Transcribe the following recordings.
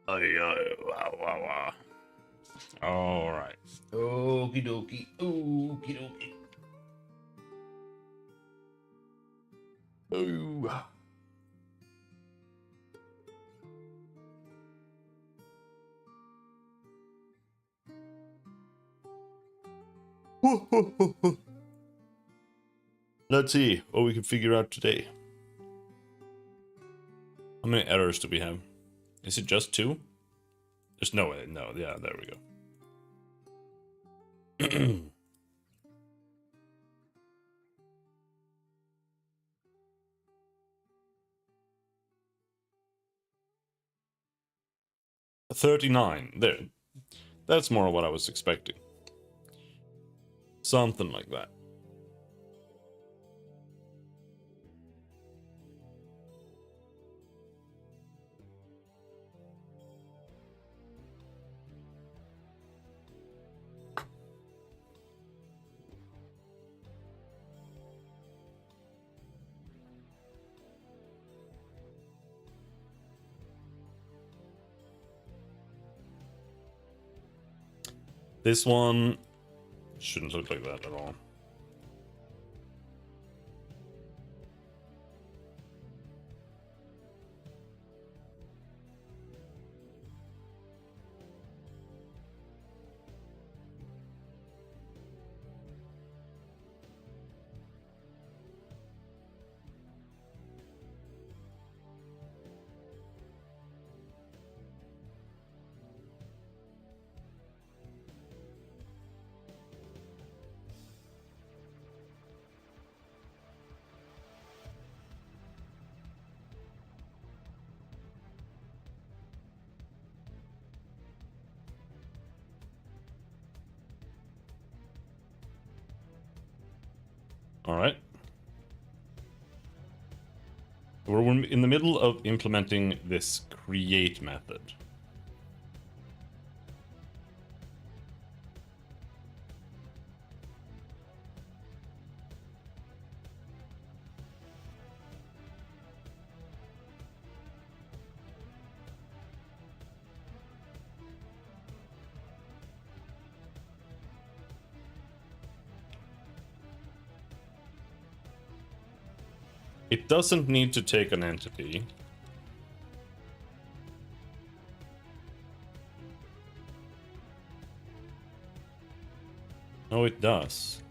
Wow, wow, wow. All right. Okie dokie. Okie dokie. Oh. Let's see what we can figure out today. How many errors do we have? Is it just 2? There's no way. No, yeah, there we go. 39. There. That's more what I was expecting. Something like that. This one shouldn't look like that at all. All right. We're in the middle of implementing this create method. It doesn't need to take an entity. Oh, it does.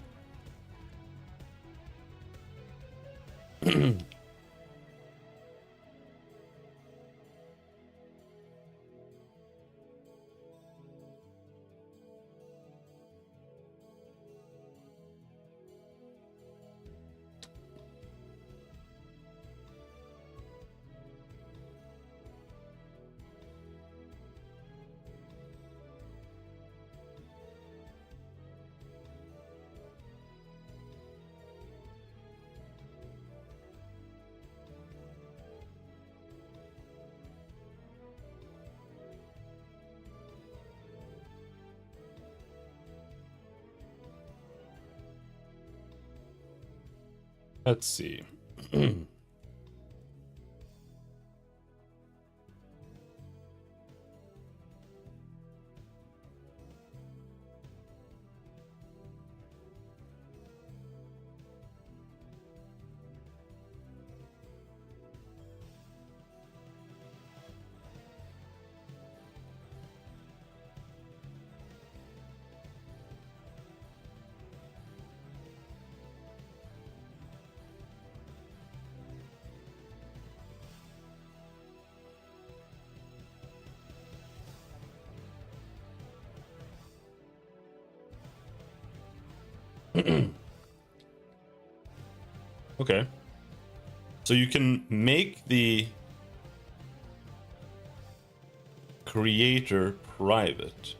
Let's see. Okay. So you can make the creator private.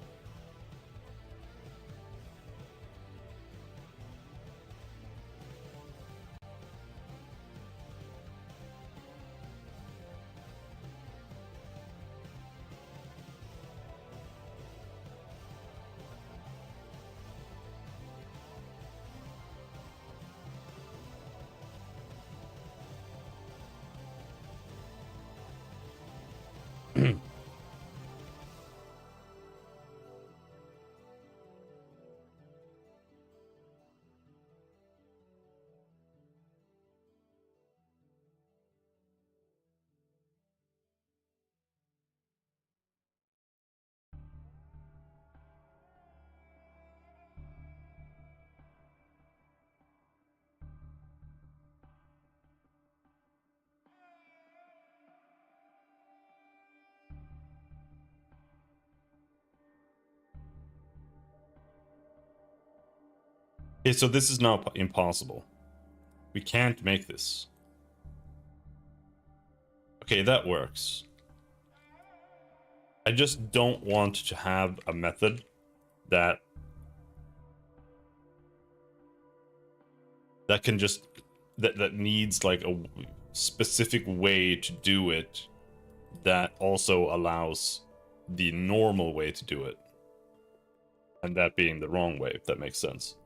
Okay, so this is now impossible. We can't make this. Okay, that works. I just don't want to have a method that can just that needs like a specific way to do it that also allows the normal way to do it, and that being the wrong way, if that makes sense.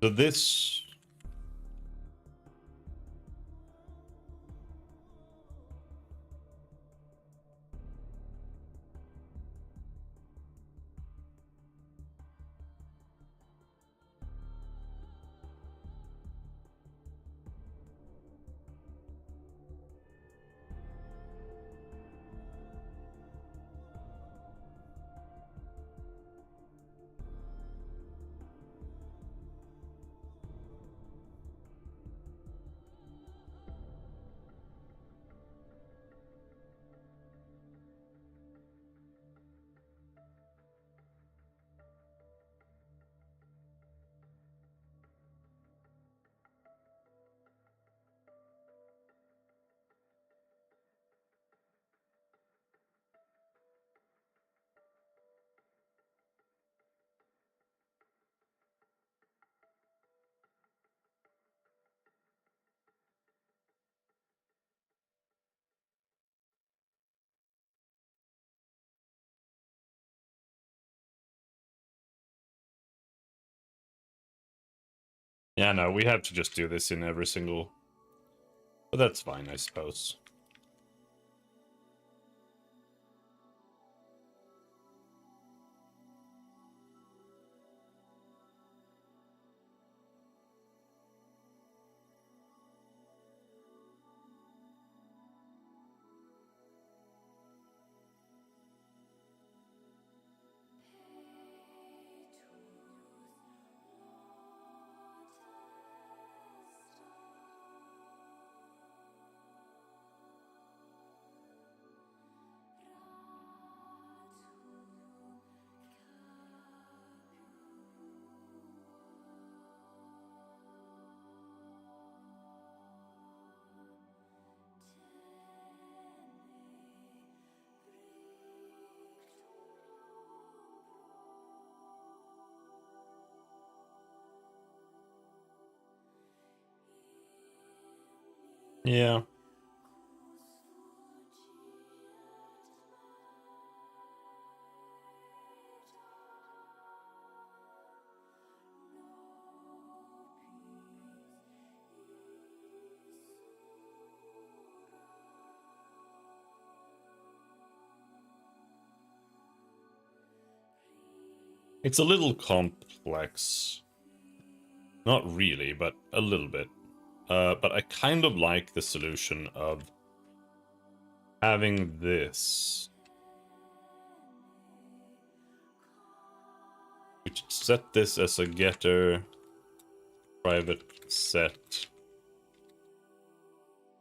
So this... Yeah, no, we have to just do this in every single... But that's fine, I suppose. Yeah. It's a little complex. Not really, but a little bit. But I kind of like the solution of having this. We should set this as a getter private set.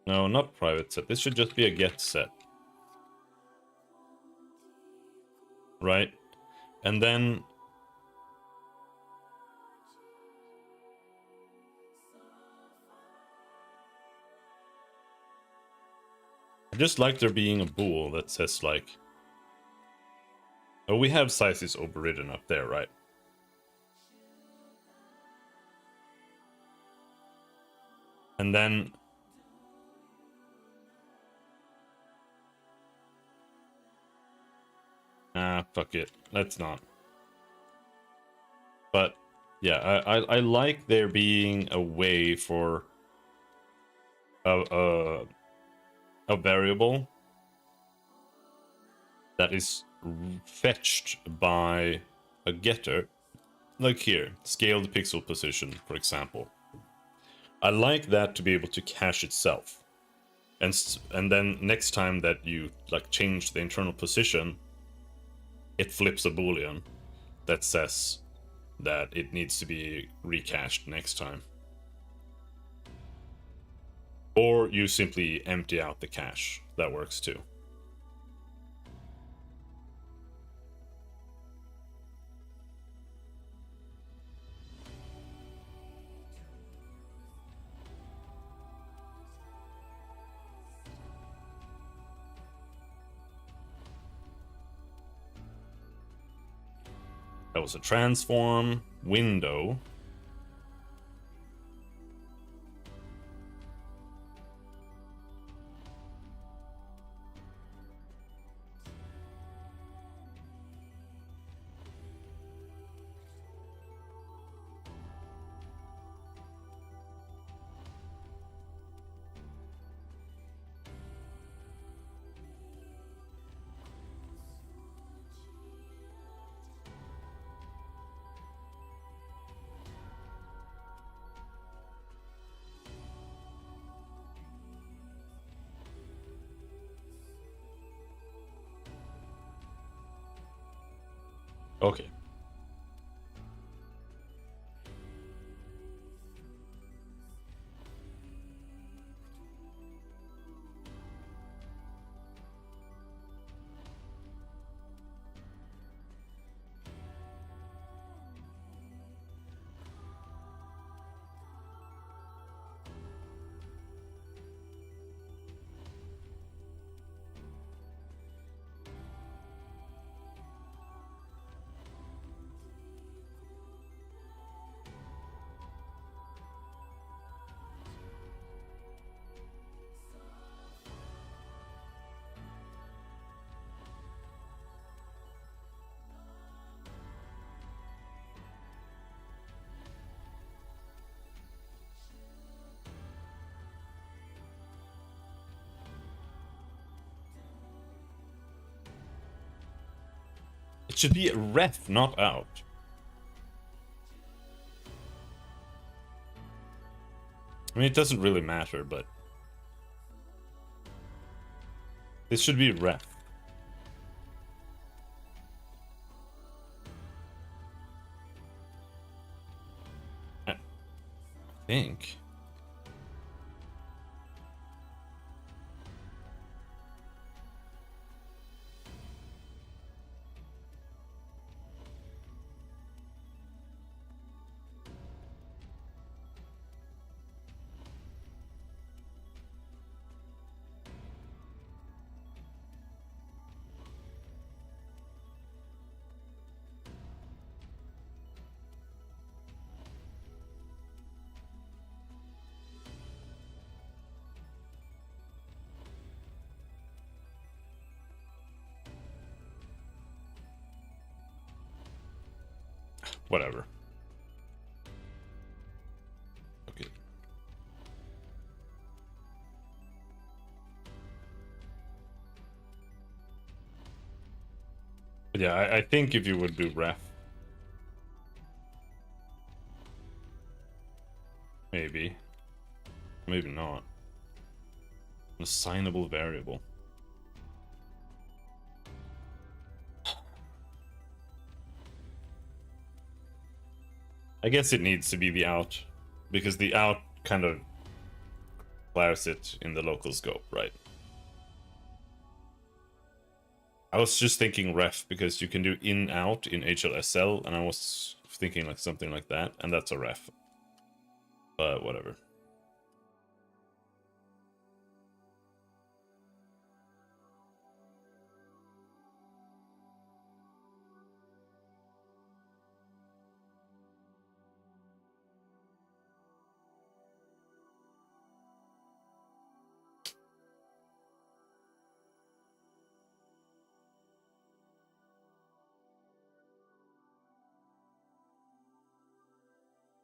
No, not private set. This should just be a get set. Right? And then... I just like there being a bool that says like... Oh, we have sizes overridden up there, right? And then... fuck it. Let's not. But, yeah, I like there being a way for a variable that is fetched by a getter. Like here, scaled pixel position, for example. I like that to be able to cache itself. And then next time that you like change the internal position, it flips a boolean that says that it needs to be recached next time. Or you simply empty out the cache. That works too. That was a transform window. Okay. It should be ref, not out. I mean, it doesn't really matter, but this should be ref. I think. Whatever. Okay. But yeah, I think if you would do ref, maybe, maybe not. An assignable variable. I guess it needs to be the out, because the out kind of declares it in the local scope, right? I was just thinking ref because you can do in out in HLSL, and I was thinking like something like that, and that's a ref. But whatever.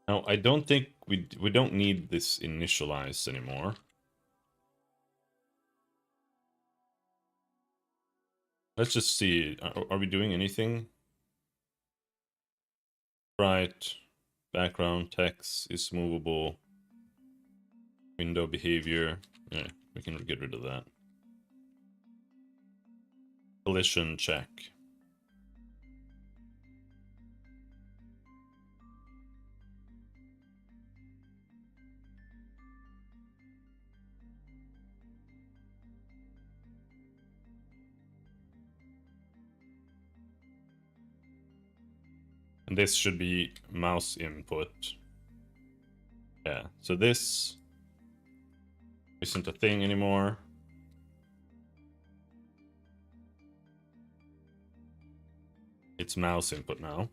Now, I don't think we don't need this initialize anymore. Let's just see. Are we doing anything? Right. Background text is movable. Window behavior. Yeah, we can get rid of that. Collision check. And this should be mouse input. Yeah, so this isn't a thing anymore. It's mouse input now.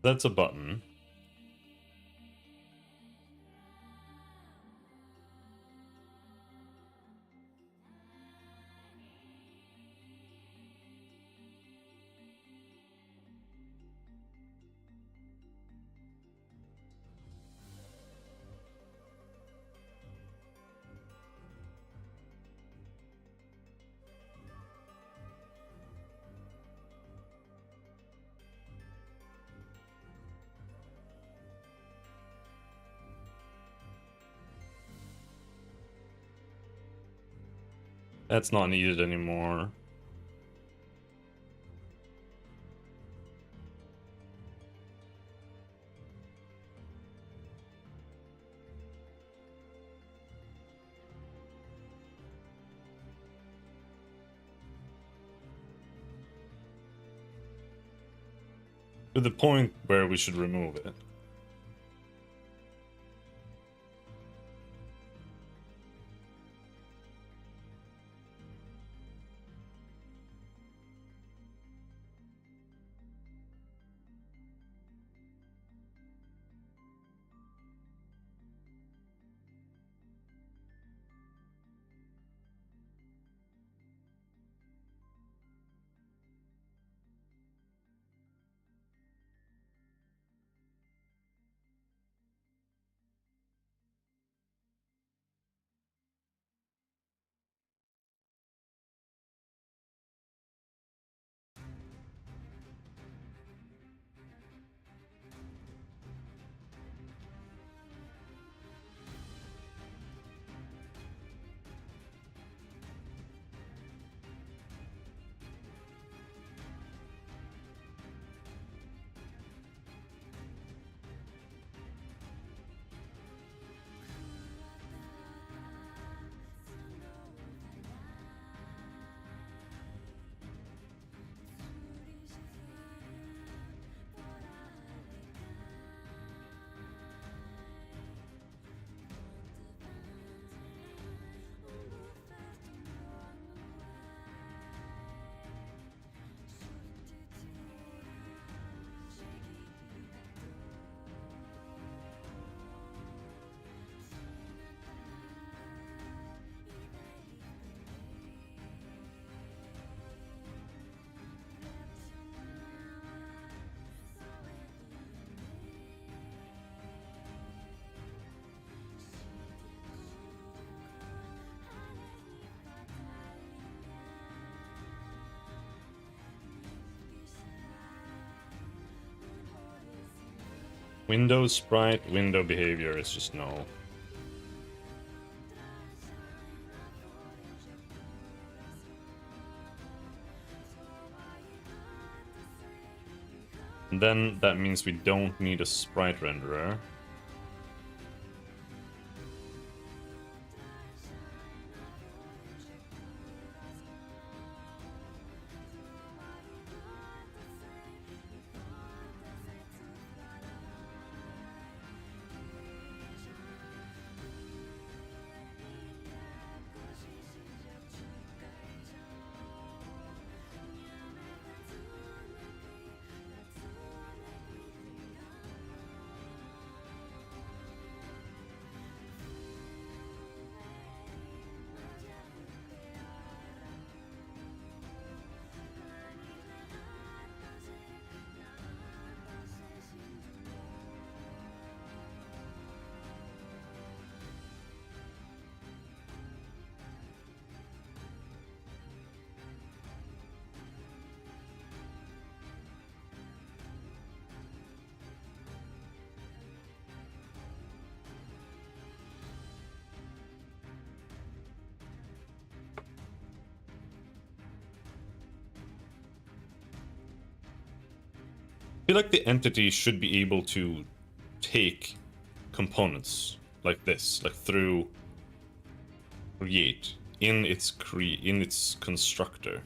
That's a button. That's not needed anymore. To the point where we should remove it. Window sprite, window behavior is just no. And then that means we don't need a sprite renderer. I feel like the entity should be able to take components like this, like through create in its constructor.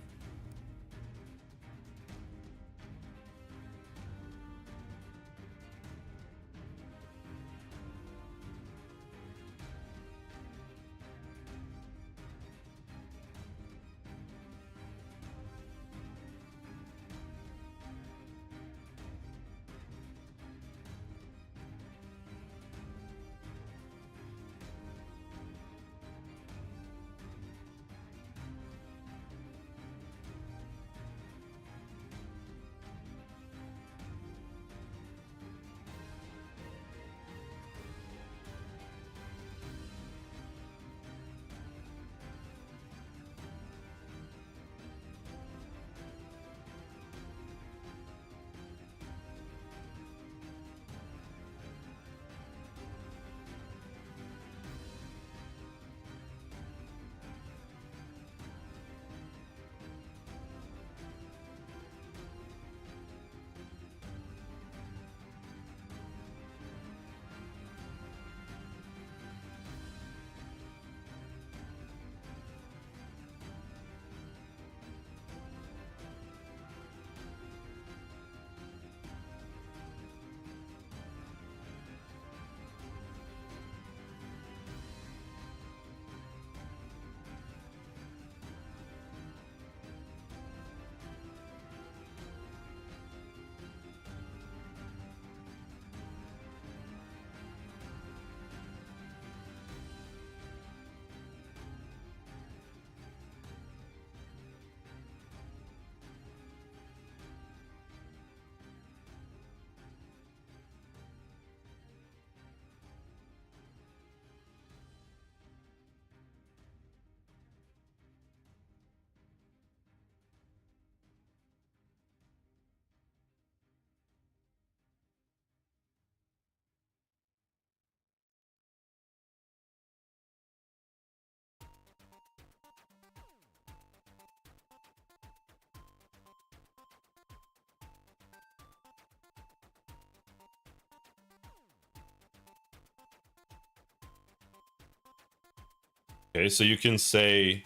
Okay, so you can say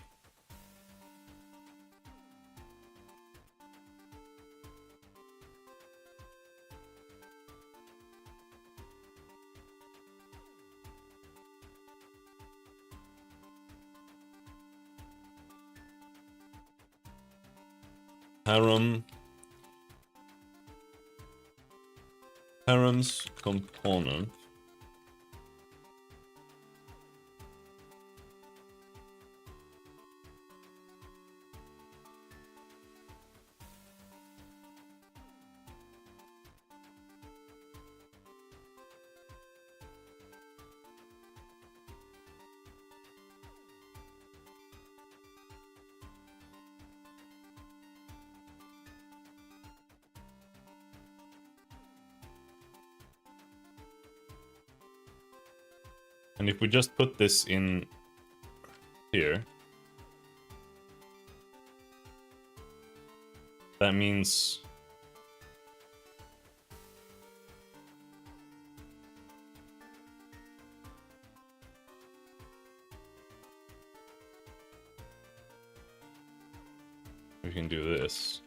harem's component and if we just put this in here, that means we can do this.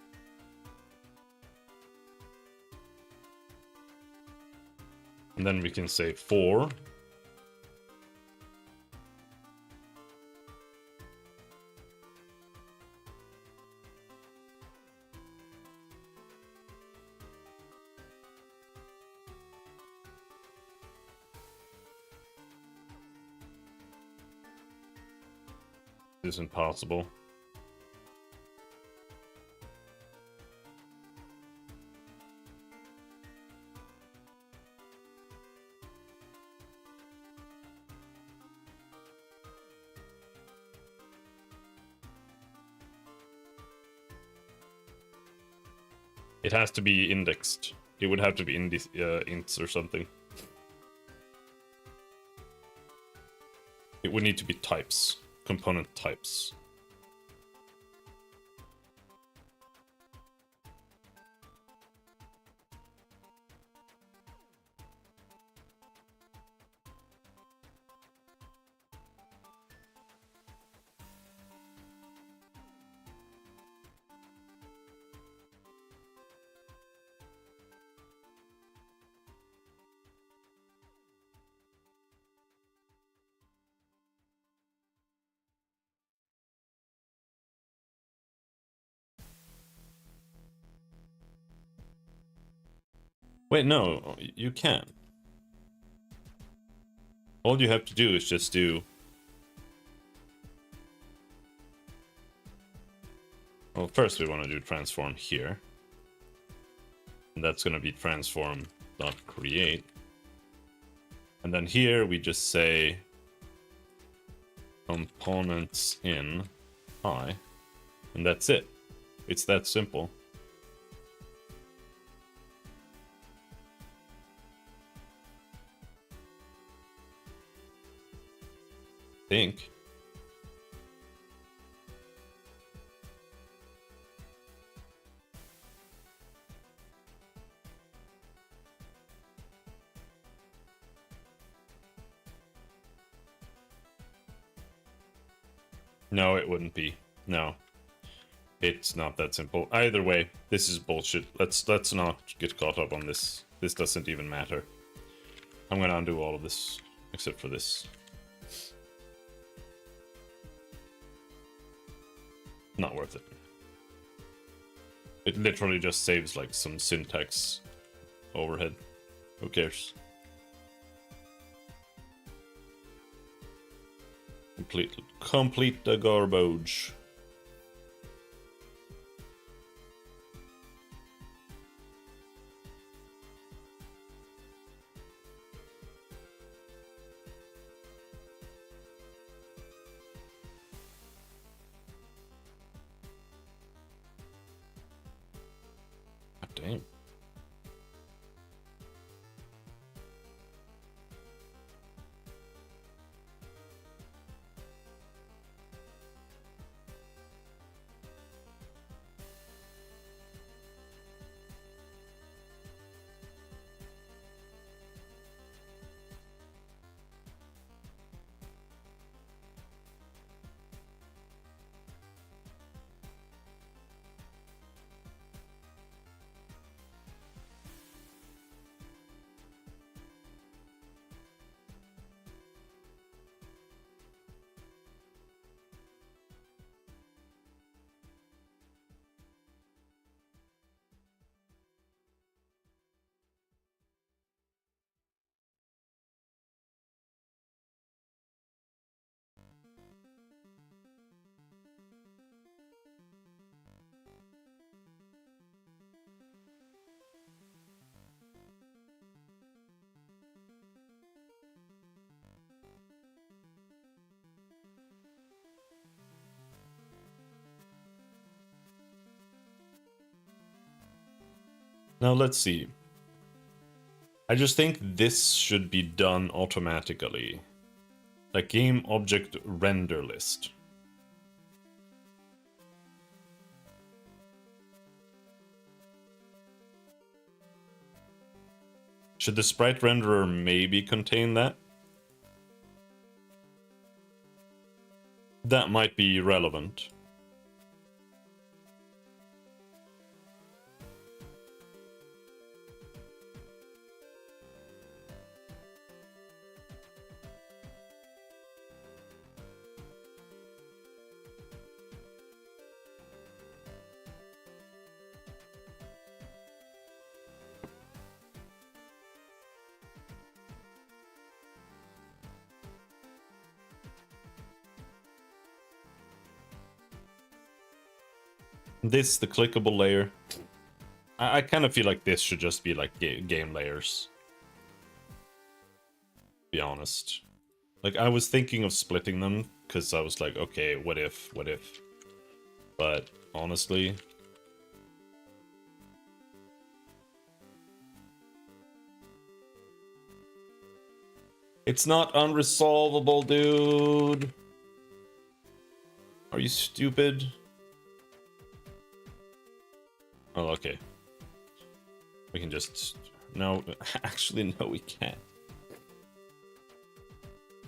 And then we can say 4. This is impossible. It has to be indexed. It would have to be ints or something. It would need to be types, component types. Wait, no, you can't. All you have to do is just do... Well, first we want to do transform here. And that's going to be transform.create. And then here we just say components in I. And that's it. It's that simple. Think. No, it wouldn't be. No. It's not that simple. Either way, this is bullshit. Let's not get caught up on this. This doesn't even matter. I'm gonna undo all of this, except for this. Not worth it. It literally just saves like some syntax overhead. Who cares? Complete the garbage. God damn. Now let's see. I just think this should be done automatically. Like game object render list. Should the sprite renderer maybe contain that? That might be relevant. This, the clickable layer. I kind of feel like this should just be like game layers. To be honest. Like, I was thinking of splitting them, because I was like, okay, what if? But, honestly... It's not unresolvable, dude! Are you stupid? Oh, okay. We can just... No, actually, no, we can't.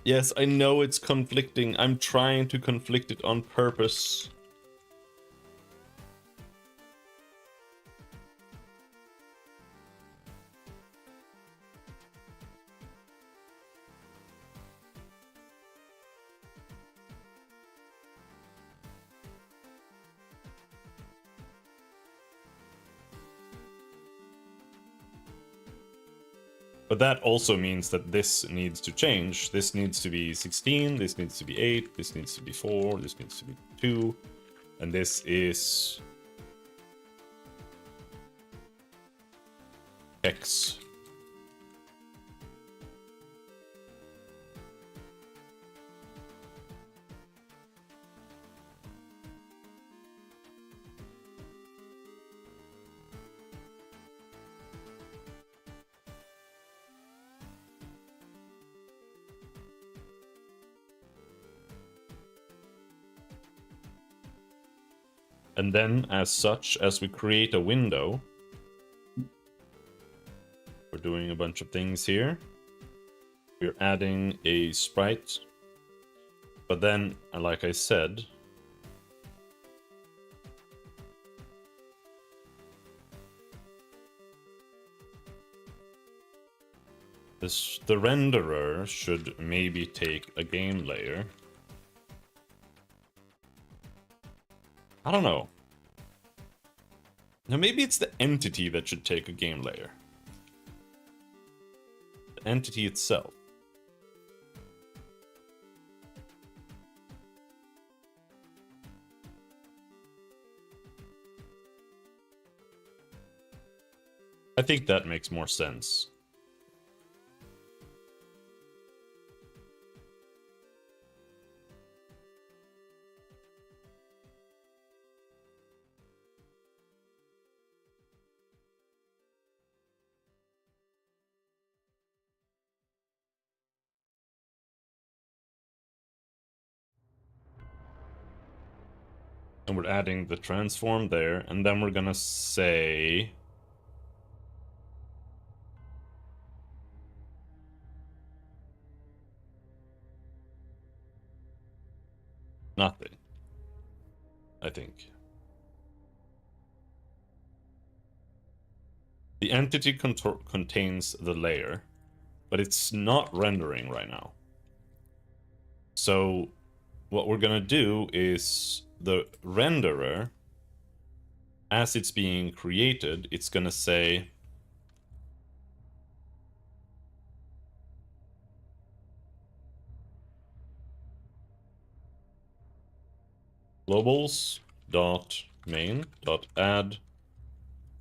Yes, I know it's conflicting. I'm trying to conflict it on purpose. But that also means that this needs to change. This needs to be 16, this needs to be 8, this needs to be 4, this needs to be 2, and this is... X. And then, as such, as we create a window, we're doing a bunch of things here. We're adding a sprite. But then, like I said, the renderer should maybe take a game layer. I don't know. Now maybe it's the entity that should take a game layer. The entity itself. I think that makes more sense. And we're adding the transform there, and then we're gonna say... nothing. I think. The entity contains the layer, but it's not rendering right now. So what we're gonna do is the renderer, as it's being created, it's gonna say globals dot main dot add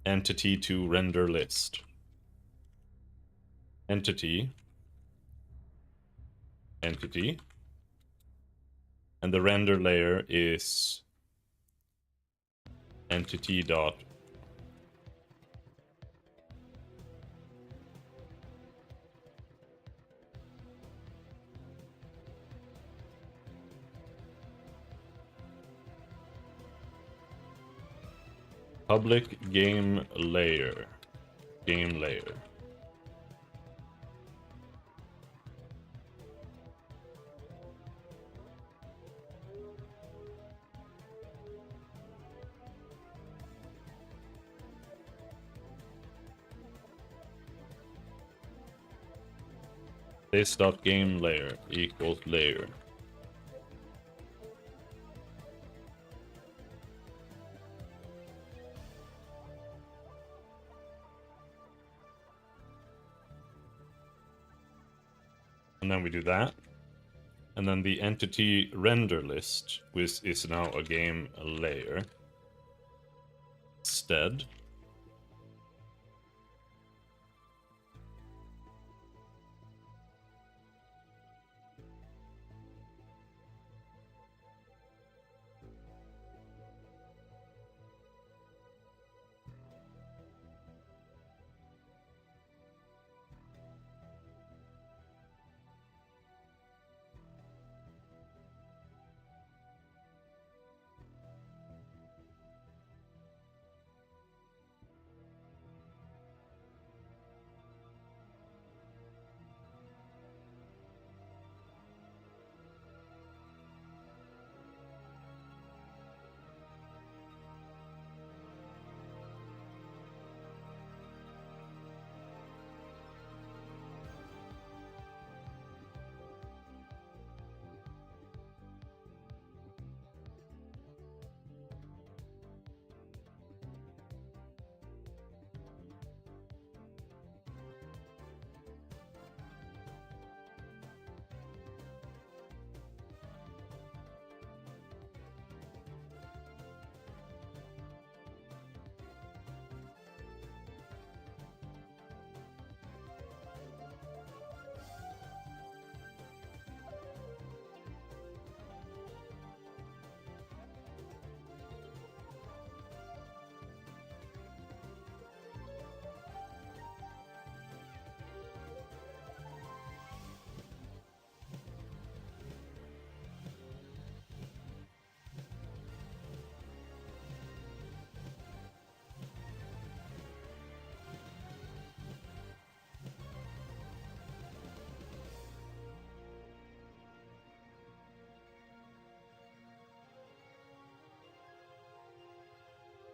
entity to render list. Entity, and the render layer is entity dot Public game layer. Game layer. This.game layer equals layer. And then we do that. And then the entity render list, which is now a game layer. Instead.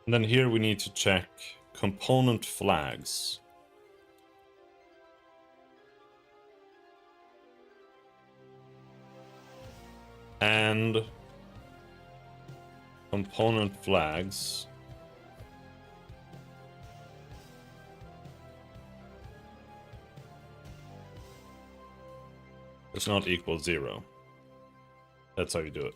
And then here we need to check component flags. And component flags does not equal 0. That's how you do it.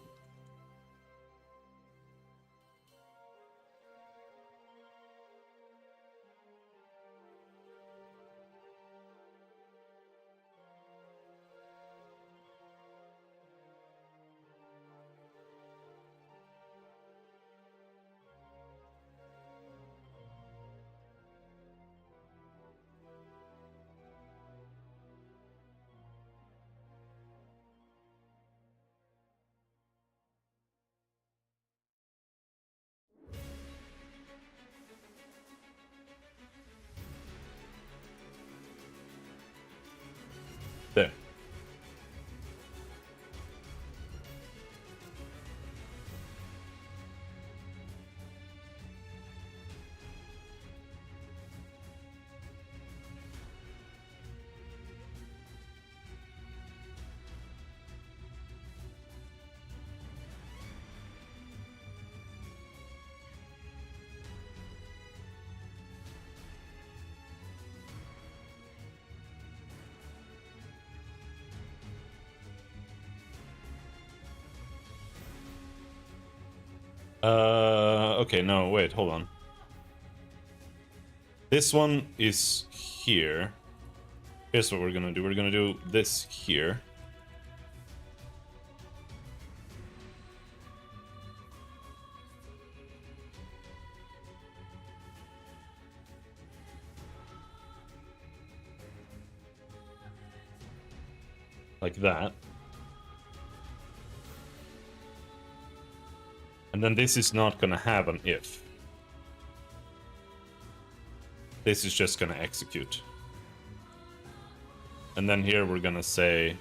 There. Okay, no, wait, hold on. This one is here. Here's what we're gonna do. We're gonna do this here. Like that. And then this is not gonna have an if. this is just gonna execute. And then here we're gonna say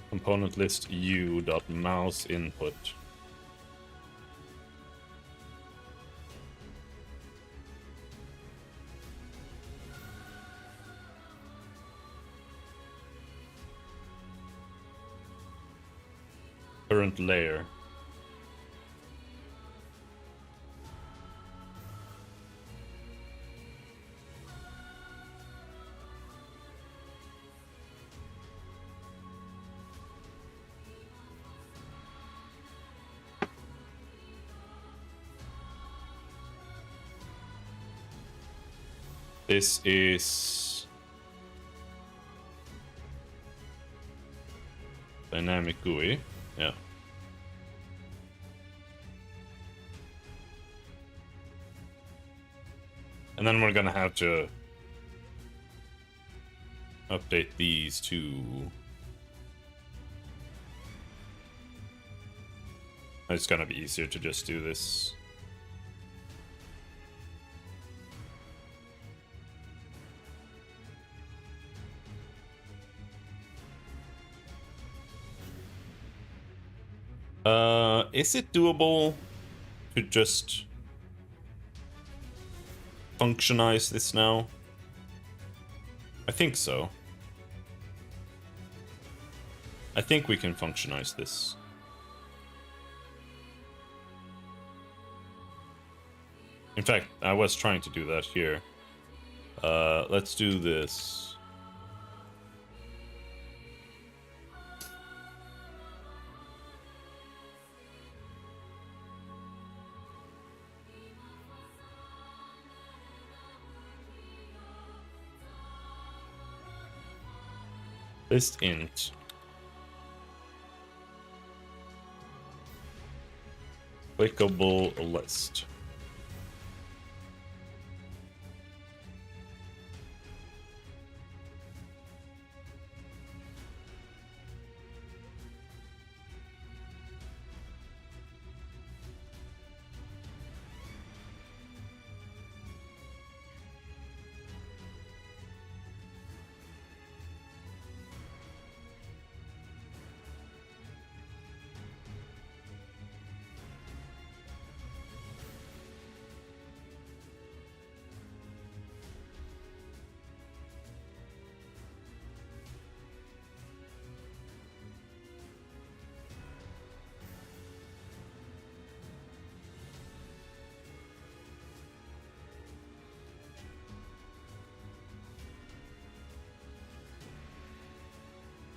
component list u.mouse input. Current layer. This is dynamic GUI, yeah. And then we're gonna have to update these two. It's gonna be easier to just do this. Is it doable to just functionize this now? I think so. I think we can functionize this. In fact, I was trying to do that here. Let's do this. List int. Clickable list.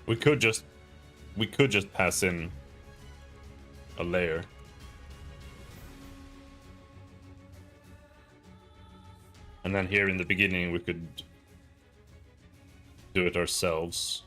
We could just pass in a layer. And then here in the beginning we could do it ourselves.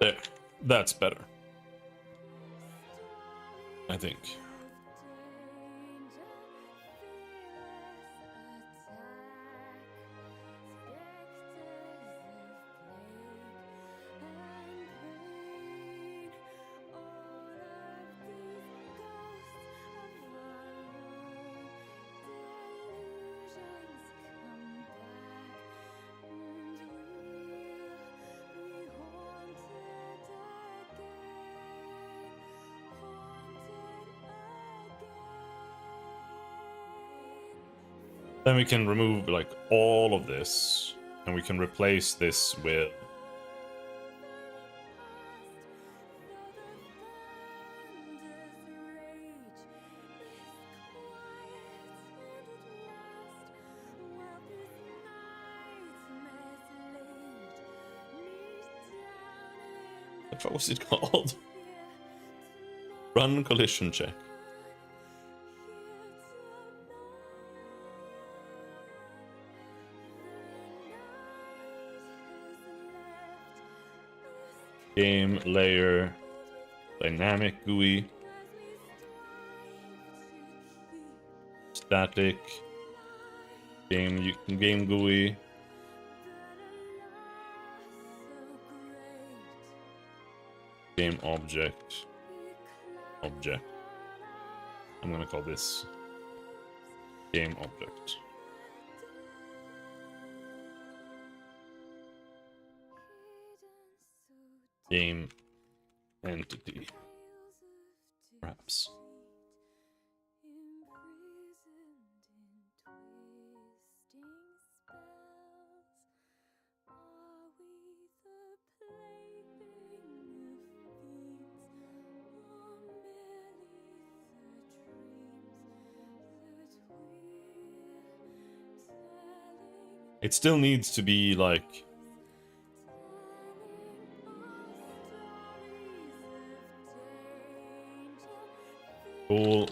There. That's better. I think. Then we can remove like all of this, and we can replace this with what was it called? Run collision check. Game layer dynamic GUI static game GUI game object. I'm gonna call this game object. Game entity, perhaps. It still needs to be like full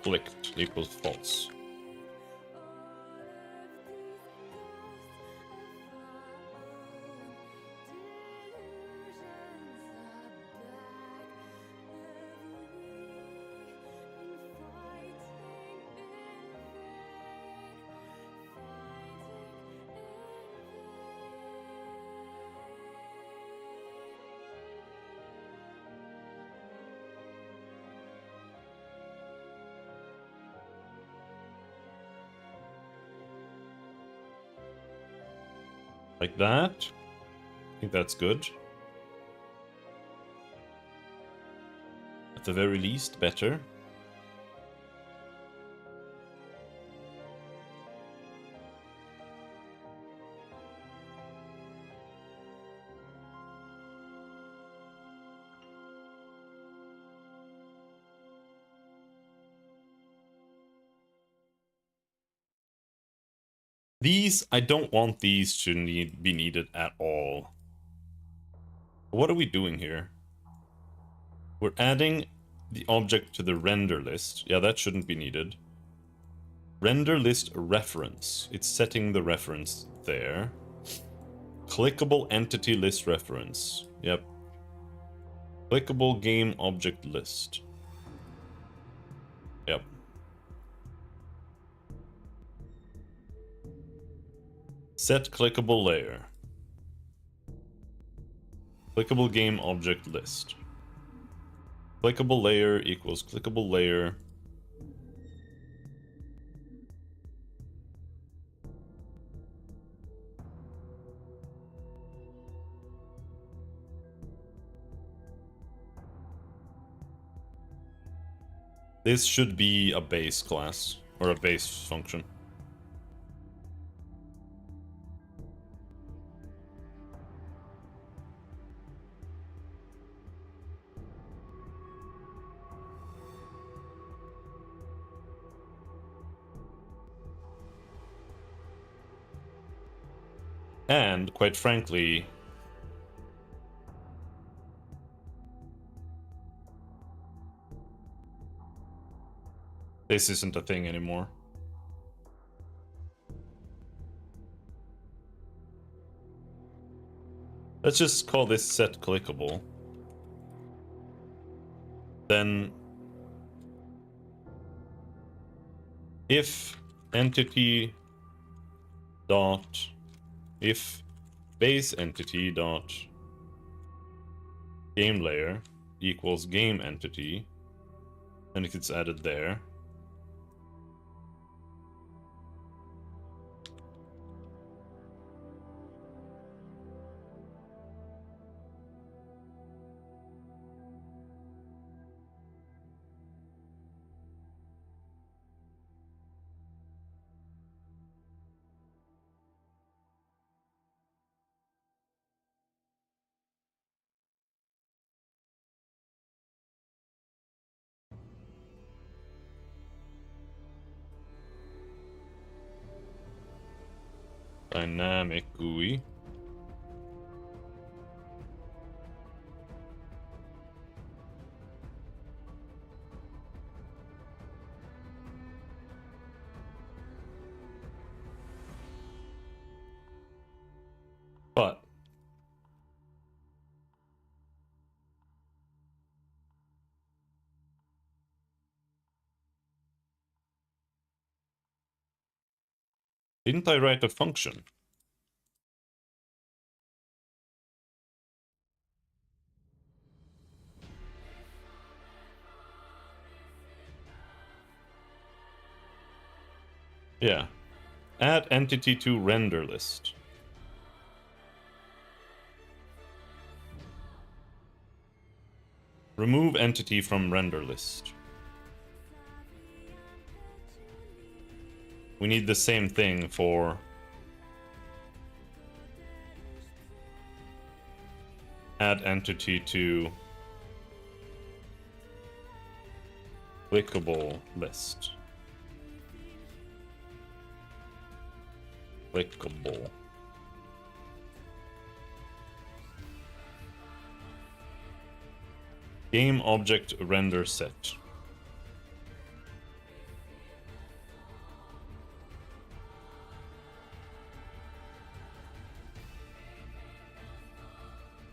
clicked equals false. Like that. I think that's good. At the very least, better. These, I don't want these to be needed at all. What are we doing here? We're adding the object to the render list. Yeah, that shouldn't be needed. Render list reference. It's setting the reference there. Clickable entity list reference. Yep. Clickable game object list. Yep. Set clickable layer. Clickable game object list. Clickable layer equals clickable layer. This should be a base class or a base function. And quite frankly, this isn't a thing anymore. Let's just call this set clickable. Then if entity dot if base entity dot game layer equals game entity, and it gets added there. Dynamic GUI. But didn't I write a function? Yeah. Add entity to render list. Remove entity from render list. We need the same thing for add entity to clickable list. Clickable. Game object render set.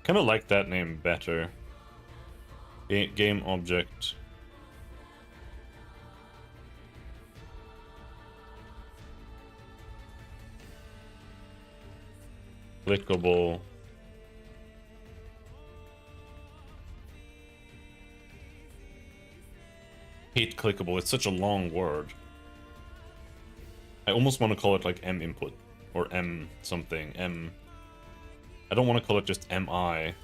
Kind of like that name better. Game object. Clickable. Hate clickable. It's such a long word. I almost want to call it like M input or M something. M. I don't want to call it just MI.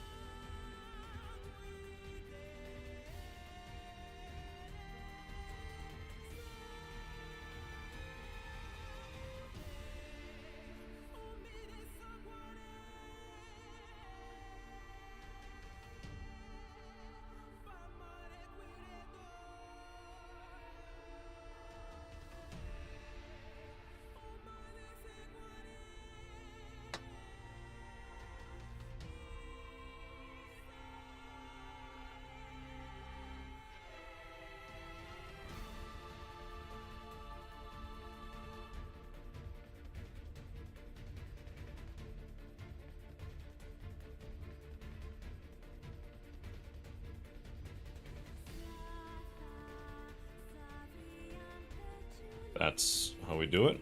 That's how we do it.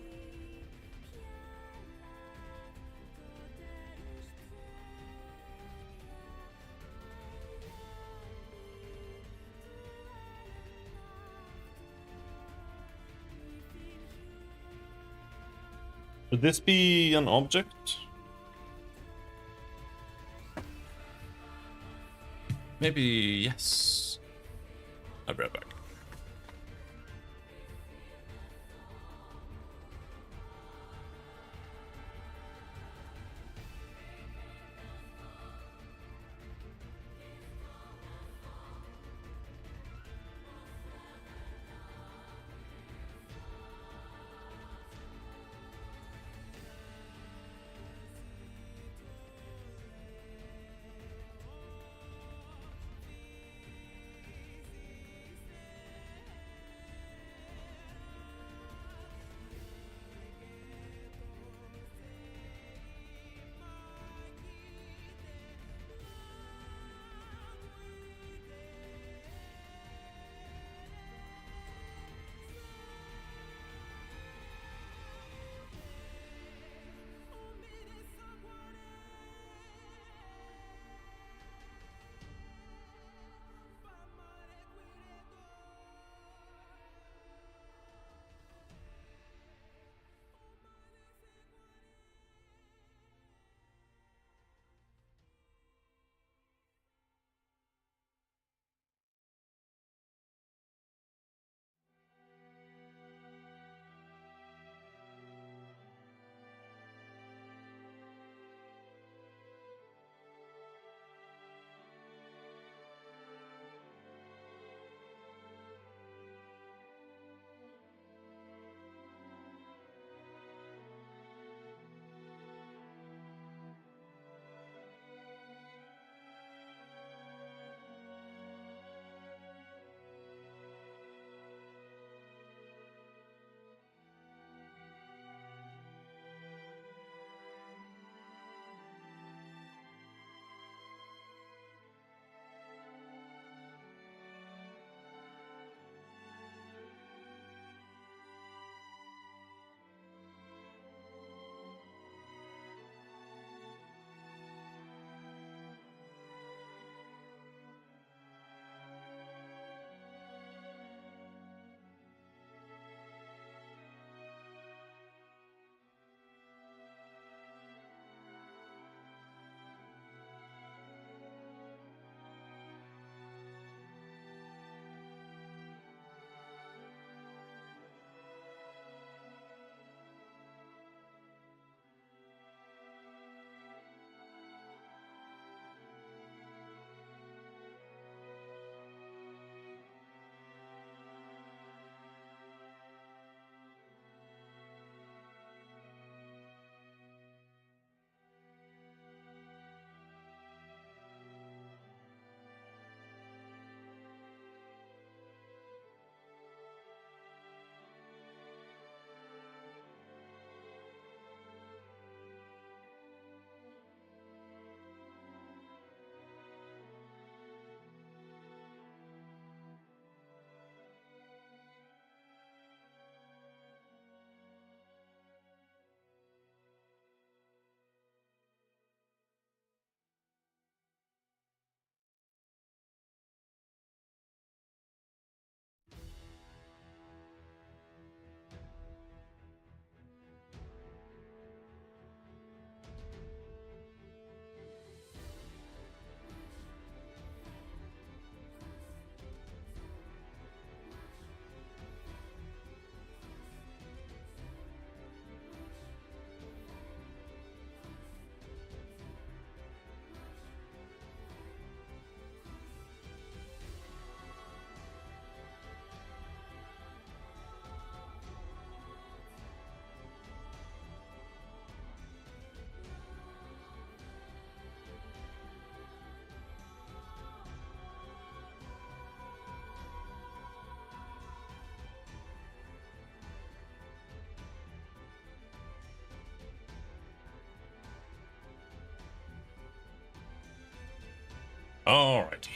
Would this be an object? Maybe yes. I'll be right back. Alrighty.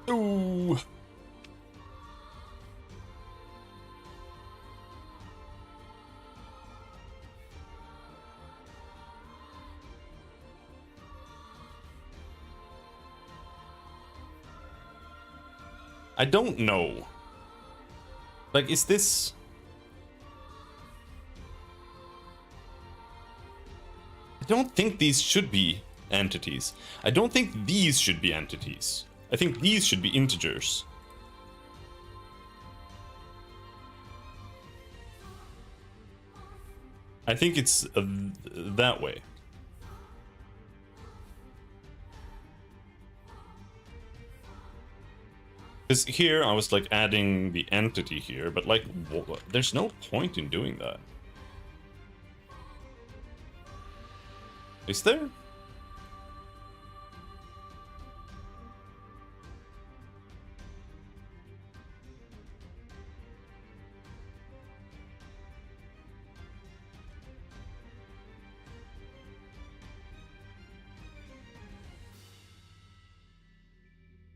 Ooh. I don't know. Like, is this... I don't think these should be entities. I don't think these should be entities. I think these should be integers. I think it's that way. Because here I was like adding the entity here, but like there's no point in doing that. Is there?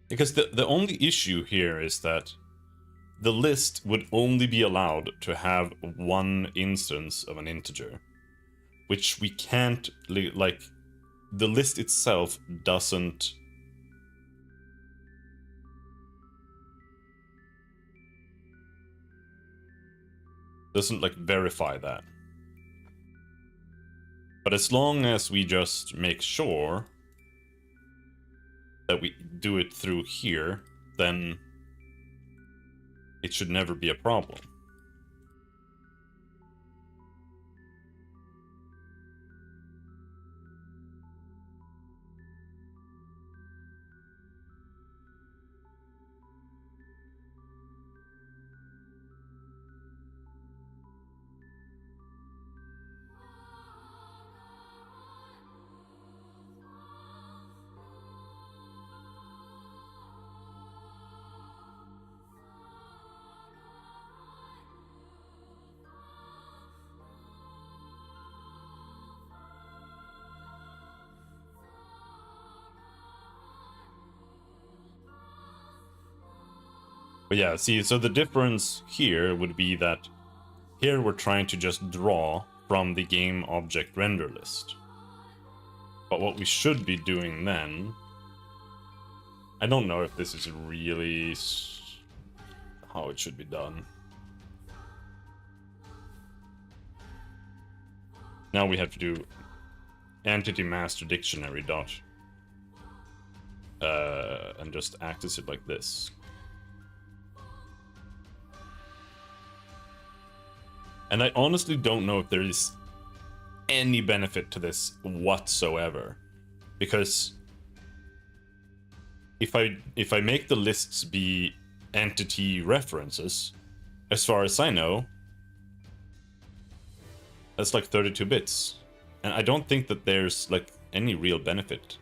Because the only issue here is that the list would only be allowed to have one instance of an integer, which we can't, like, the list itself doesn't like verify that. But as long as we just make sure that we do it through here, then it should never be a problem. But yeah, see, so the difference here would be that here we're trying to just draw from the game object render list. But what we should be doing then... I don't know if this is really how it should be done. Now we have to do entity master dictionary dot and just access it like this. And I honestly don't know if there is any benefit to this whatsoever, because if I make the lists be entity references, as far as I know, that's like 32 bits, and I don't think that there's like any real benefit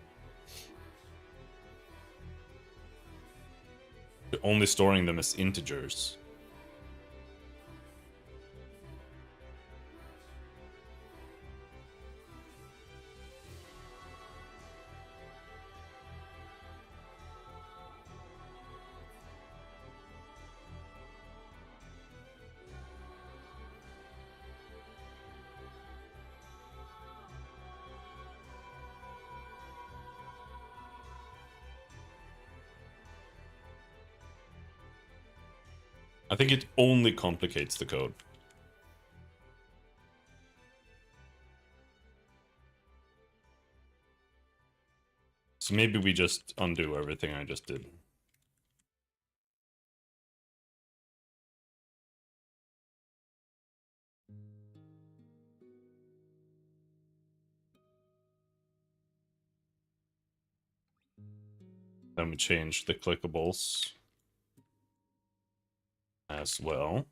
to only storing them as integers. I think it only complicates the code. So maybe we just undo everything I just did. Then we change the clickables as well.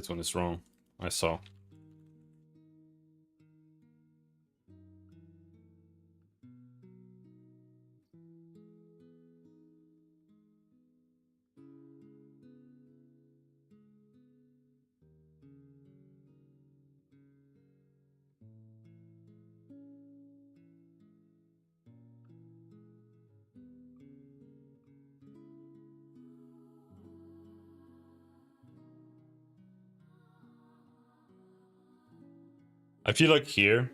this one is wrong. I saw. I feel like here,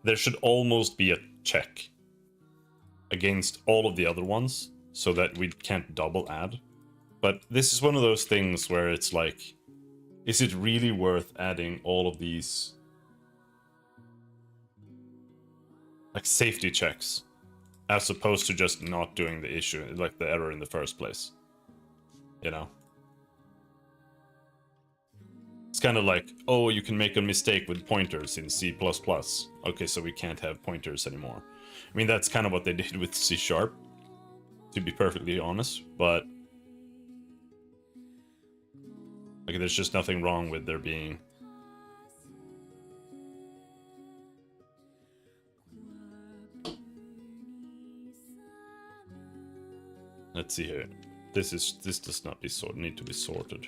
there should almost be a check against all of the other ones, so that we can't double add. But this is one of those things where it's like, is it really worth adding all of these like safety checks, as opposed to just not doing the issue, like the error in the first place? You know? It's kind of like, oh, you can make a mistake with pointers in C++. Okay, so we can't have pointers anymore. I mean, that's kind of what they did with C#, to be perfectly honest, but like, there's just nothing wrong with there being... Let's see here. This does not need to be sorted.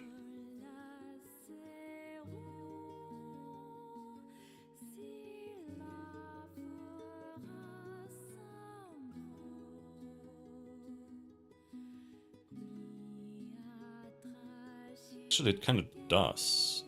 Actually, it kind of does.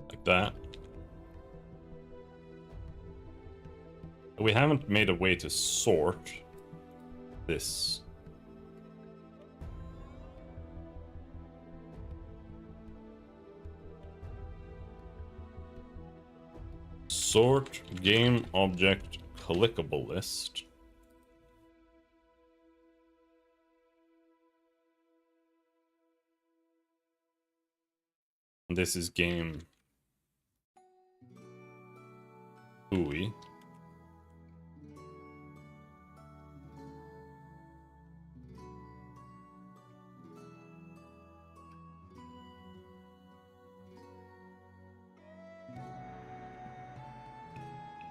Like that. We haven't made a way to sort this. Sort game object clickable list. This is game GUI.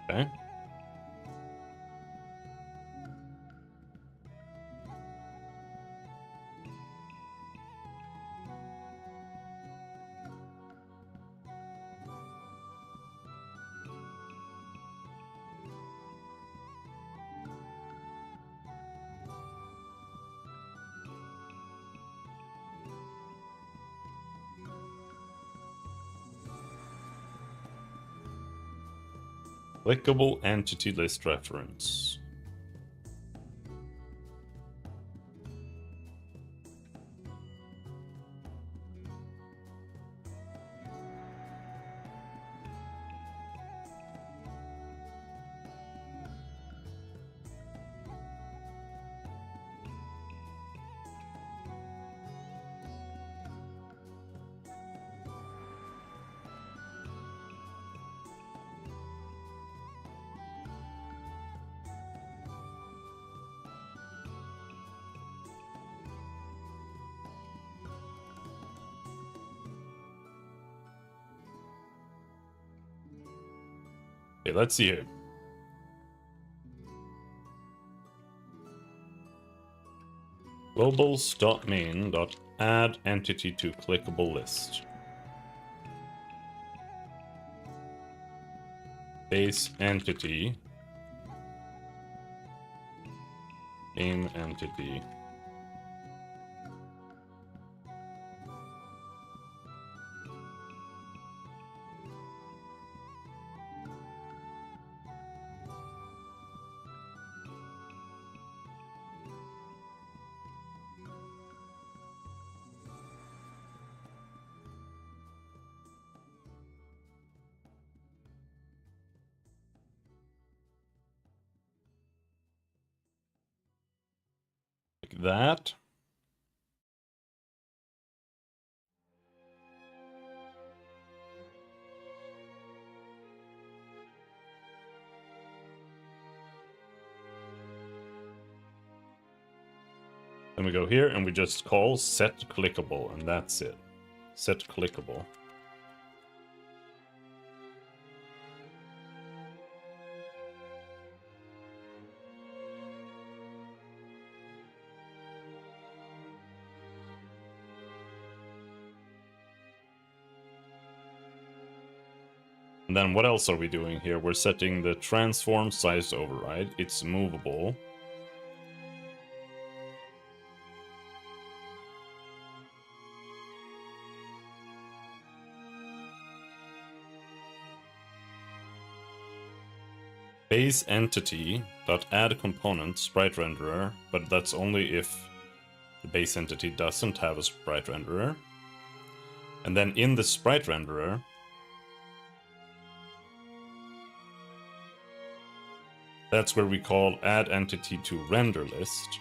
Okay. Clickable entity list reference. Okay, let's see here. Globals.main.add entity to clickable list. base entity, game entity. Like that. Then we go here and we just call set clickable, and that's it. Set clickable. And then what else are we doing here? We're setting the transform size override. It's movable. Base entity dot add component sprite renderer, but that's only if the base entity doesn't have a sprite renderer. And then in the sprite renderer, that's where we call add entity to render list.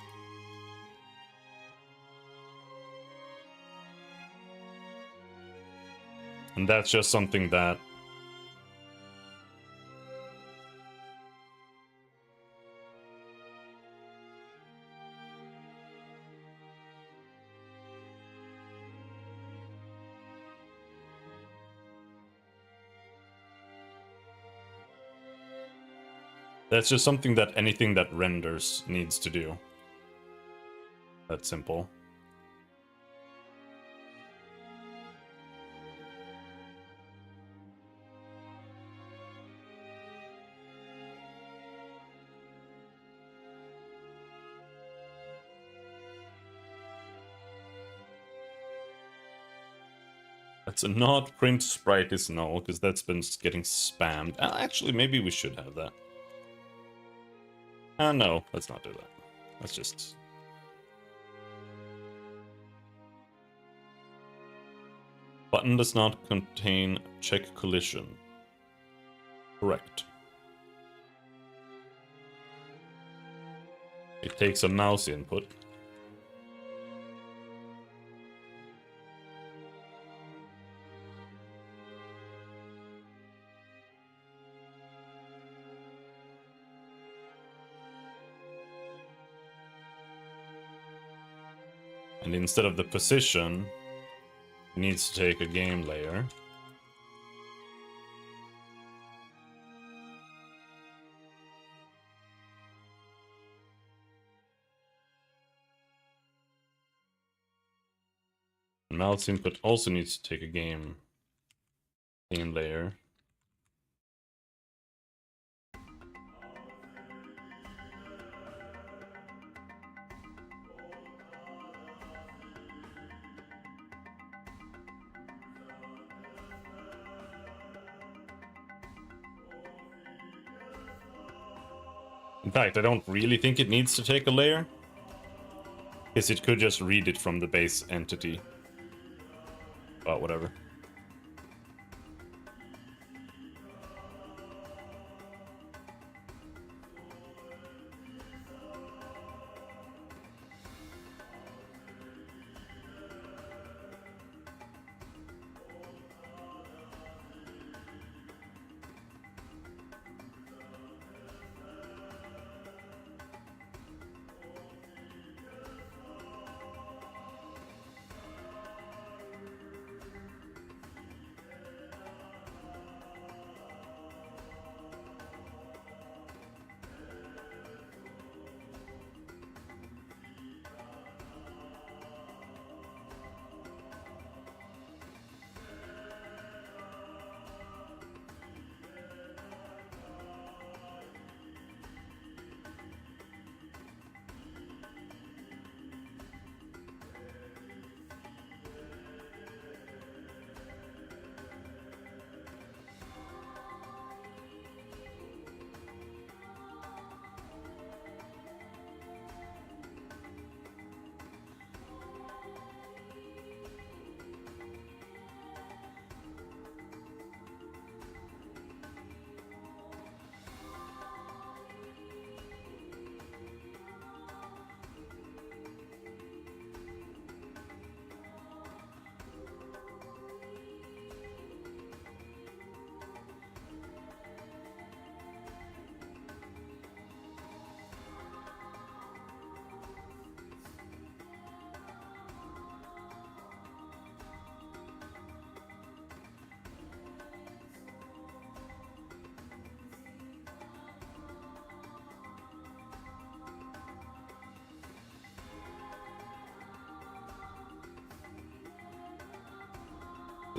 And that's just something that anything that renders needs to do. That's simple. That's a not print sprite is no, because that's been getting spammed. Actually, maybe we should have that. No, let's not do that. Let's just... Button does not contain check collision. Correct. It takes a mouse input. And instead of the position, it needs to take a game layer. And mouse input also needs to take a game layer. In fact, I don't really think it needs to take a layer, because it could just read it from the base entity. But whatever.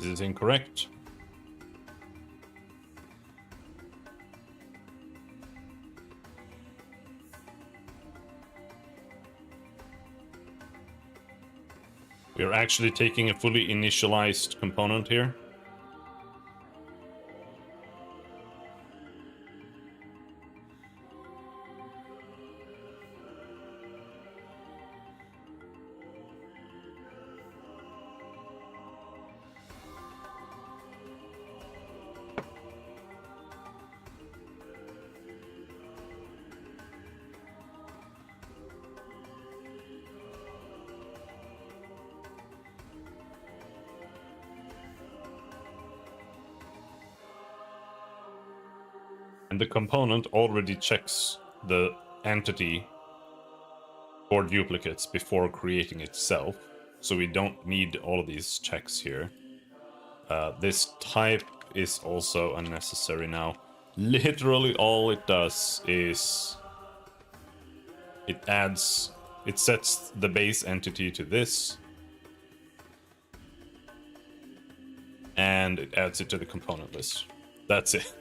This is incorrect. We are actually taking a fully initialized component here. And the component already checks the entity for duplicates before creating itself. So we don't need all of these checks here. This type is also unnecessary now. Literally all it does is it sets the base entity to this, and it adds it to the component list. That's it.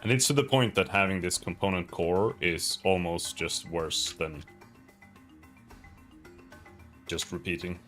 And it's to the point that having this component core is almost just worse than just repeating.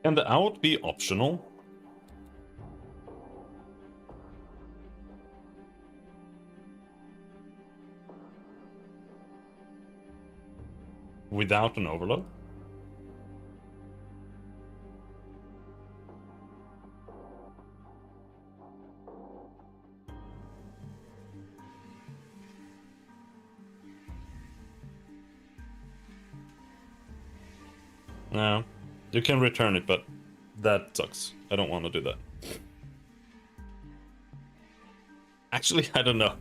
Can the out be optional? Without an overload? No. You can return it, but that sucks. I don't want to do that. Actually, I don't know.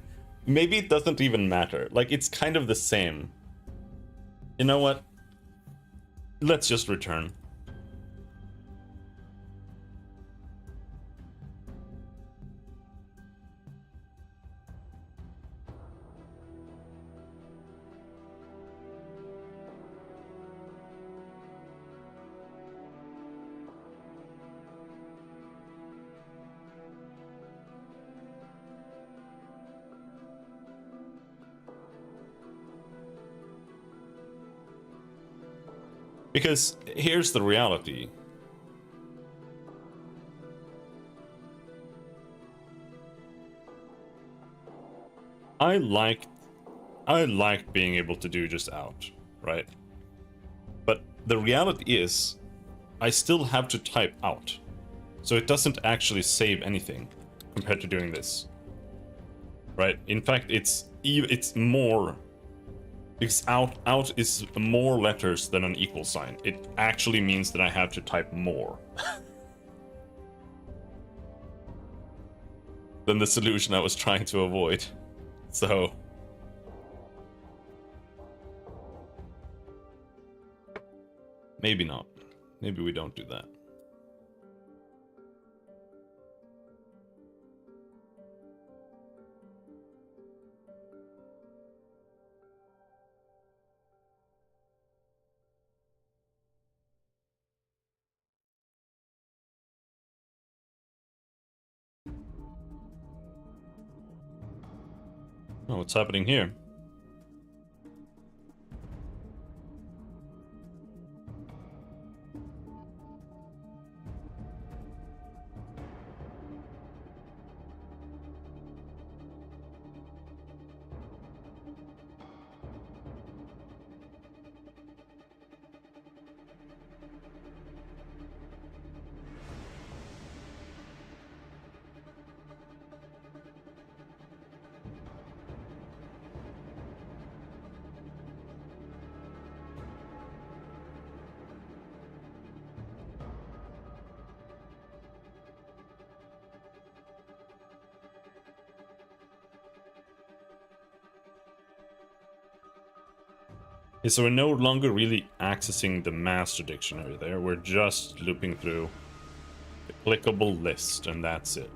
Maybe it doesn't even matter. Like, it's kind of the same. You know what? Let's just return. Because here's the reality. I like being able to do just out, right? But the reality is, I still have to type out. So it doesn't actually save anything compared to doing this. Right? In fact, it's more, because out is more letters than an equal sign. It actually means that I have to type more than the solution I was trying to avoid. So maybe not. Maybe we don't do that. Oh, what's happening here? Yeah, so we're no longer really accessing the master dictionary there. We're just looping through the clickable list, and that's it.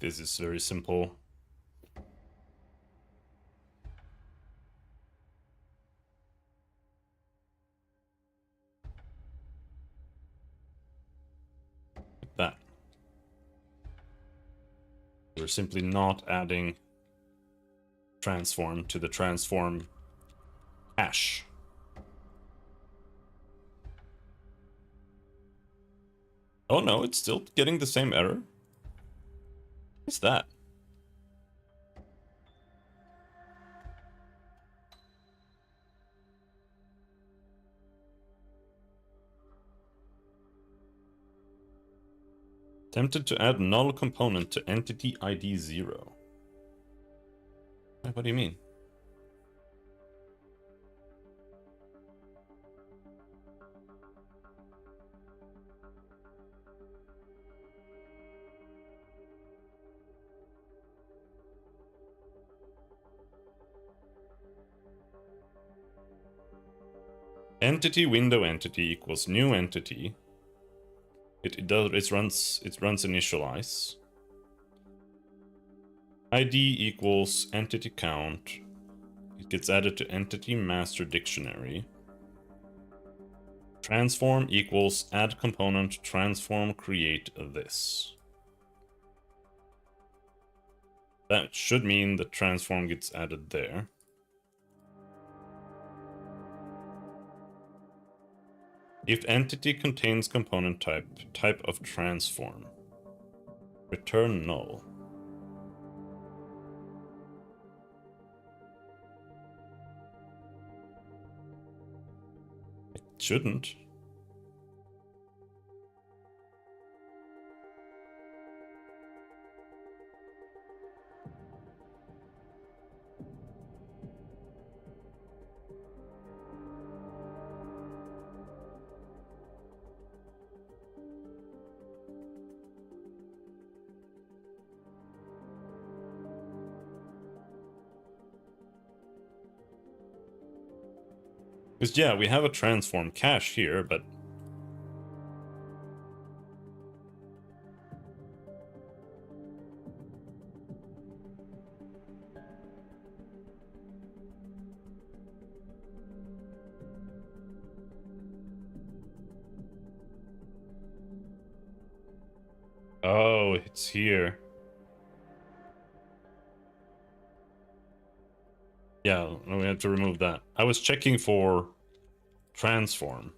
This is very simple. Like that. We're simply not adding transform to the transform hash. Oh no, it's still getting the same error. What's that? Attempted to add null component to entity ID 0. What do you mean? Entity window entity equals new entity. It runs initialize. ID equals entity count. It gets added to entity master dictionary. Transform equals add component transform create this. That should mean the transform gets added there. If entity contains component type of transform, return null. It shouldn't. Because yeah, we have a transform cache here, but oh, it's here. Yeah, we have to remove that. I was checking for transform.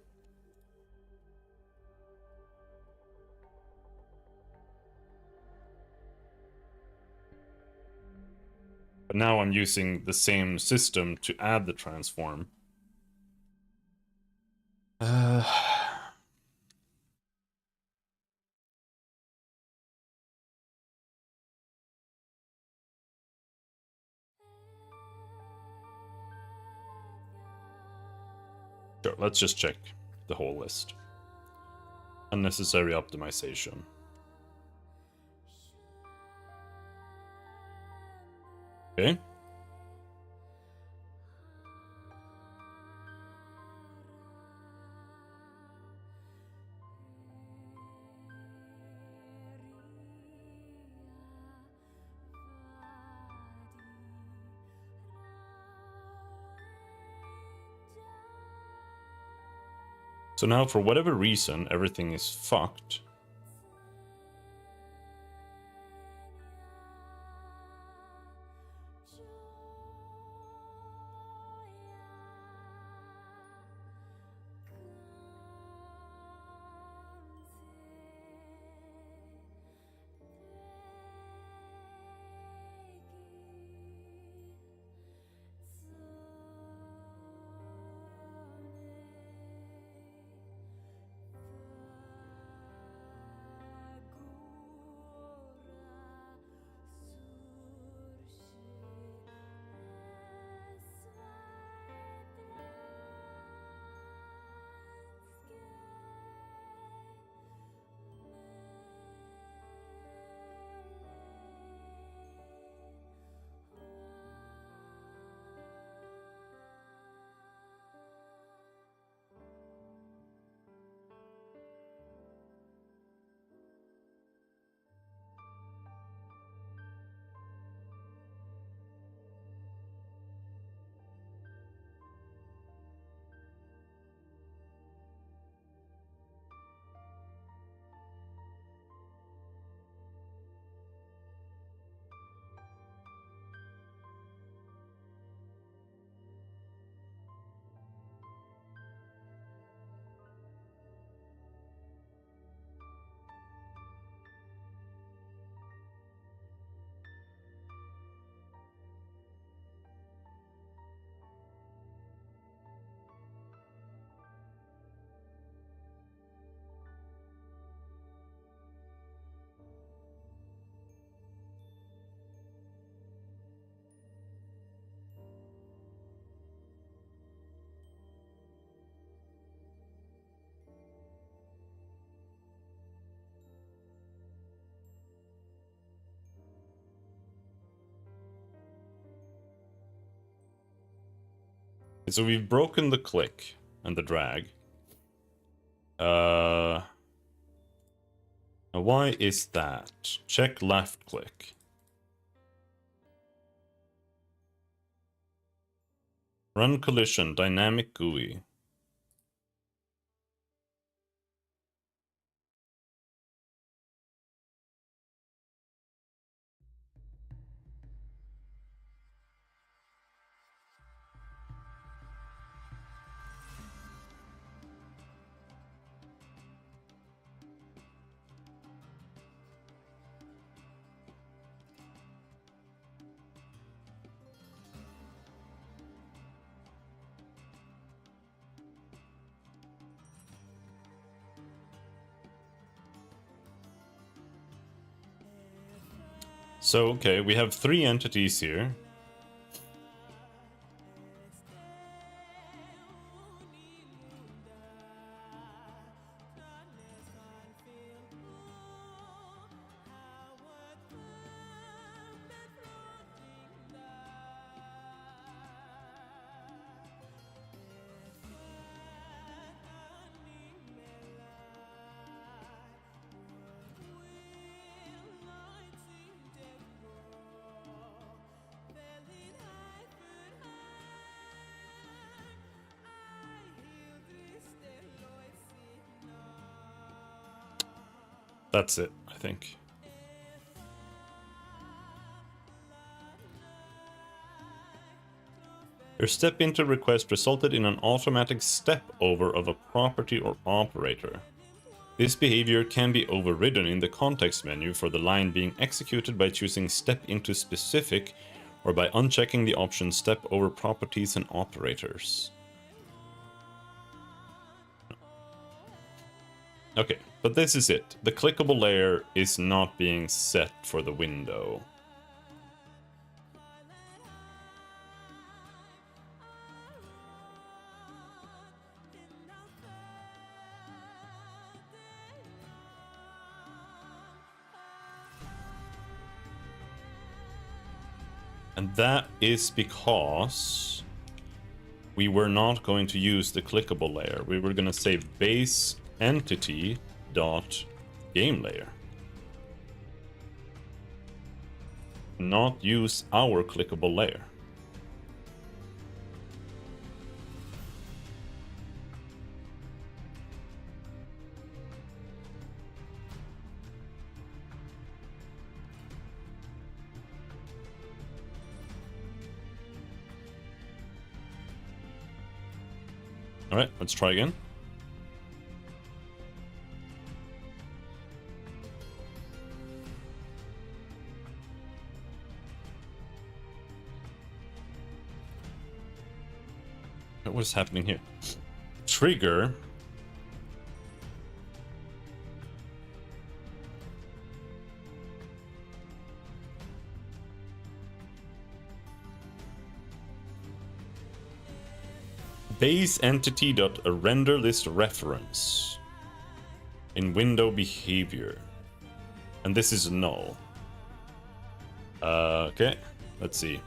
But now I'm using the same system to add the transform. Sure, let's just check the whole list. Unnecessary optimization. Okay. So now, for whatever reason, everything is fucked. So we've broken the click and the drag. Now why is that? Check left click. Run collision, dynamic GUI. So, okay, we have 3 entities here. That's it, I think. Your step into request resulted in an automatic step over of a property or operator. This behavior can be overridden in the context menu for the line being executed by choosing step into specific or by unchecking the option step over properties and operators. Okay, but this is it. The clickable layer is not being set for the window. And that is because we were not going to use the clickable layer. We were going to say base entity dot game layer. Not use our clickable layer. All right, let's try again. What's happening here? Trigger base entity dot render list reference in window behavior, and this is null. Okay, let's see.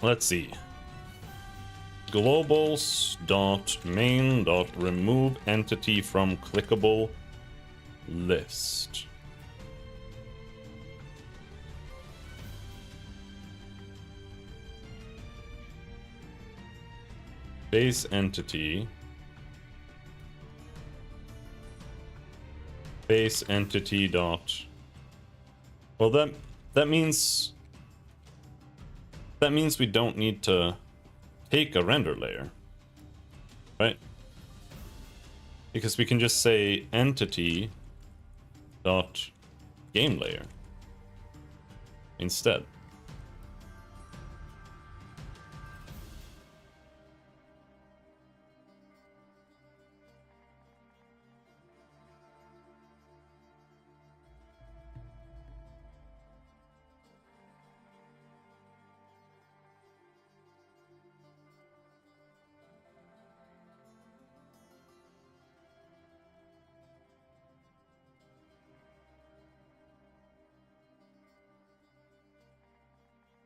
Let's see. Globals dot main dot remove entity from clickable list. Base entity. Base entity dot. Well, that means we don't need to take a render layer, right? Because we can just say entity dot game layer instead.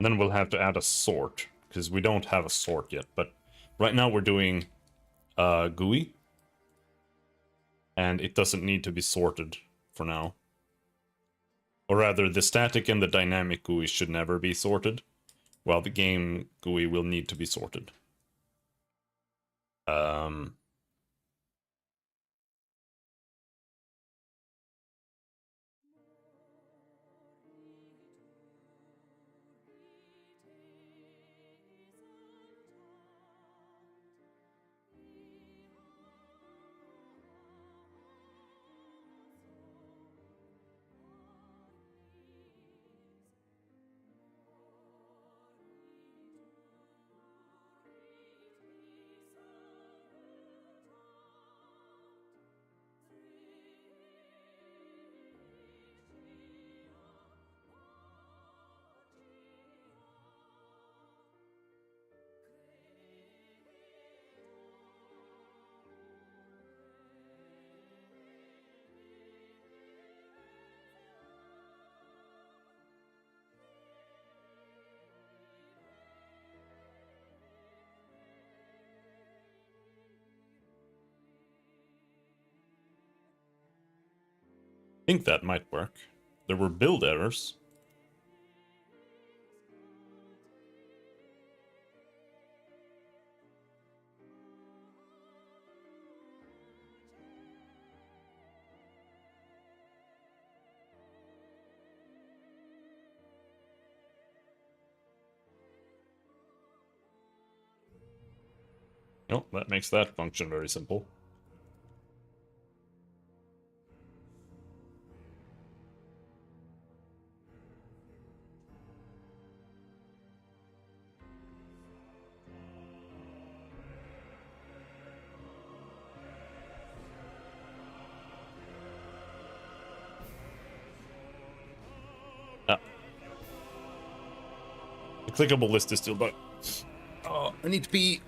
And then we'll have to add a sort, because we don't have a sort yet. But right now we're doing GUI, and it doesn't need to be sorted for now. Or rather, the static and the dynamic GUI should never be sorted, while the game GUI will need to be sorted. I think that might work. There were build errors. Oh, that makes that function very simple. clickable list is still done. Oh, I need to pee.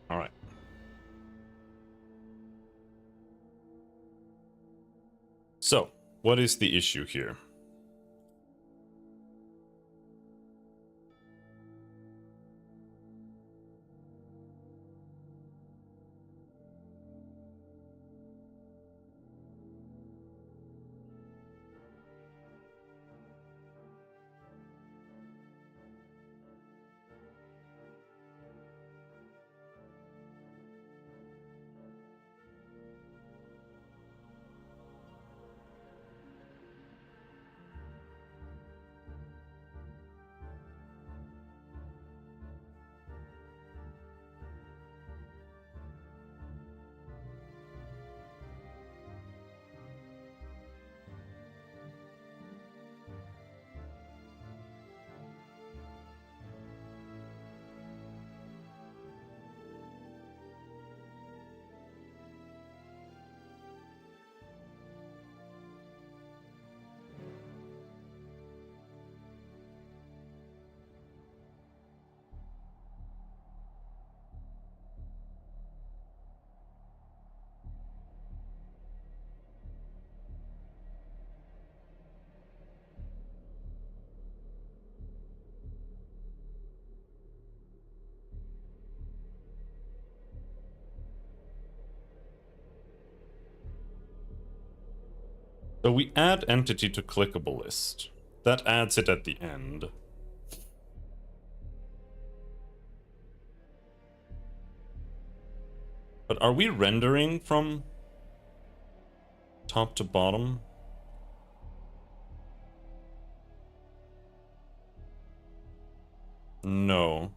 All right. So, what is the issue here? So we add entity to clickable list. That adds it at the end. But are we rendering from top to bottom? No.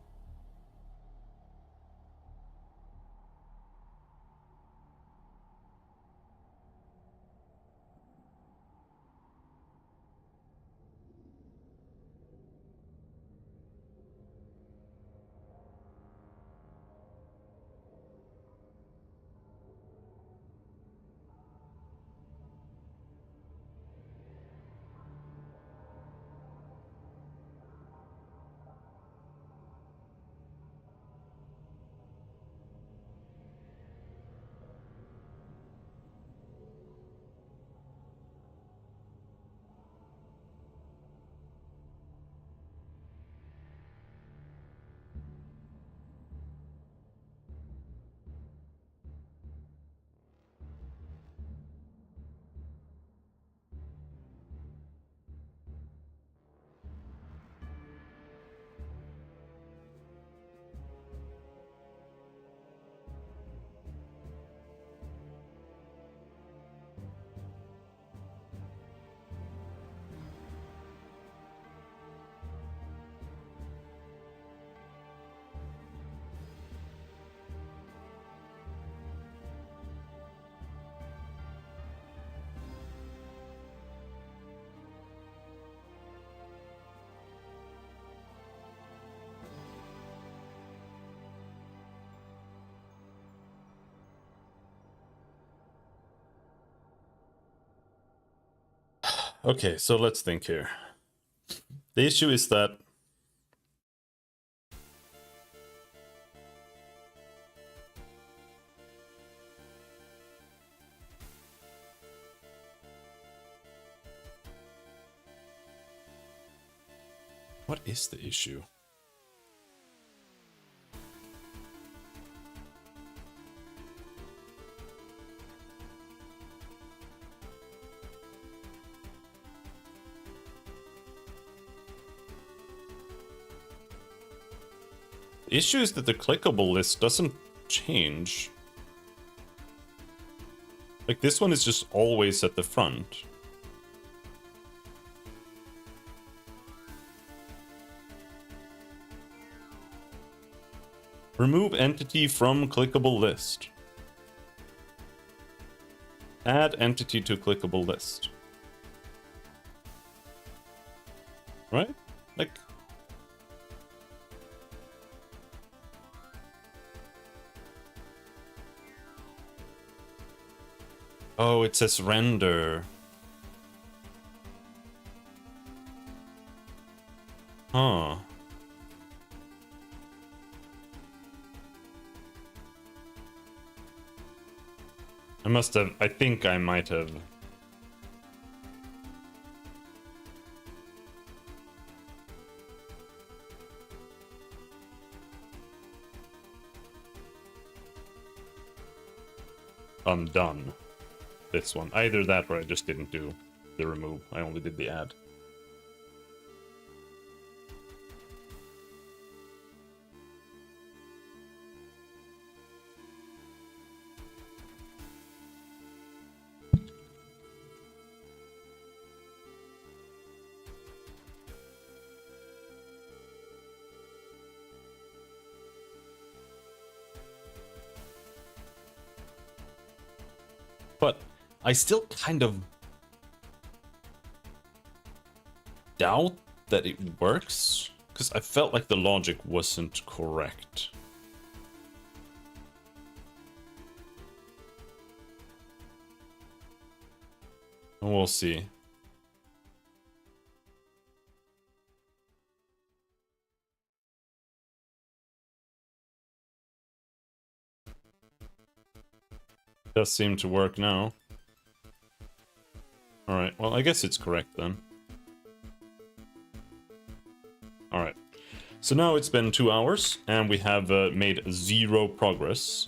Okay, so let's think here. The issue is that what is the issue? The issue is that the clickable list doesn't change. Like, this one is just always at the front. Remove entity from clickable list. Add entity to clickable list. Right? Like... Oh, it says render. Huh. I think I might have. Undone this one. Either that or I just didn't do the remove. I only did the add. But I still kind of doubt that it works, because I felt like the logic wasn't correct. We'll see. Does seem to work now. Alright, well, I guess it's correct then. Alright. So now it's been 2 hours, and we have made 0 progress.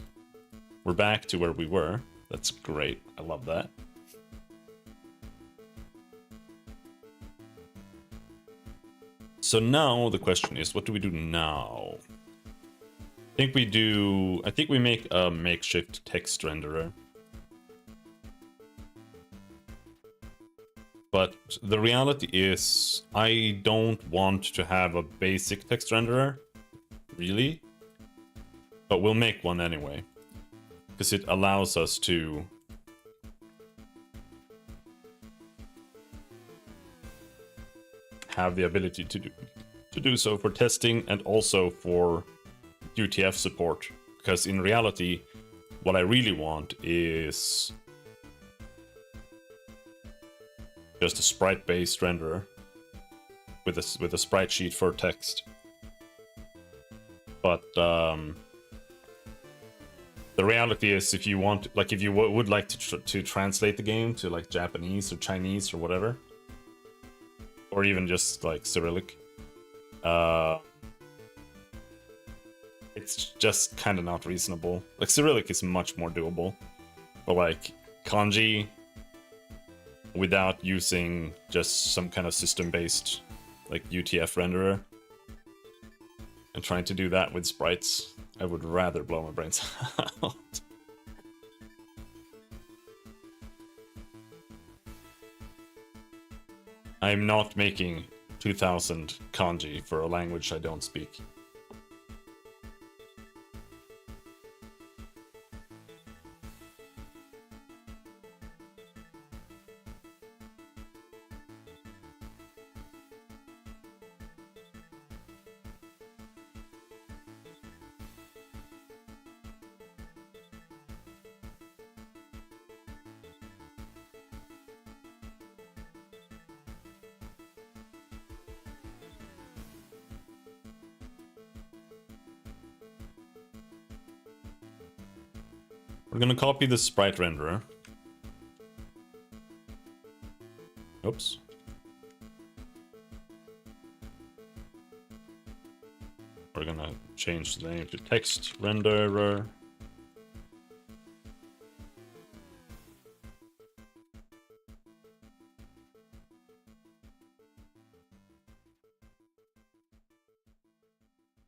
We're back to where we were. That's great. I love that. So now the question is, what do we do now? I think we make a makeshift text renderer. But the reality is, I don't want to have a basic text renderer, really. But we'll make one anyway, because it allows us to have the ability to do so for testing and also for UTF support. Because in reality, what I really want is just a sprite-based renderer with a sprite sheet for text. But the reality is, if you want, like, if you would like to translate the game to like Japanese or Chinese or whatever, or even just like Cyrillic, it's just kind of not reasonable. Like, Cyrillic is much more doable, but like kanji, without using just some kind of system-based like UTF renderer and trying to do that with sprites, I would rather blow my brains out. I'm not making 2000 kanji for a language I don't speak. We're gonna copy the sprite renderer. Oops. We're gonna change the name to text renderer.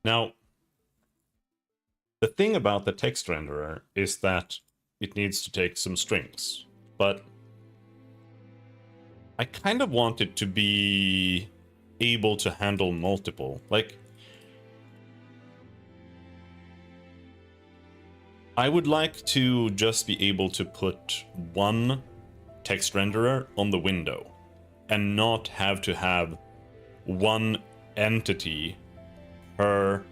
Now, the thing about the text renderer is that it needs to take some strings, but I kind of want it to be able to handle multiple. Like, I would like to just be able to put one text renderer on the window and not have to have one entity per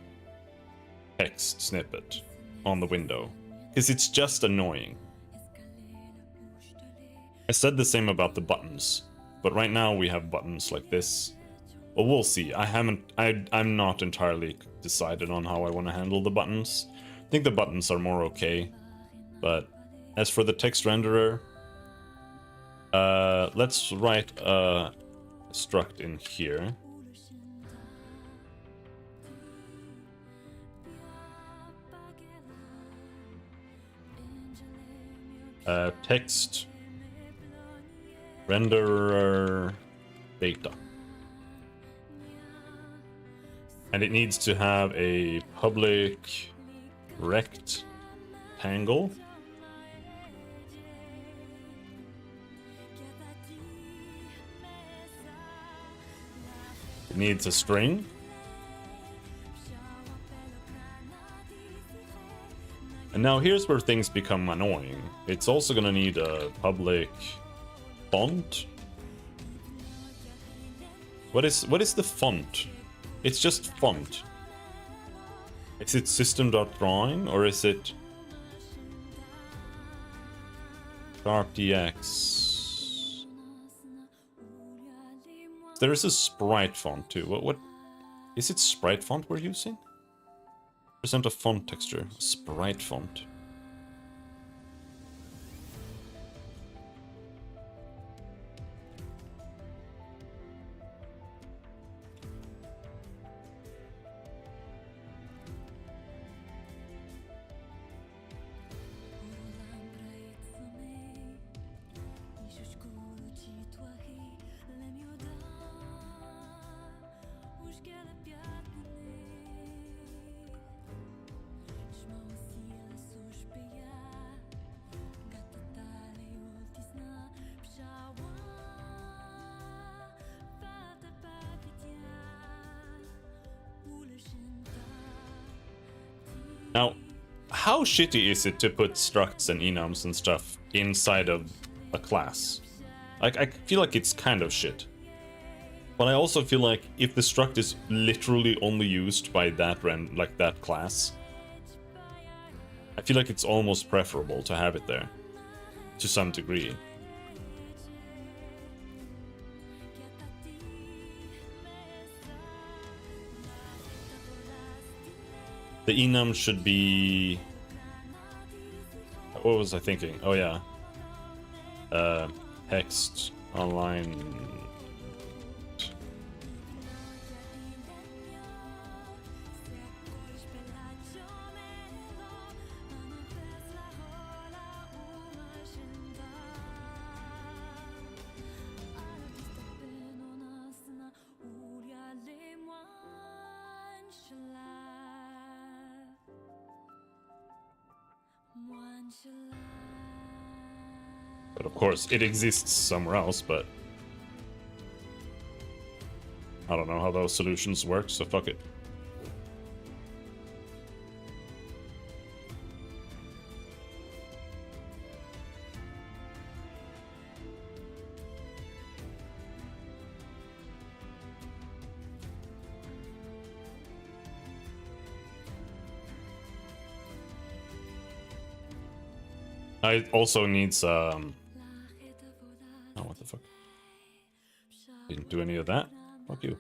text snippet on the window, because it's just annoying. I said the same about the buttons, but right now we have buttons like this. Well, we'll see. I'm not entirely decided on how I want to handle the buttons. I think the buttons are more okay, but as for the text renderer, let's write a struct in here. Text renderer data. And it needs to have a public rectangle. It needs a string. And now here's where things become annoying. It's also gonna need a public font. What is the font? It's just font. Is it system.drawing or is it sharpdx? There is a sprite font too. What is it? Sprite font we're using? Present a font texture. Sprite font. Now, how shitty is it to put structs and enums and stuff inside of a class? Like, I feel like it's kind of shit. But I also feel like if the struct is literally only used by that class, I feel like it's almost preferable to have it there, to some degree. The enum should be... What was I thinking? Oh yeah. Text online. But of course, it exists somewhere else, but I don't know how those solutions work, so fuck it. I also needs oh, what the fuck? Didn't do any of that. Fuck you.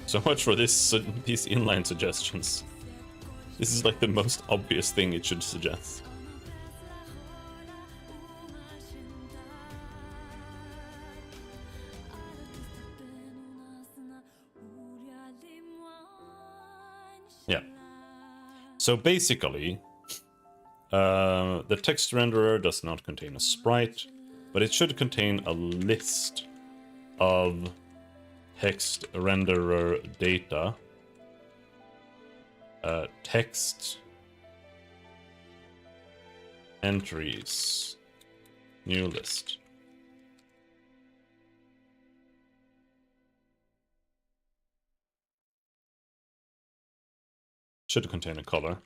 So much for these inline suggestions. This is like the most obvious thing it should suggest. Yeah. So basically, the text renderer does not contain a sprite, but it should contain a list of text renderer data. Text entries, new list. Should contain a color.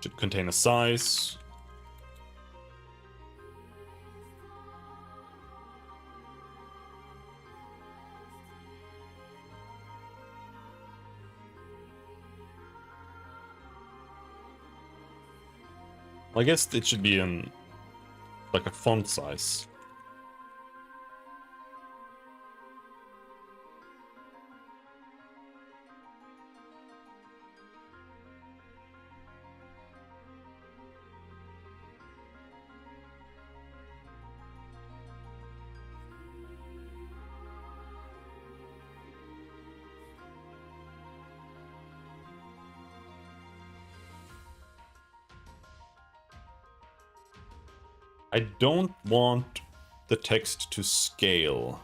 Should contain a size. I guess it should be in like a font size. I don't want the text to scale.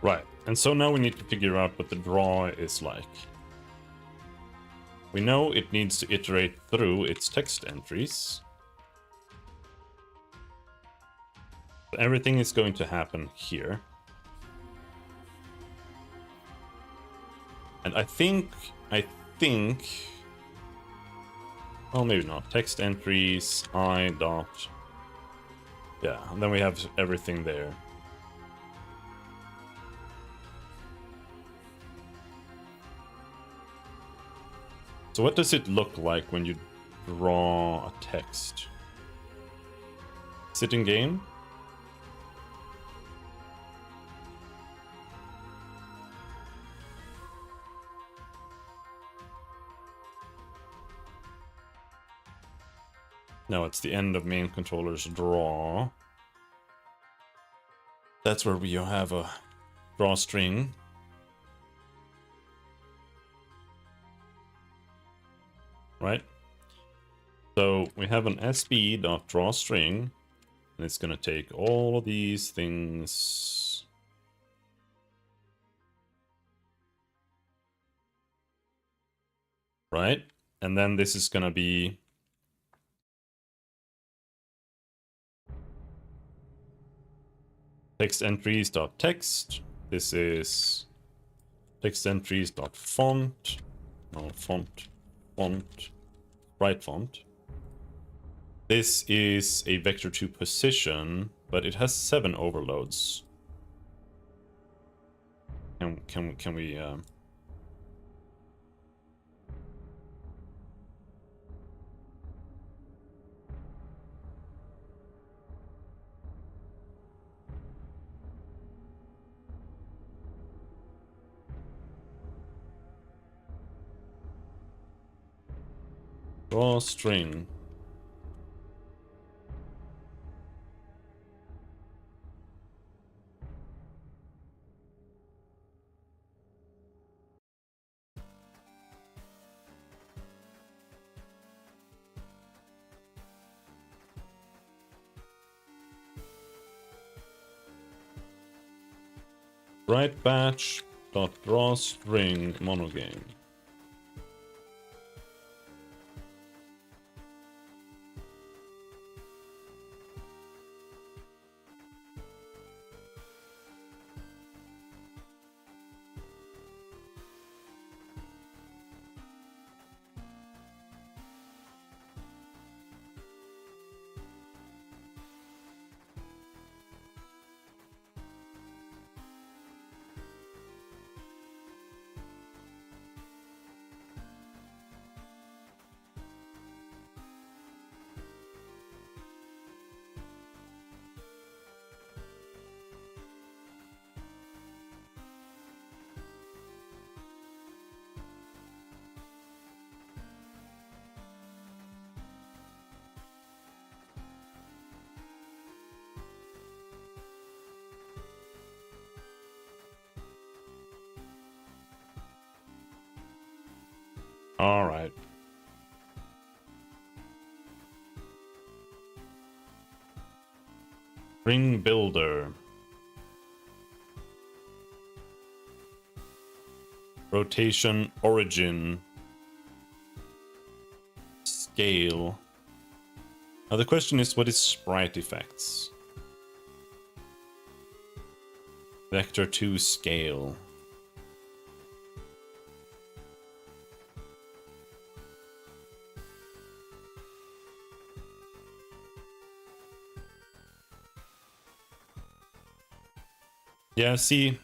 Right, and so now we need to figure out what the draw is like. We know it needs to iterate through its text entries. Everything is going to happen here. And I think, well, maybe not. Text entries, I dot, yeah, and then we have everything there. So what does it look like when you draw a text? Is it in game? No, it's the end of main controller's draw. That's where we have a drawstring. Right? So we have an sb.drawString, And it's gonna take all of these things. Right? And then this is gonna be text entries dot text. This is text entries dot font. No, font. Sprite font. This is a vector to position, but it has 7 overloads. Can we draw string? Write batch dot draw string MonoGame. All right. String builder. Rotation, origin, scale. Now the question is, what is sprite effects? Vector to scale. Yeah, see,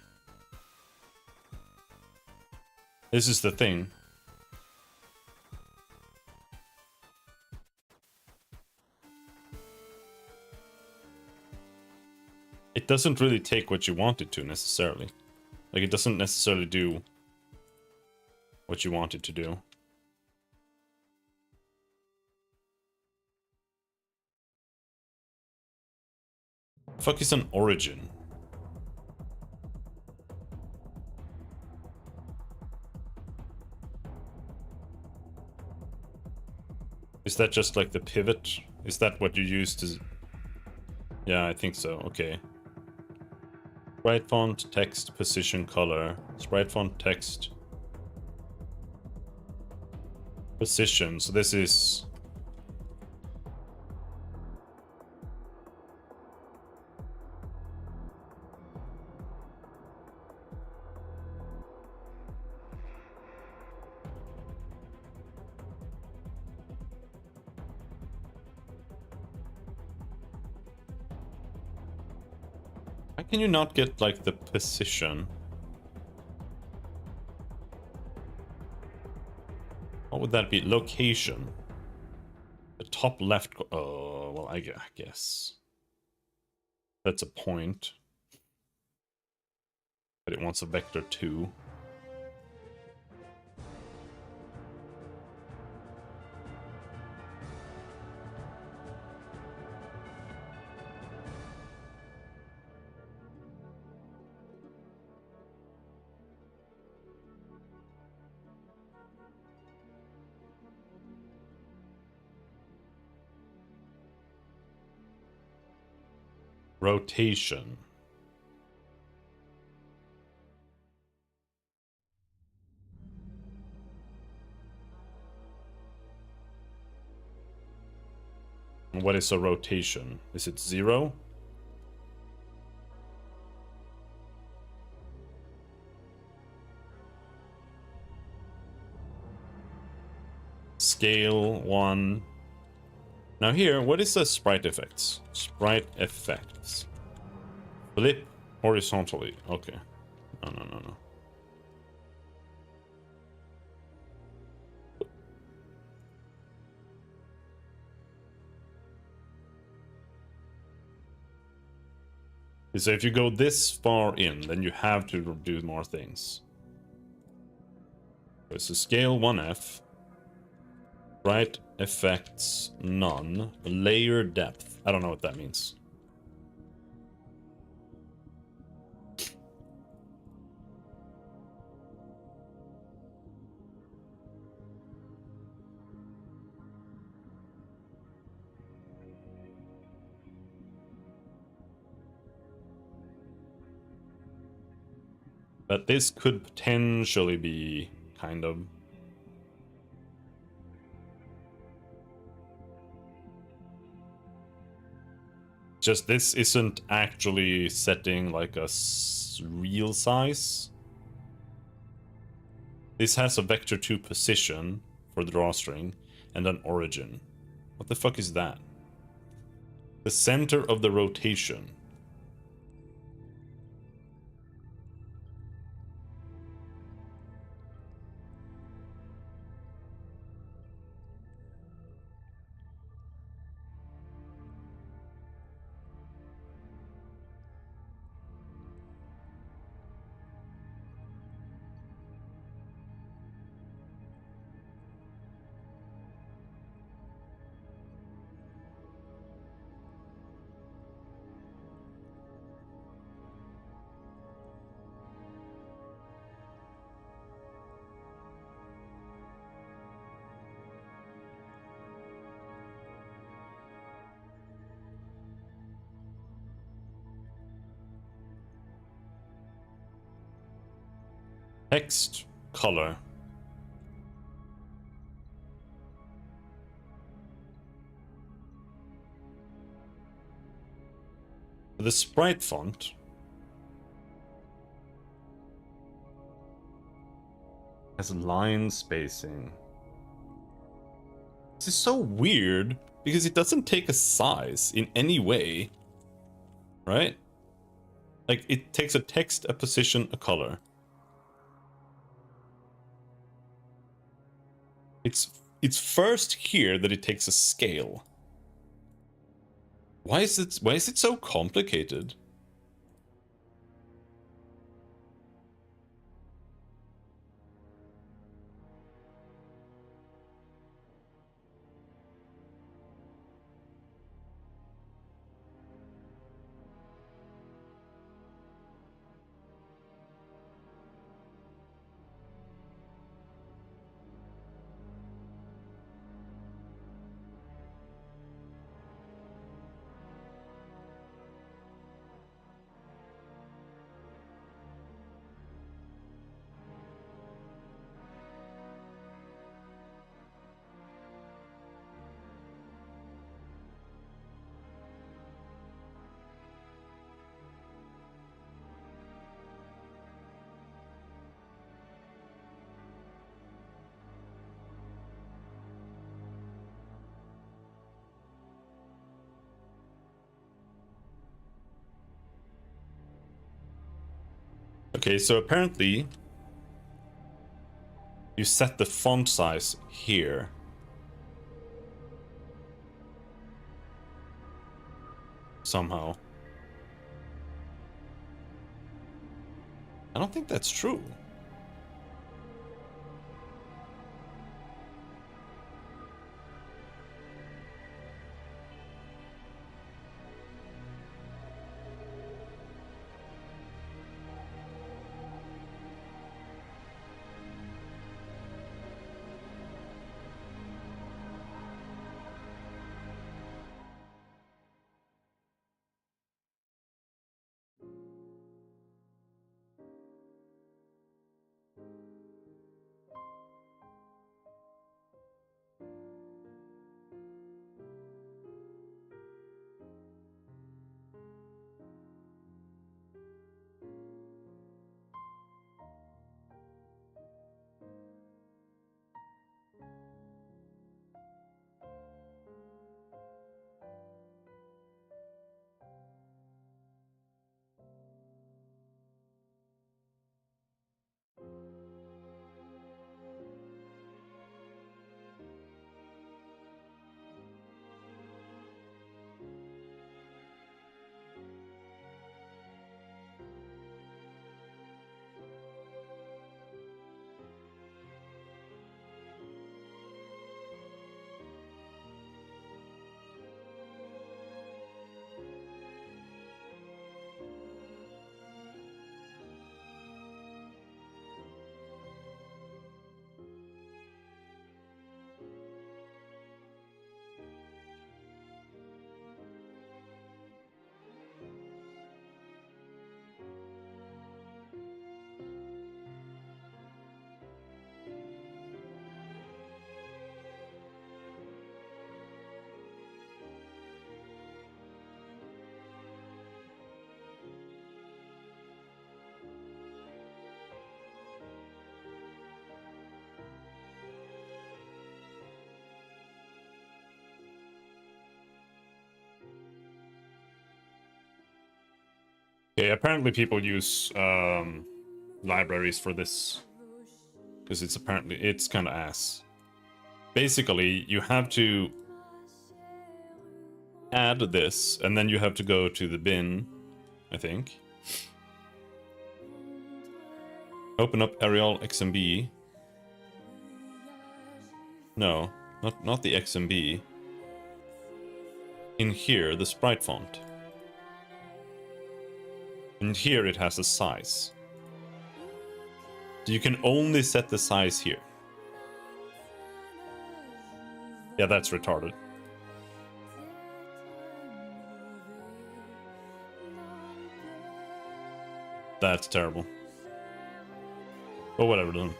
this is the thing. It doesn't really take what you want it to necessarily. Like, it doesn't necessarily do what you want it to do. Fuck is an origin? Is that just like the pivot? Is that what you use to... Yeah, I think so. Okay. Sprite font, text, position, color. Sprite font, text, position. So this is... How can you not get, like, the position? What would that be? Location. The top left... Oh, well, I guess. That's a point. But it wants a vector too. Rotation. What is a rotation? Is it 0? Scale 1. Now here, what is the sprite effects? Sprite effects. Flip horizontally. Okay. No. So if you go this far in, then you have to do more things. So scale 1F. Sprite effects none. Layer depth. I don't know what that means. But this could potentially be kind of... Just this isn't actually setting like a real size. This has a vector 2 position for the drawstring and an origin. What the fuck is that? The center of the rotation. Text color. The sprite font has line spacing. This is so weird because it doesn't take a size in any way, right? Like it takes a text, a position, a color. It's first here that it takes a scale. Why is it so complicated? Okay, so apparently you set the font size here. Somehow. I don't think that's true. Okay, apparently people use libraries for this because it's kind of ass. Basically, you have to add this, and then you have to go to the bin, I think. Open up Arial XMB. No, not the XMB. In here, the sprite font. And here it has a size. So you can only set the size here. Yeah, that's retarded. That's terrible. But whatever then.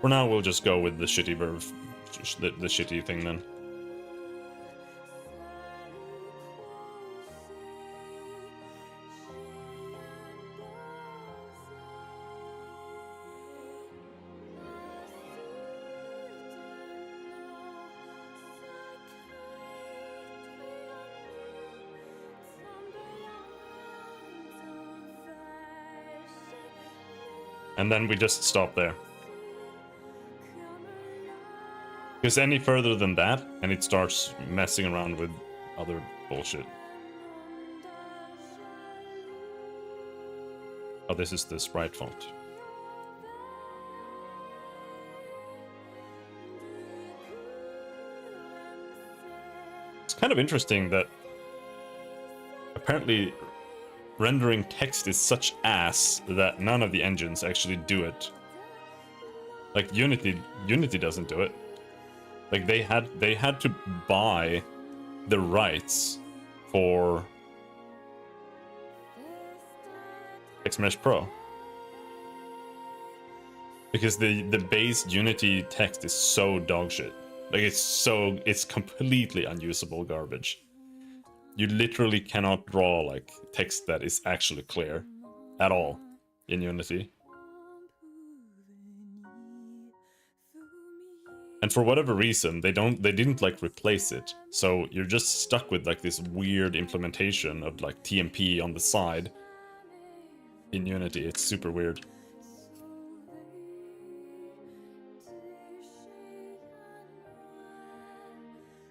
For now, we'll just go with the shitty verb, the shitty thing then. And then we just stop there. Because any further than that, and it starts messing around with other bullshit. Oh, this is the sprite font. It's kind of interesting that apparently rendering text is such ass that none of the engines actually do it. Like Unity doesn't do it. Like they had to buy the rights for XMesh Pro. Because the base Unity text is so dogshit. Like it's completely unusable garbage. You literally cannot draw like text that is actually clear at all in Unity. And for whatever reason, they didn't like replace it. So you're just stuck with like this weird implementation of like TMP on the side in Unity. It's super weird.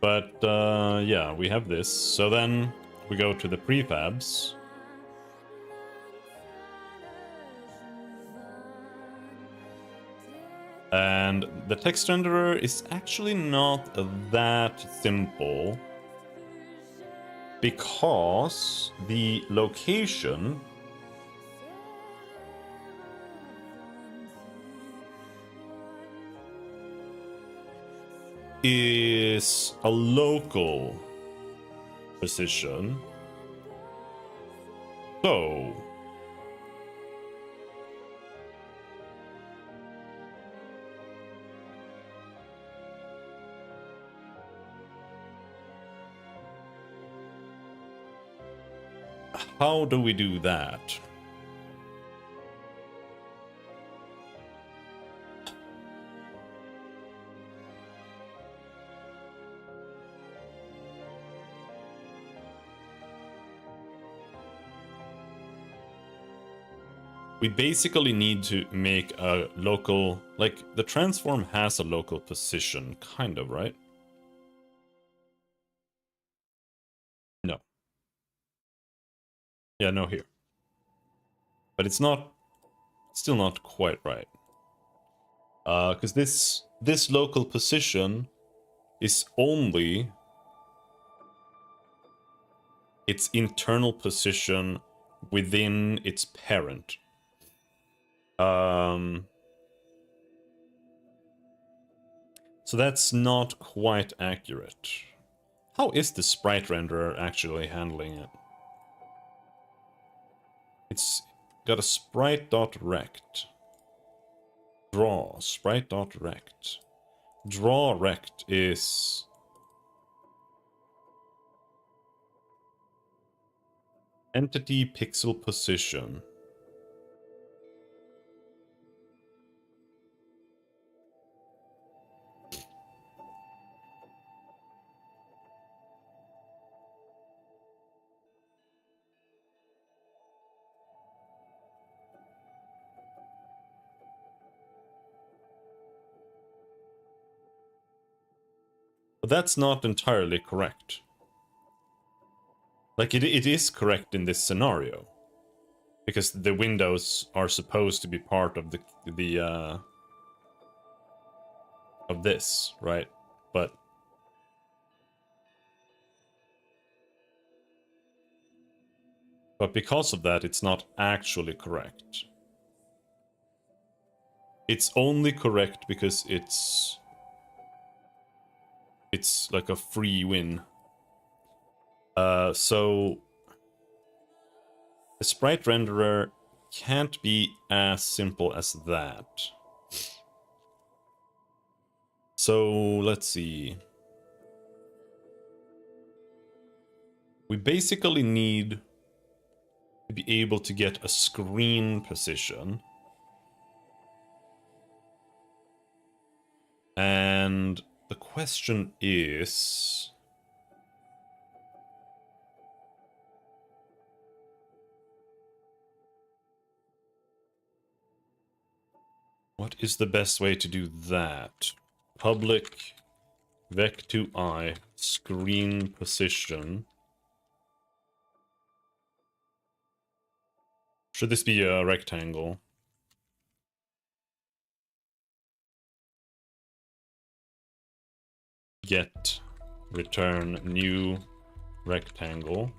But yeah, we have this. So then we go to the prefabs. And the text renderer is actually not that simple because the location is a local position. So how do we do that? We basically need to make a local, like the transform has a local position, kind of, right? No. Yeah, no here. But it's not, still not quite right. Because this local position is only its internal position within its parent. So that's not quite accurate. How is the sprite renderer actually handling it? It's got a sprite.rect. Draw, sprite.rect. Draw rect is entity pixel position. But that's not entirely correct. Like, it is correct in this scenario. Because the windows are supposed to be part of of this, right? But because of that, it's not actually correct. It's only correct because it's like a free win. So the sprite renderer can't be as simple as that. So let's see. We basically need to be able to get a screen position. And the question is... what is the best way to do that? Public vec2i screen position. Should this be a rectangle? Get return new rectangle.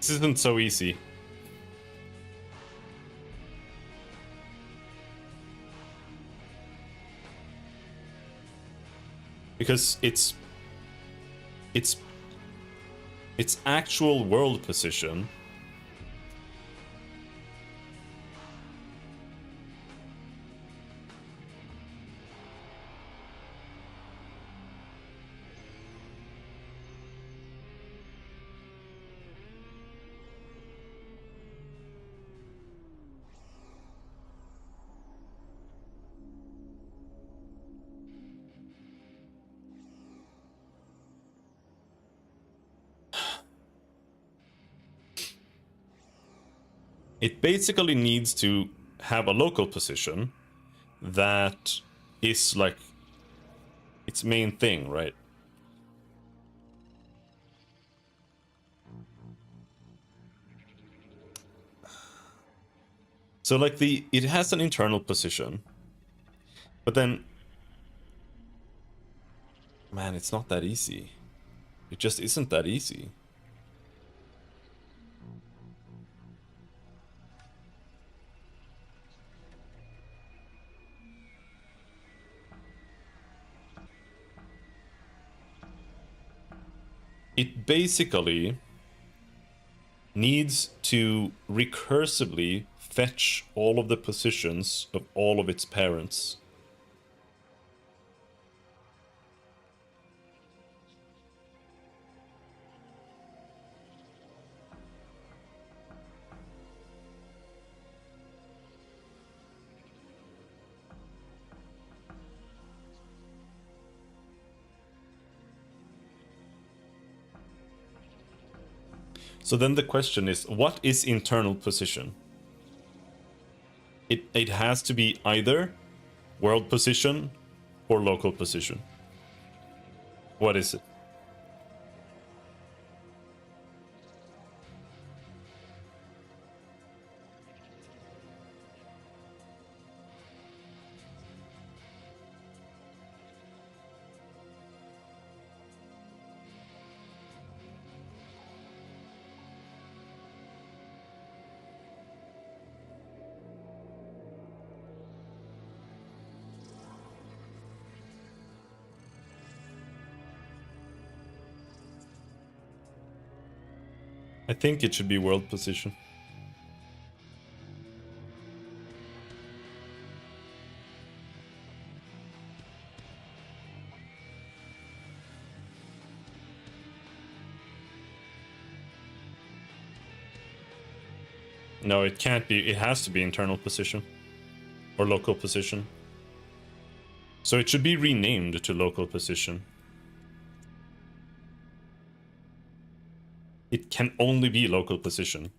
This isn't so easy. Because it's actual world position. It basically needs to have a local position that is like its main thing, right? So like it has an internal position, but then, man, it's not that easy. It just isn't that easy. It basically needs to recursively fetch all of the positions of all of its parents. So then the question is, what is internal position? It has to be either world position or local position. What is it? I think it should be world position. No, it can't be. It has to be internal position. Or local position. So it should be renamed to local position. It can only be local position.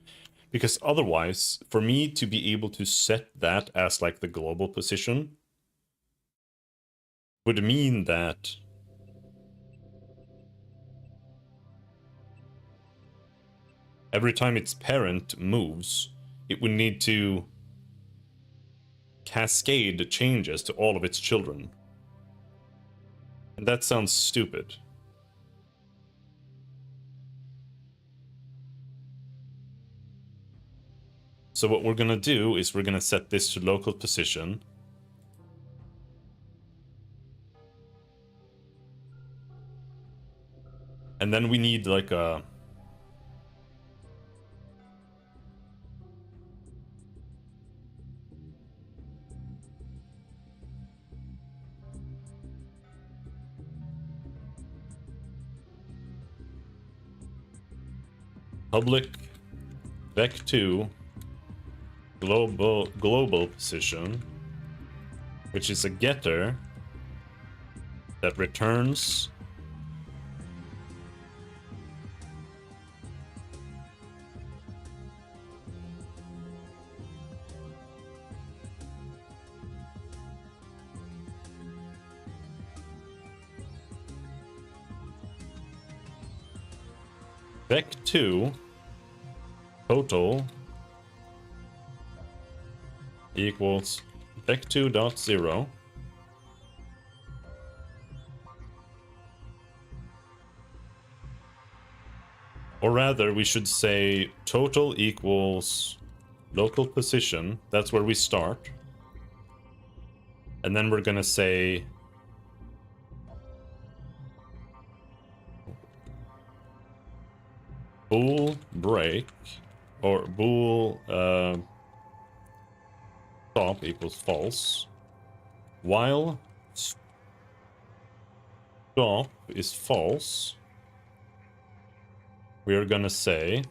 Because otherwise, for me to be able to set that as like the global position would mean that every time its parent moves, it would need to cascade changes to all of its children. And that sounds stupid. So what we're gonna do is we're gonna set this to local position. And then we need like a public vec2 global position, which is a getter that returns vec2 total equals vec2.0 or rather we should say total equals local position. That's where we start, and then we're gonna say bool break or bool stop equals false, while stop is false. We are gonna say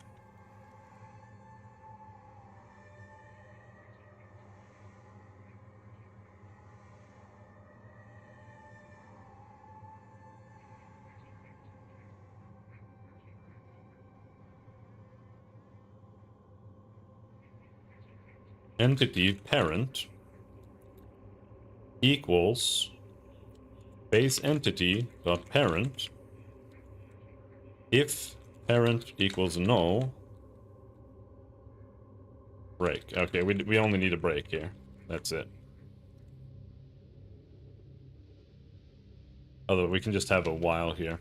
entity parent equals base entity dot parent if parent equals no break. Okay, we only need a break here. That's it. Although we can just have a while here.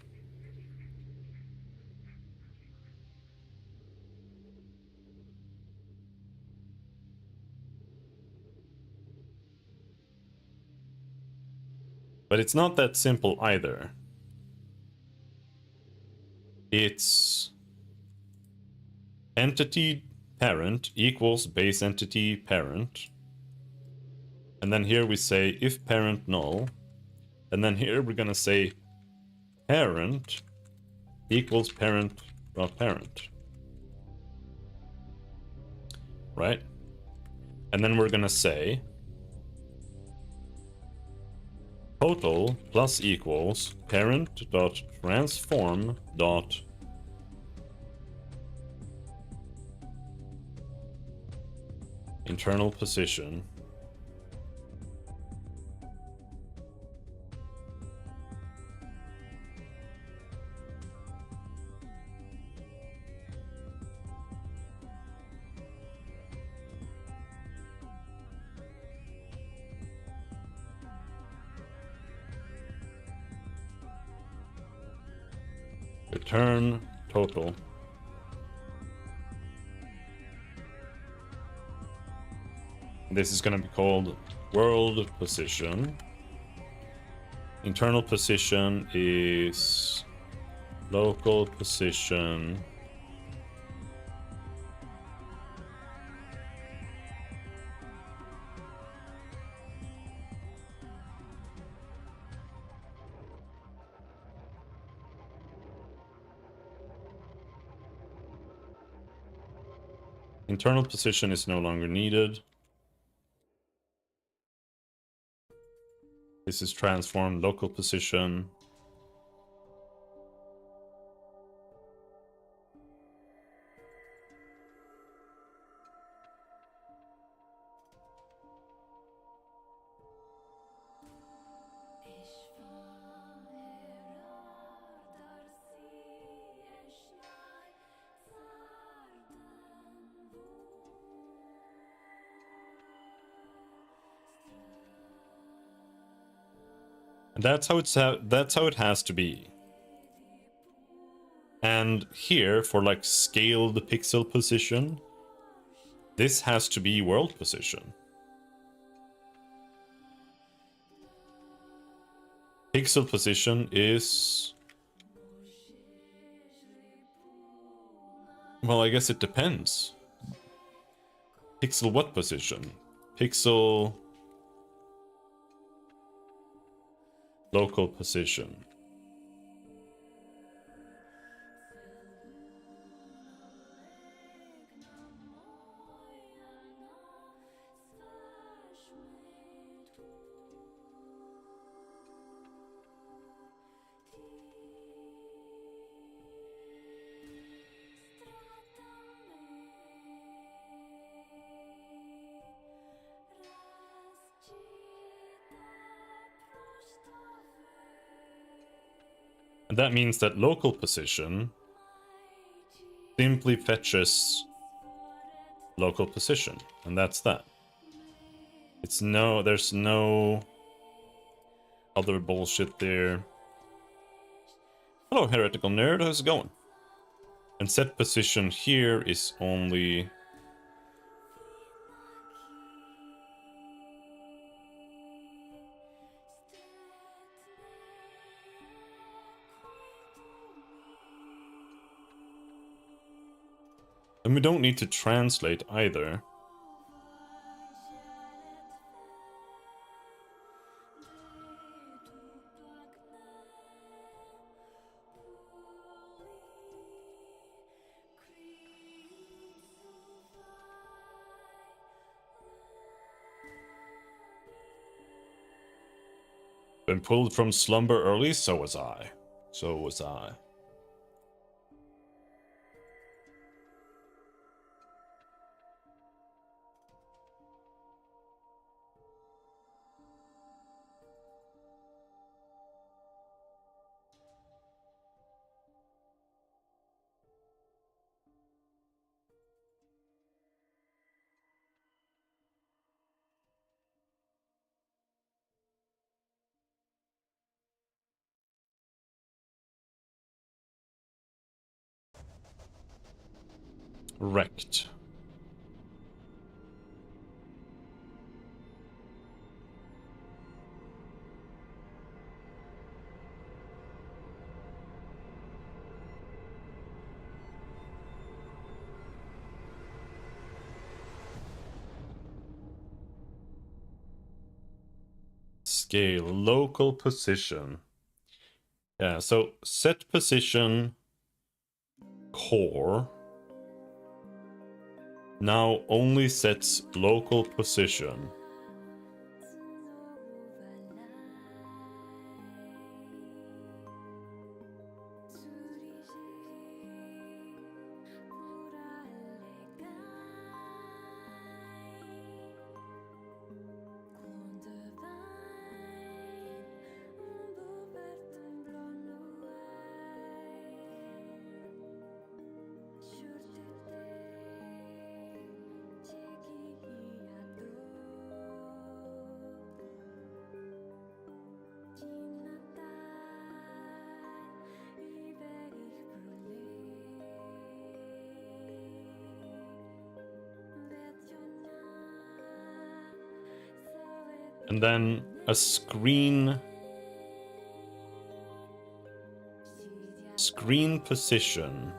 But it's not that simple either. It's entity parent equals base entity parent. And then here we say if parent null. And then here we're gonna say parent equals parent dot parent. Right? And then we're gonna say total plus equals parent dot transform dot internal position return total. This is going to be called world position. Internal position is local position Internal position is no longer needed. This is transformed local position. And that's how it has to be. And here, for like scaled pixel position, this has to be world position. Pixel position is... Well, I guess it depends. Pixel what position? Pixel... local position. And that means that local position simply fetches local position, and that's that. There's no other bullshit there. Hello, heretical nerd, how's it going? And set position here is only... And we don't need to translate either. Been pulled from slumber early, so was I. So was I. Wrecked. Scale local position. Yeah, so set position core now only sets local position. And then a screen position.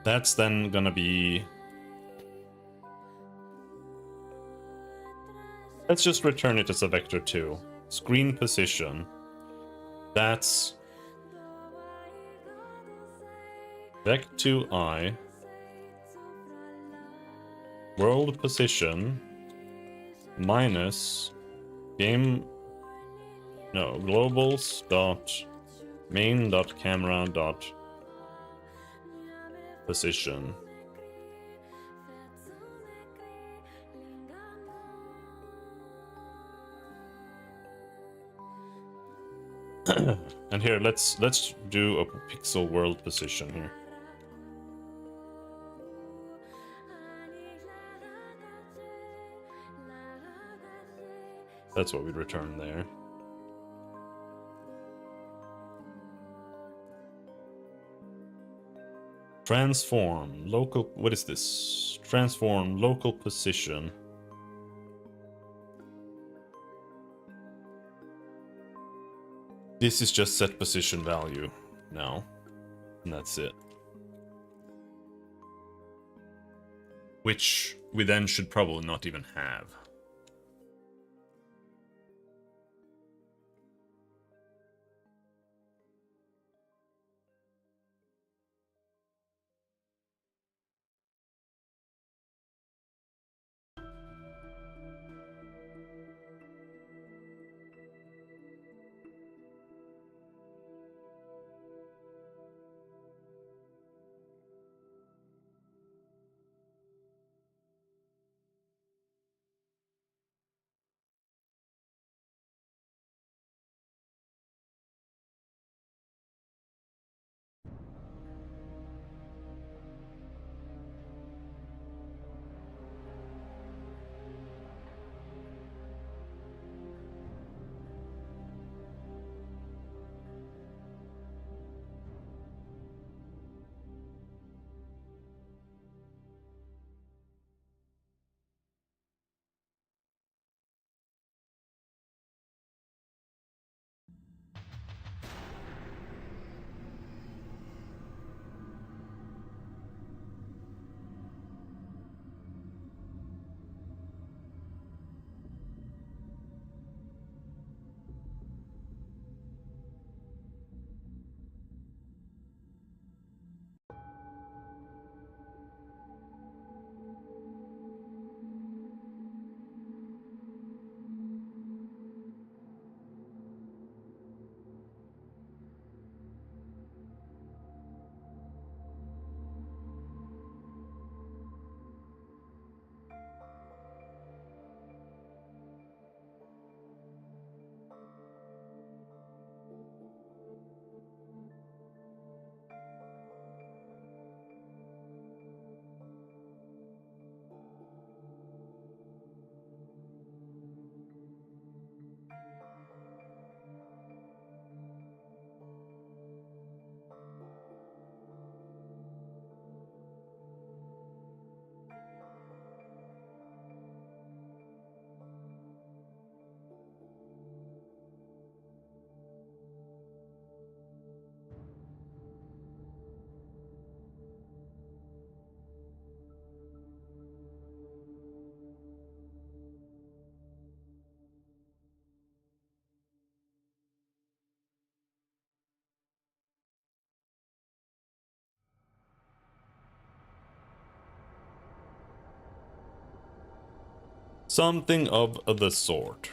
That's then gonna be... Let's just return it as a vector 2. Screen position. That's vec2i world position minus globals dot main dot camera dot position. And here let's do a pixel world position here. That's what we return there. Transform local. What is this? Transform local position. This is just set position value now, and that's it. Which we then should probably not even have. Something of the sort.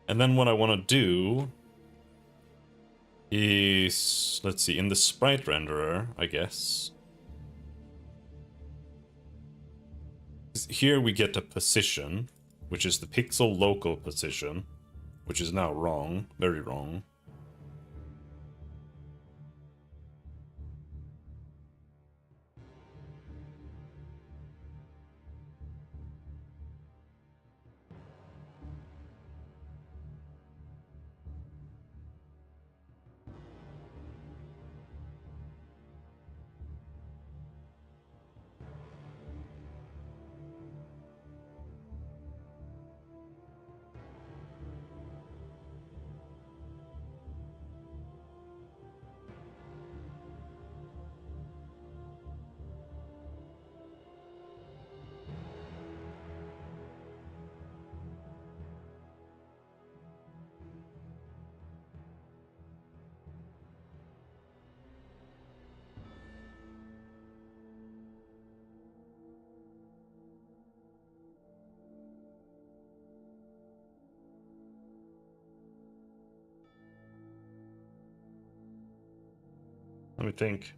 And then what I want to do is, let's see, in the sprite renderer, I guess. Here we get a position, which is the pixel local position, which is now wrong, very wrong. me think.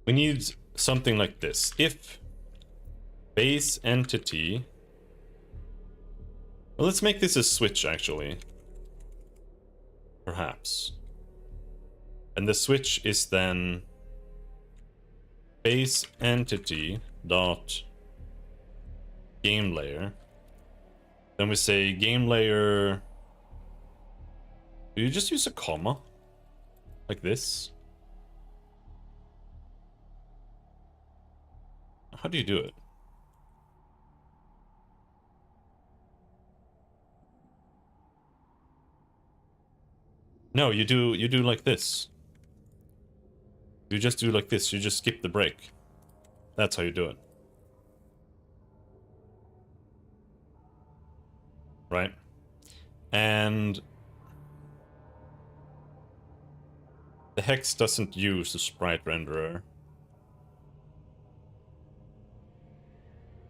We need something like this. If base entity... Well, let's make this a switch, actually. Perhaps. And the switch is then base entity dot game layer. Then we say game layer... Do you just use a comma? Like this? How do you do it? No, you do like this. You just do like this. You just skip the break. That's how you do it. Right? And the hex doesn't use the sprite renderer.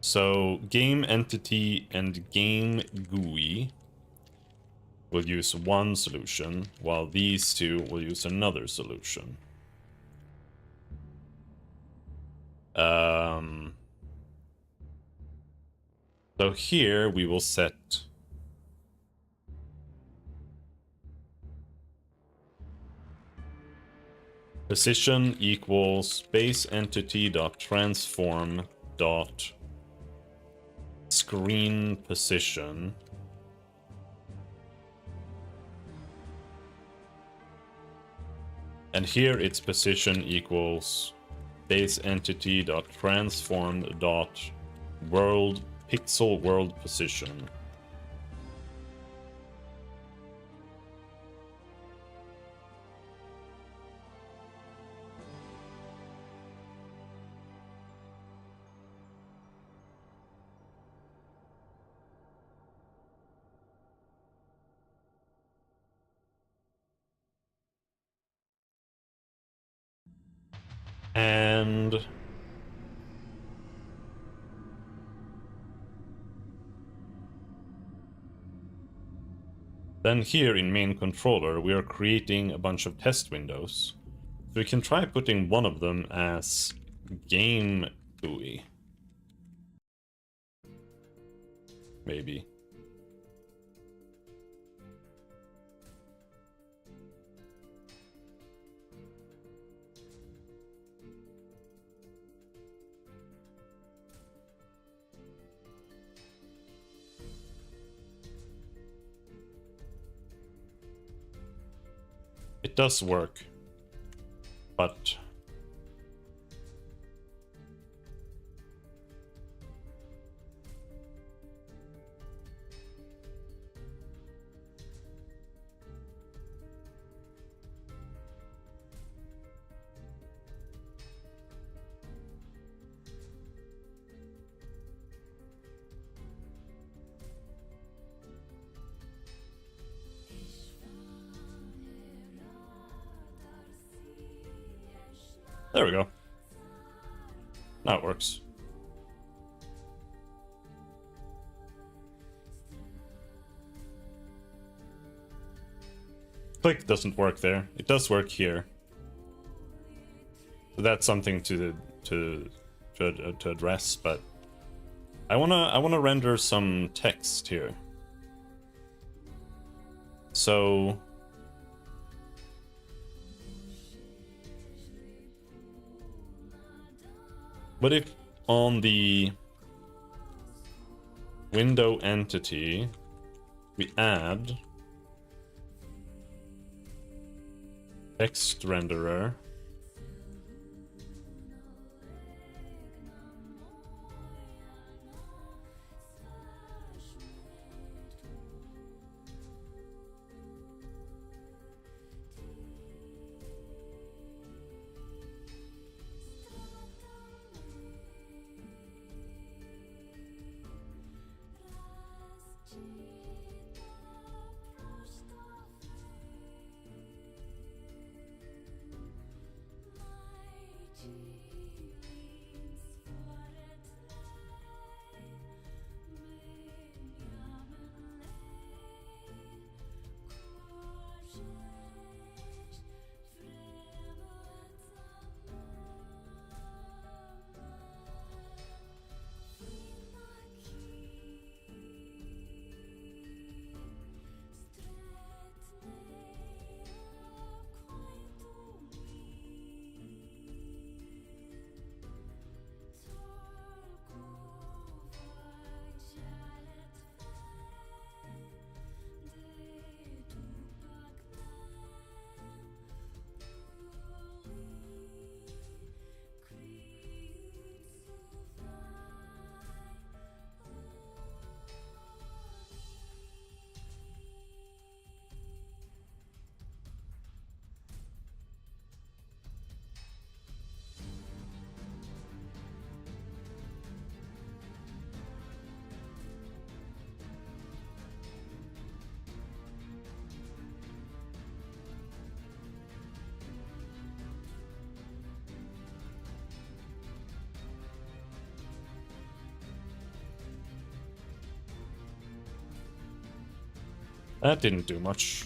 So game entity and game GUI will use one solution, while these two will use another solution. So here we will set position equals base entity dot transform dot screen position. And here its position equals base entity dot transform dot world pixel world position. And then here in main controller, we are creating a bunch of test windows. So we can try putting one of them as game GUI. Maybe. It does work, but there we go. Now it works. Click doesn't work there. It does work here. So that's something to to address, but I wanna render some text here. So what if on the window entity we add text renderer that didn't do much.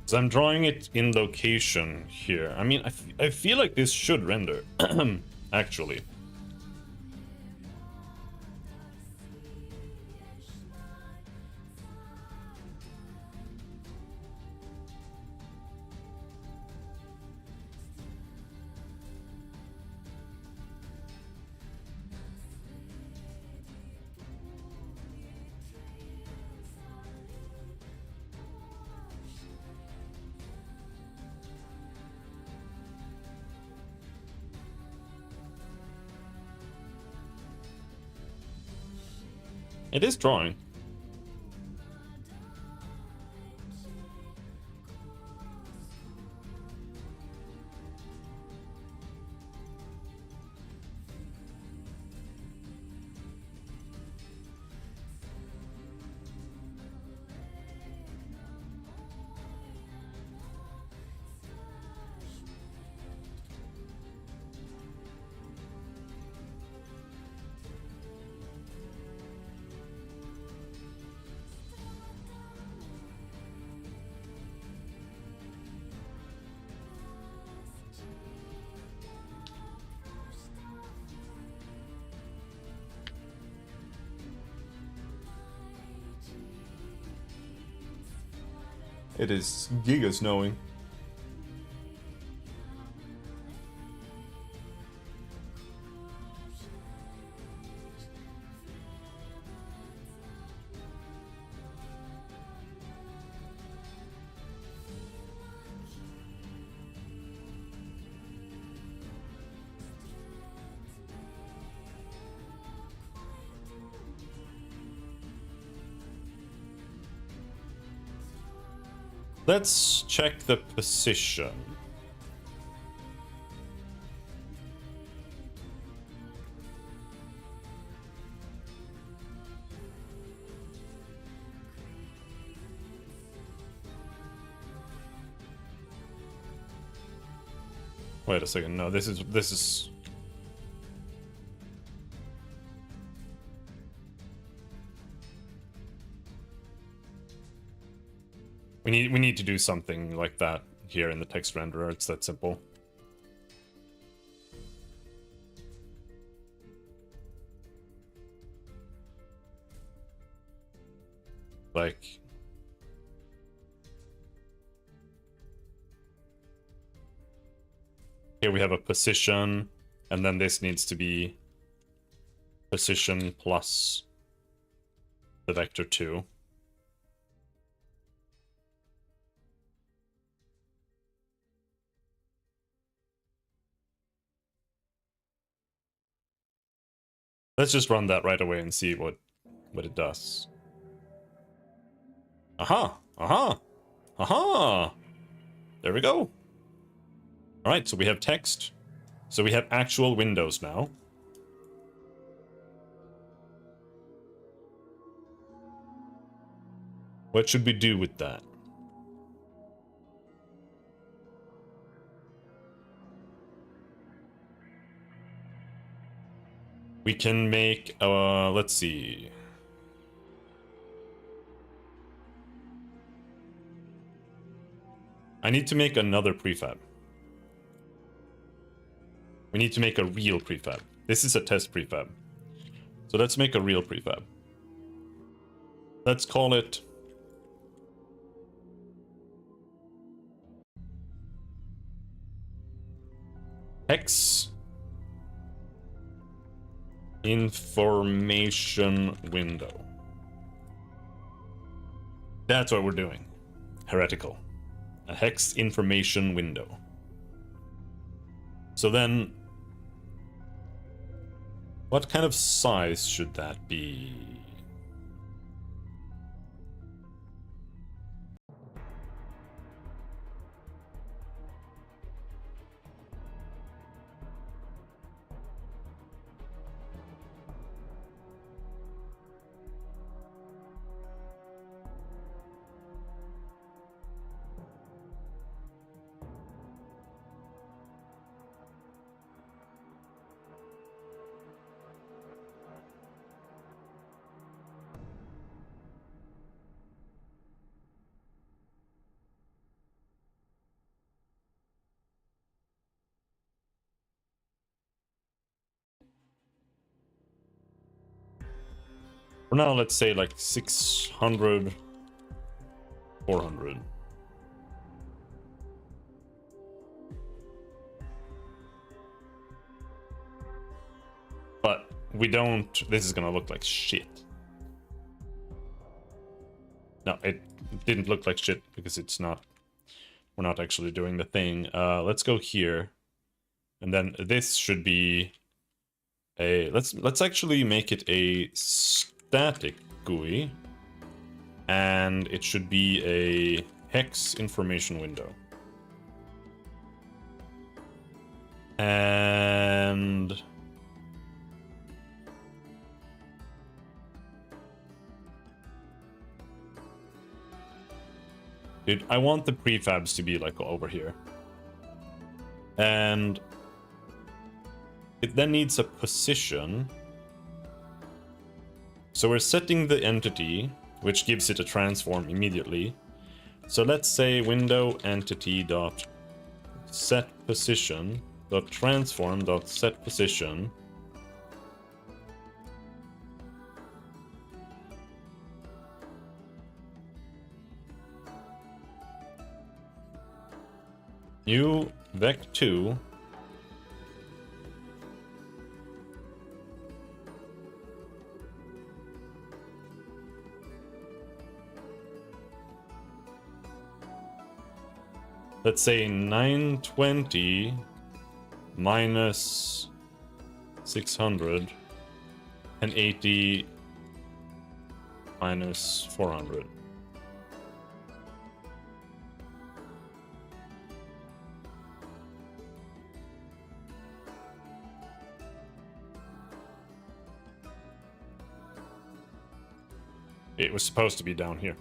So I'm drawing it in location here. I mean, I feel like this should render, actually. It is drawing. It is giga snowing. Let's check the position. Wait a second. No, this is. We need to do something like that here in the text renderer. It's that simple. Like, here we have a position, and then this needs to be position plus the vector 2. Let's just run that right away and see what it does. Aha! Aha! Aha! There we go. All right, so we have text. So we have actual windows now. What should we do with that? We can make, let's see. I need to make another prefab. We need to make a real prefab. This is a test prefab. So let's make a real prefab. Let's call it Hex Information Window. That's what we're doing. Heretical. A hex information window. So then, what kind of size should that be? For now, let's say like 600, 400. But we don't, this is gonna look like shit. No, it didn't look like shit because it's not, we're not actually doing the thing. Let's go here. And then this should be a, let's actually make it a static GUI, and it should be a hex information window. And dude, I want the prefabs to be like over here. And it then needs a position. So we're setting the entity, which gives it a transform immediately. So let's say window entity dot set position dot transform dot set position. New vec2 let's say 920 minus 600 and 80 minus 400. It was supposed to be down here.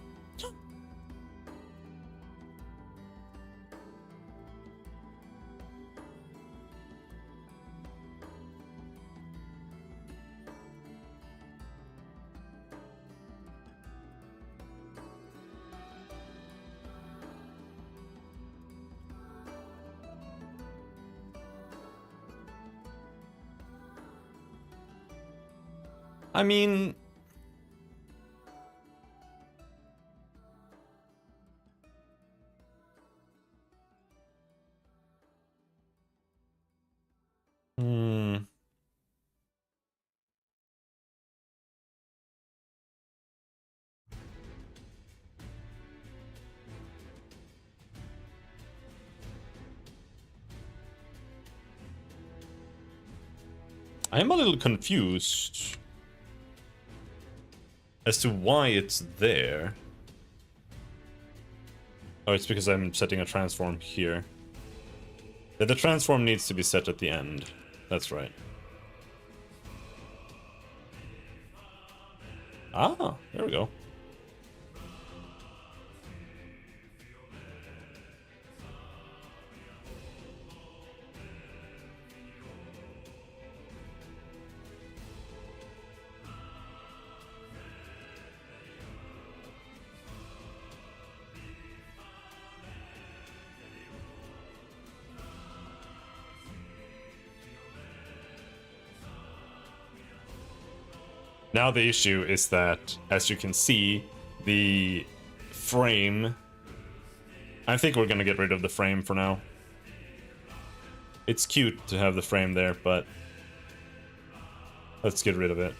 I mean... Hmm... I am a little confused as to why it's there. Oh, it's because I'm setting a transform here. Yeah, the transform needs to be set at the end. That's right. Ah, there we go. Now the issue is that, as you can see, the frame... I think we're gonna get rid of the frame for now. It's cute to have the frame there, but let's get rid of it.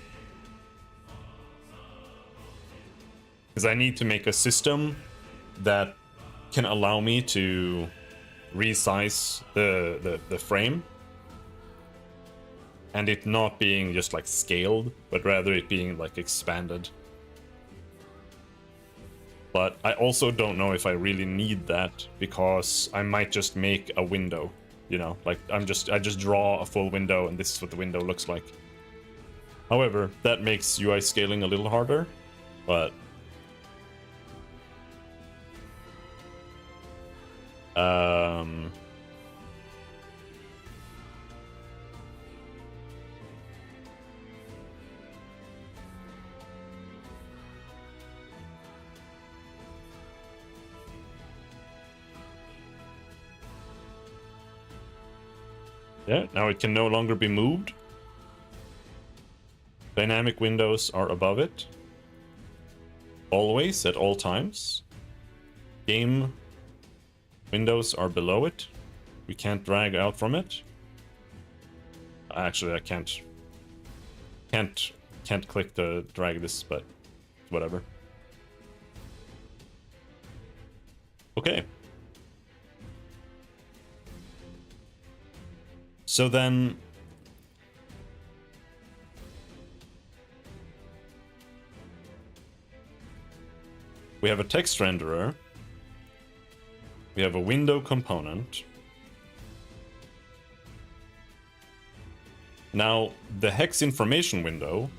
Because I need to make a system that can allow me to resize the frame. And it not being just like scaled, but rather it being like expanded. But I also don't know if I really need that, because I might just make a window, you know, like I just draw a full window and this is what the window looks like. However, that makes UI scaling a little harder, but yeah, now it can no longer be moved. Dynamic windows are above it. Always, at all times. Game windows are below it. We can't drag out from it. Actually, I can't click to drag this, but whatever. Okay. So then we have a text renderer. We have a window component. Now, the hex information window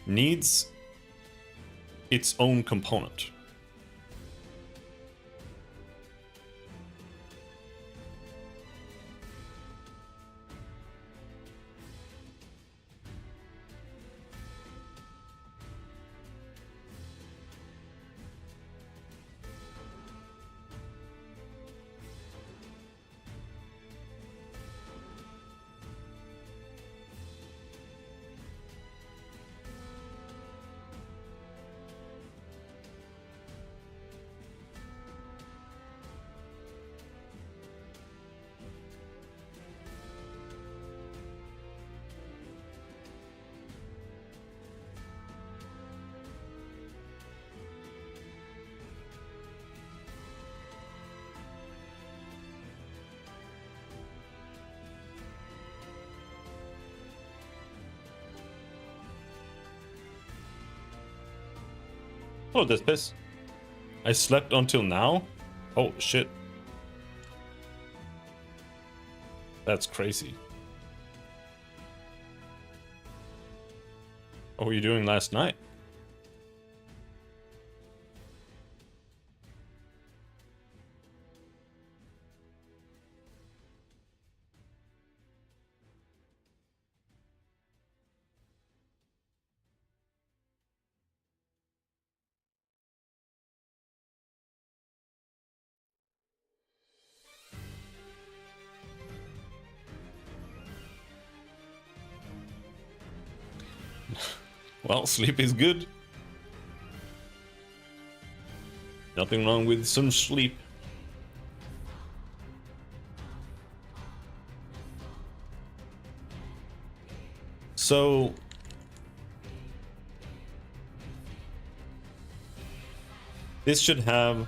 needs its own component. Oh, this piss. I slept until now? Oh, shit. That's crazy. What were you doing last night? Well, sleep is good. Nothing wrong with some sleep. So this should have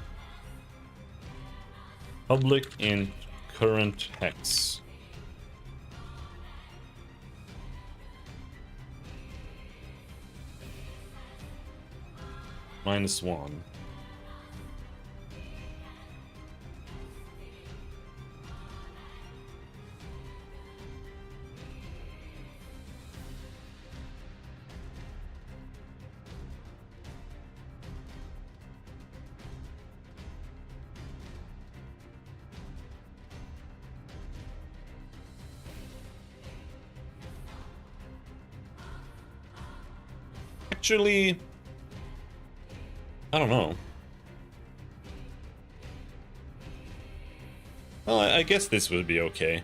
public int current hex. -1. Actually, I don't know. Well, I guess this would be okay.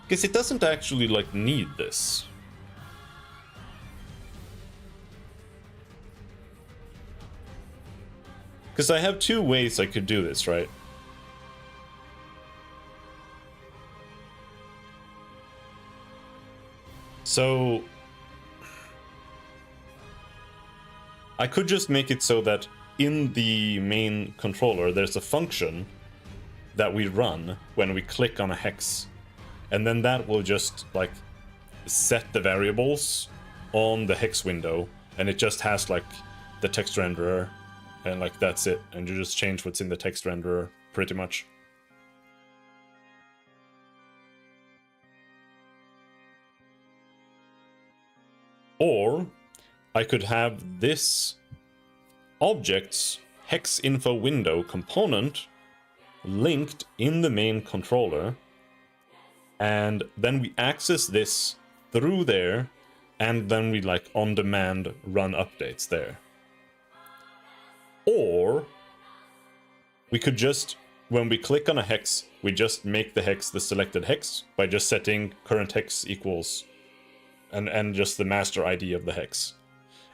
Because it doesn't actually, like, need this. Because I have two ways I could do this, right? So I could just make it so that in the main controller there's a function that we run when we click on a hex, and then that will just like set the variables on the hex window, and it just has like the text renderer, and like that's it, and you just change what's in the text renderer pretty much. Or I could have this object's hex info window component linked in the main controller, and then we access this through there, and then we like on demand run updates there. Or we could just, when we click on a hex, we just make the hex the selected hex by just setting current hex equals and just the master ID of the hex.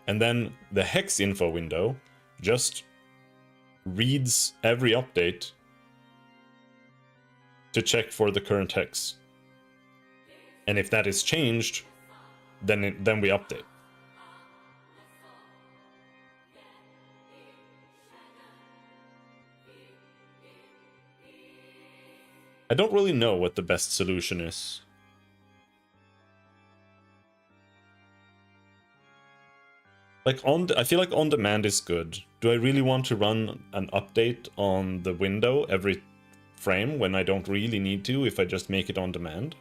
And then the hex info window just reads every update to check for the current hex. And if that is changed, then we update. I don't really know what the best solution is. Like I feel like on demand is good. Do I really want to run an update on the window every frame when I don't really need to if I just make it on demand?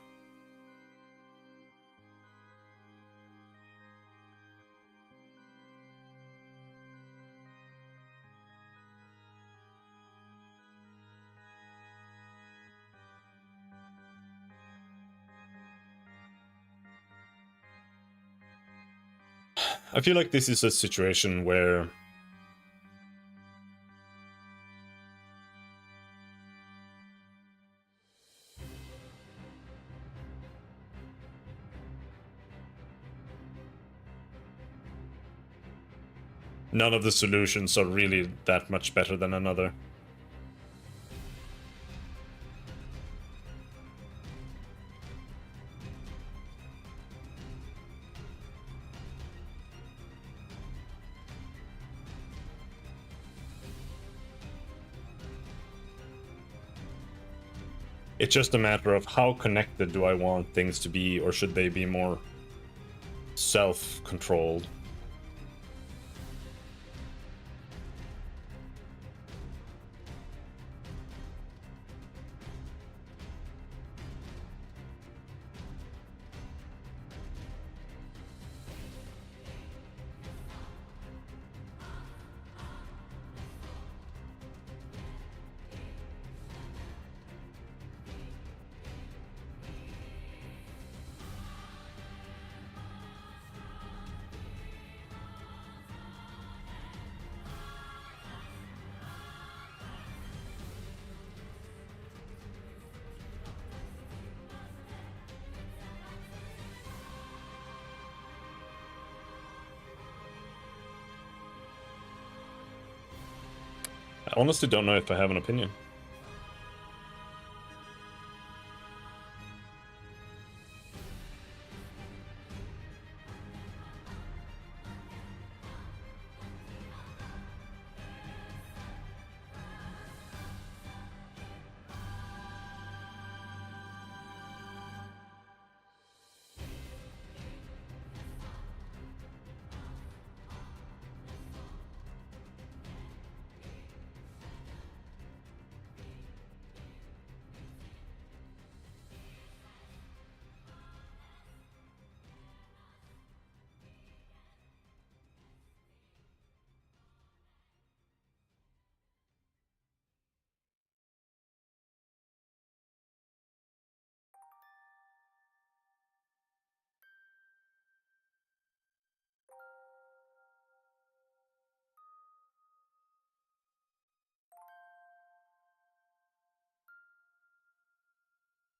I feel like this is a situation where none of the solutions are really that much better than another. It's just a matter of how connected do I want things to be, or should they be more self-controlled? I honestly don't know if I have an opinion.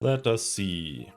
Let us see.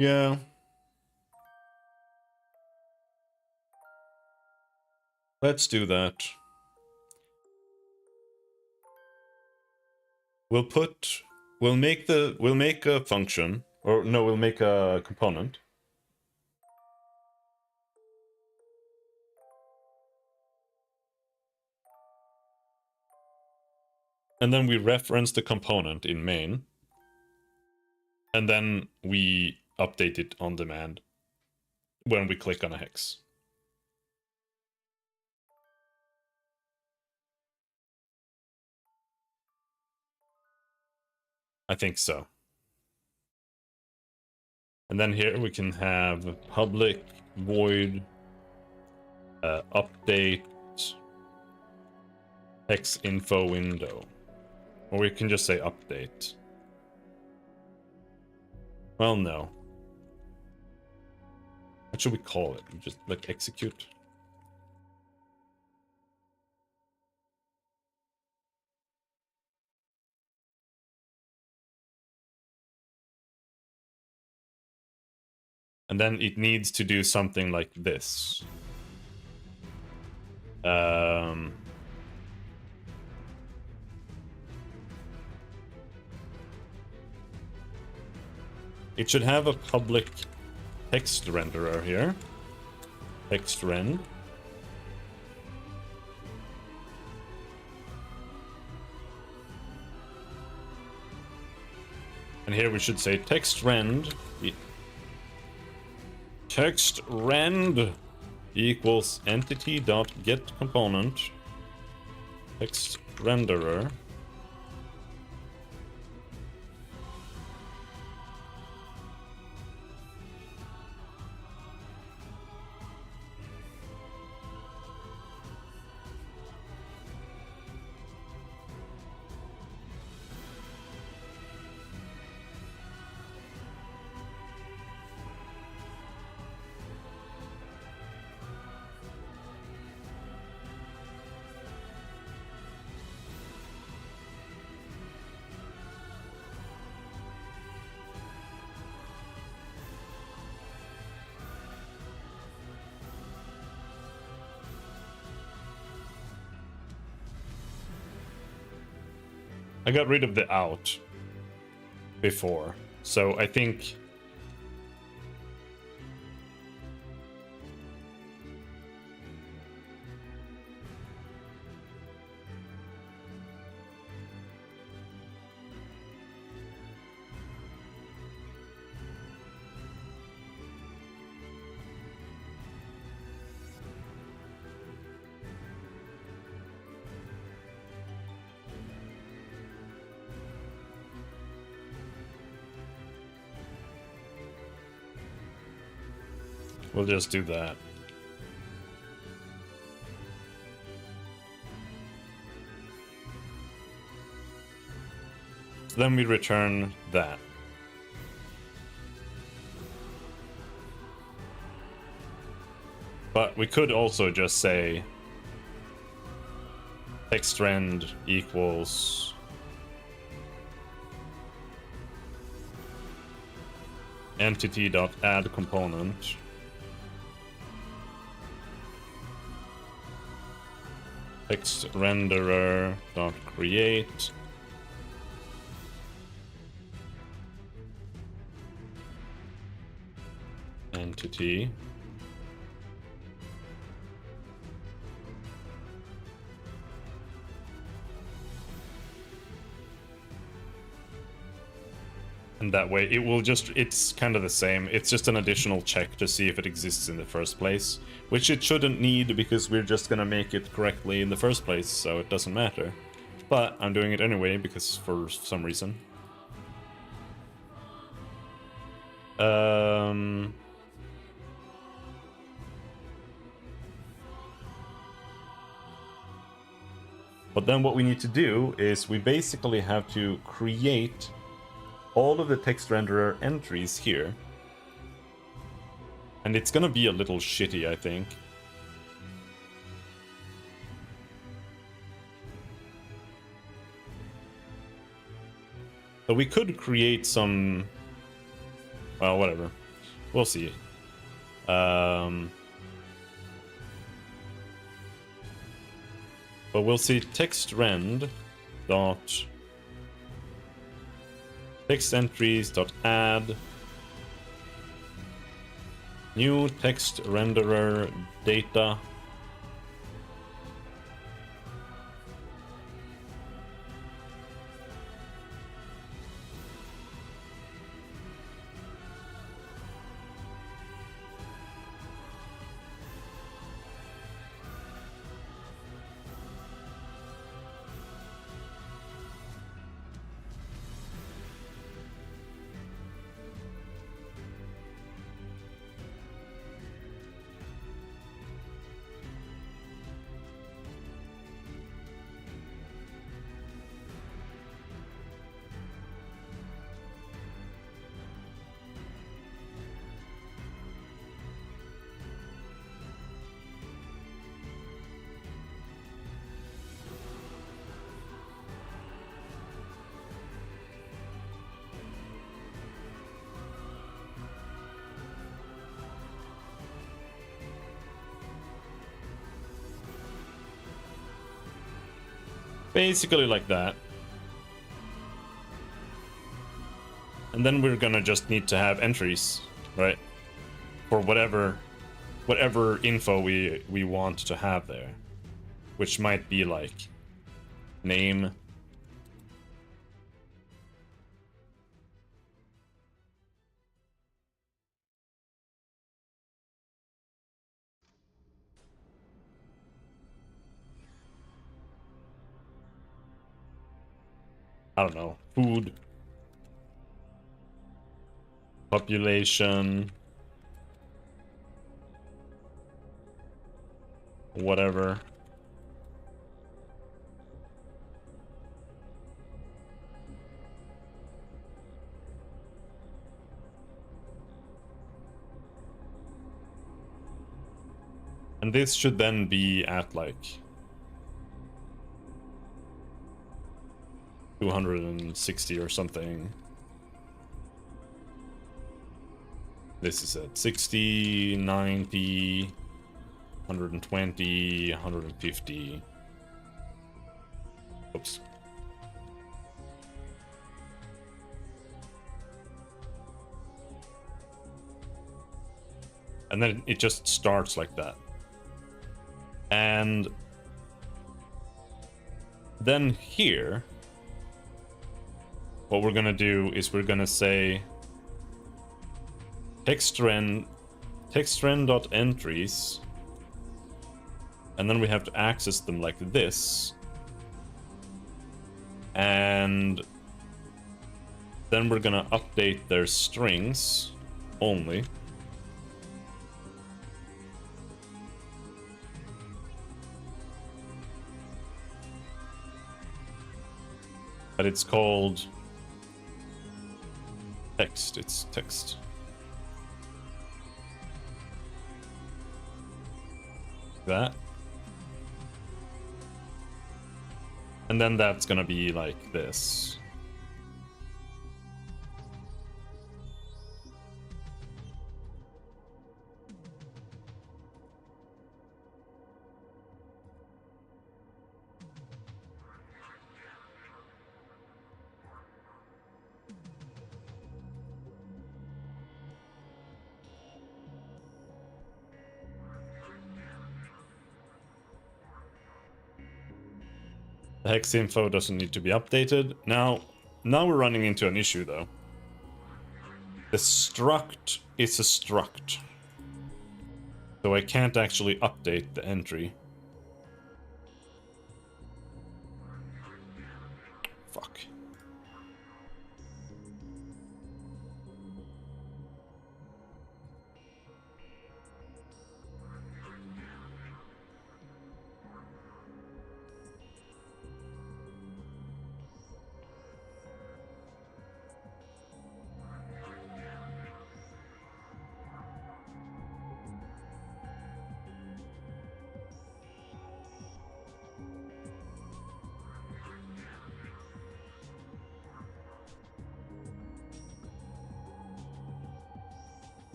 Yeah. Let's do that. We'll make a function, or no, we'll make a component. And then we reference the component in main. And then we update it on demand when we click on a hex. I think so. And then here we can have public void update hex info window. Or we can just say update. Well, no. What should we call it? Just like execute? And then it needs to do something like this. It should have a public text renderer here. Text rend. And here we should say text rend. Text rend equals entity.getComponent text renderer. I got rid of the out before, so I think we'll just do that. So then we return that. But we could also just say text rend equals entity.addComponent text renderer.create entity and that way it will just, it's kind of the same. It's just an additional check to see if it exists in the first place, which it shouldn't need because we're just gonna make it correctly in the first place, so it doesn't matter. But I'm doing it anyway because for some reason. But then what we need to do is we basically have to create all of the text renderer entries here. And it's gonna be a little shitty, I think. So we could create some... well, whatever. We'll see. But we'll see text rend dot text entries dot add new text renderer data Basically like that. And then we're gonna just need to have entries, right? For whatever info we want to have there. Which might be like name. I don't know, food, population, whatever. And this should then be at like 260 or something. This is at 60, 90, 120, 150. Oops. And then it just starts like that. And then here, what we're gonna do is we're gonna say textren.entries, and then we have to access them like this. And then we're gonna update their strings only. But it's called text, it's text. That. And then that's gonna be like this. The hex info doesn't need to be updated. Now we're running into an issue though. The struct is a struct. So I can't actually update the entry. Fuck.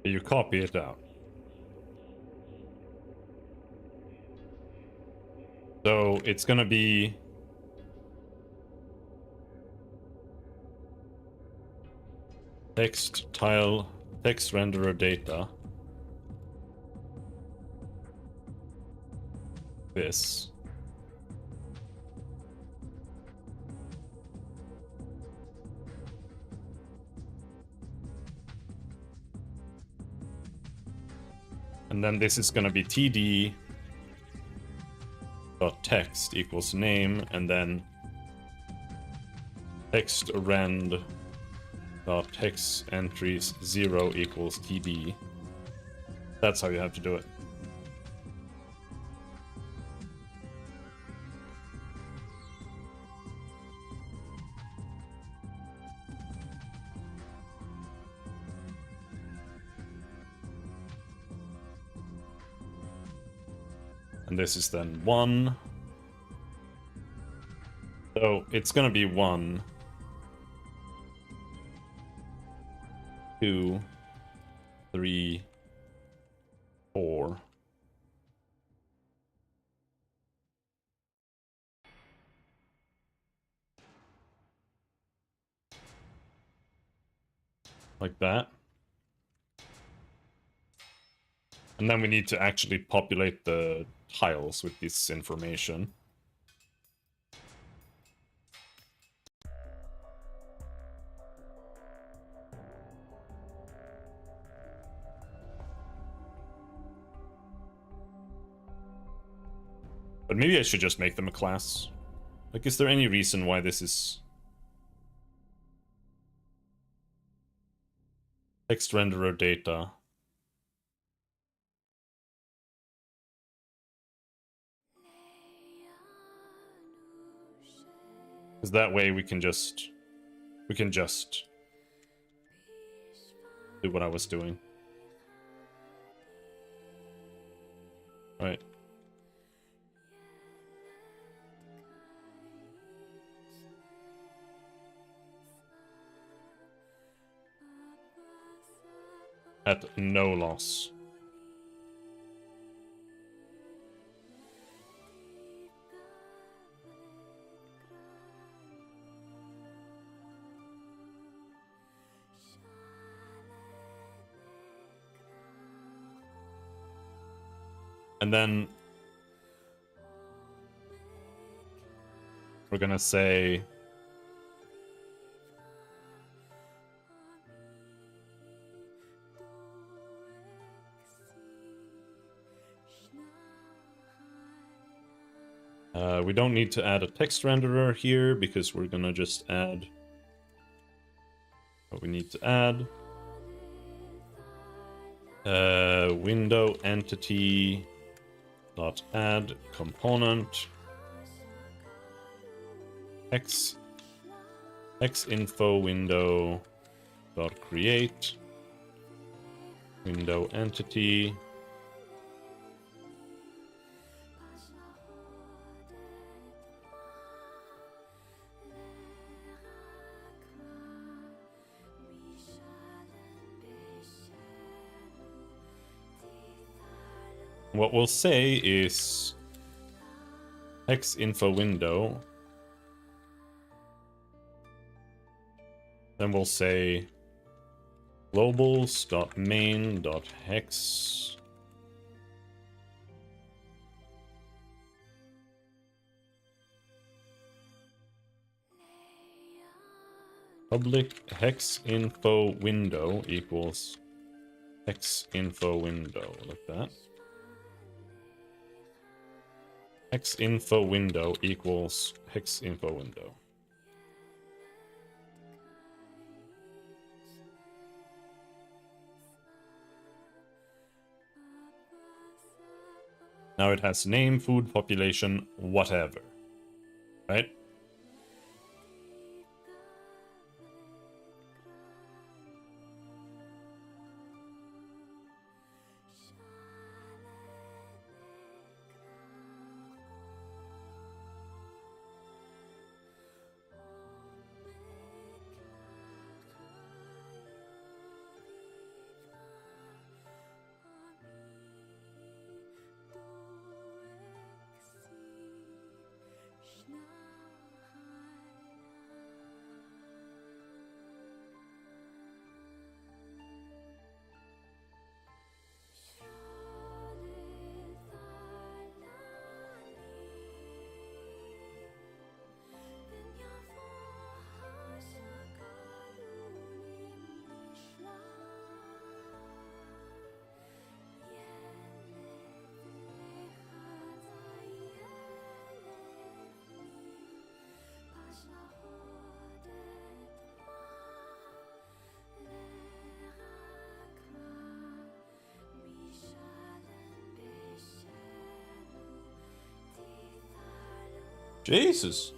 You copy it out. So it's gonna be text tile text renderer data. This. And then this is gonna be td dot text equals name, and then text rend dot text entries 0 equals td. That's how you have to do it. And this is then 1. So it's gonna be 1, 2, 3, 4. Like that. And then we need to actually populate the tiles with this information. But maybe I should just make them a class. Like, is there any reason why this is... Text renderer data. Because that way we can just do what I was doing. Right. At no loss. And then we're gonna say we don't need to add a text renderer here because we're gonna just add what we need to add. Window entity dot add component x info window dot create window entity what we'll say is hex info window. Then we'll say globals.main.hex public hex info window equals hex info window, like that. Hex info window equals hex info window. Now it has name, food, population, whatever, right? Jesus.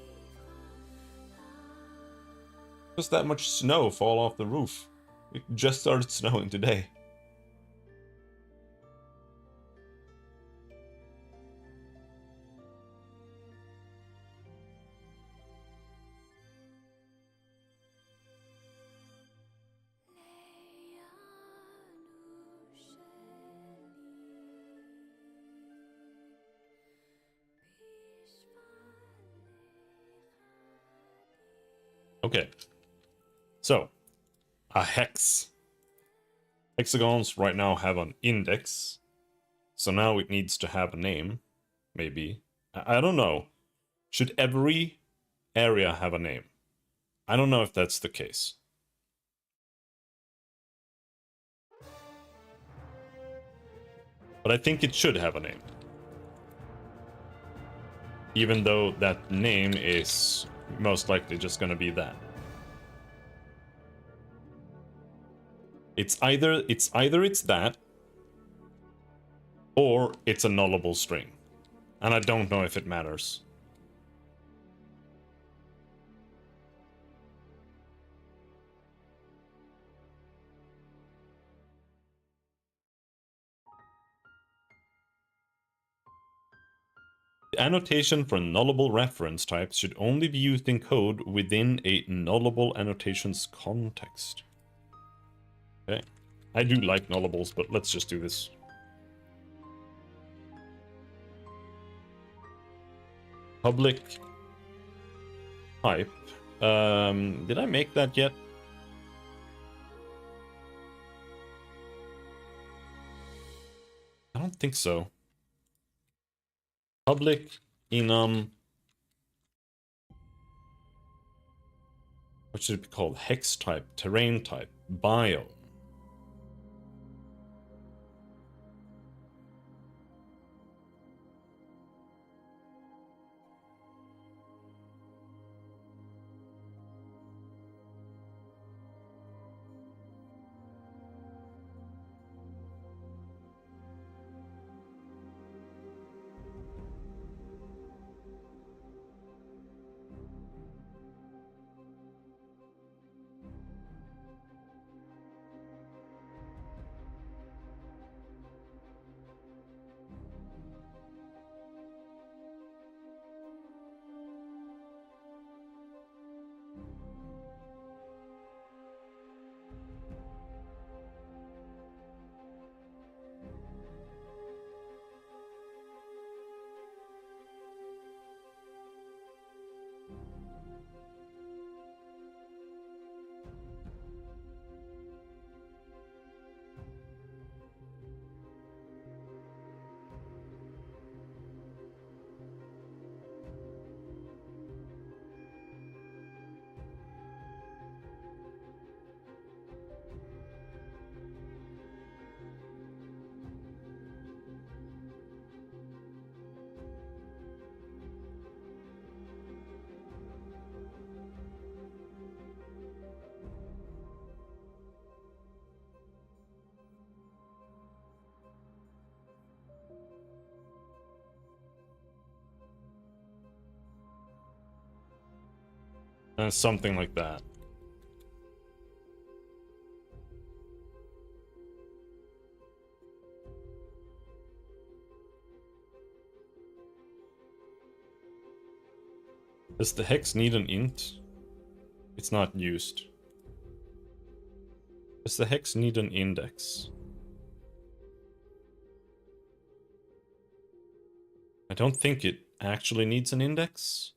Just that much snow fall off the roof. It just started snowing today. Okay. So, a hex. Hexagons right now have an index. So now it needs to have a name. Maybe. I don't know. Should every area have a name? I don't know if that's the case. But I think it should have a name. Even though that name is most likely just gonna be that. It's either it's that, or it's a nullable string. And I don't know if it matters. The annotation for nullable reference types should only be used in code within a nullable annotation's context. Okay. I do like nullables, but let's just do this. Public type. Did I make that yet? I don't think so. Public enum. What should it be called? Hex type, terrain type, biome. Something like that. Does the hex need an int? It's not used. Does the hex need an index? I don't think it actually needs an index.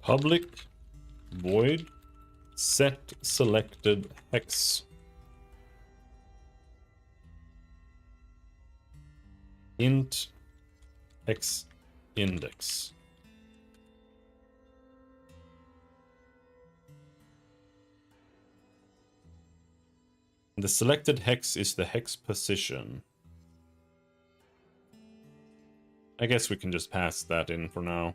Public void set selected hex. Int hex index. The selected hex is the hex position. I guess we can just pass that in for now.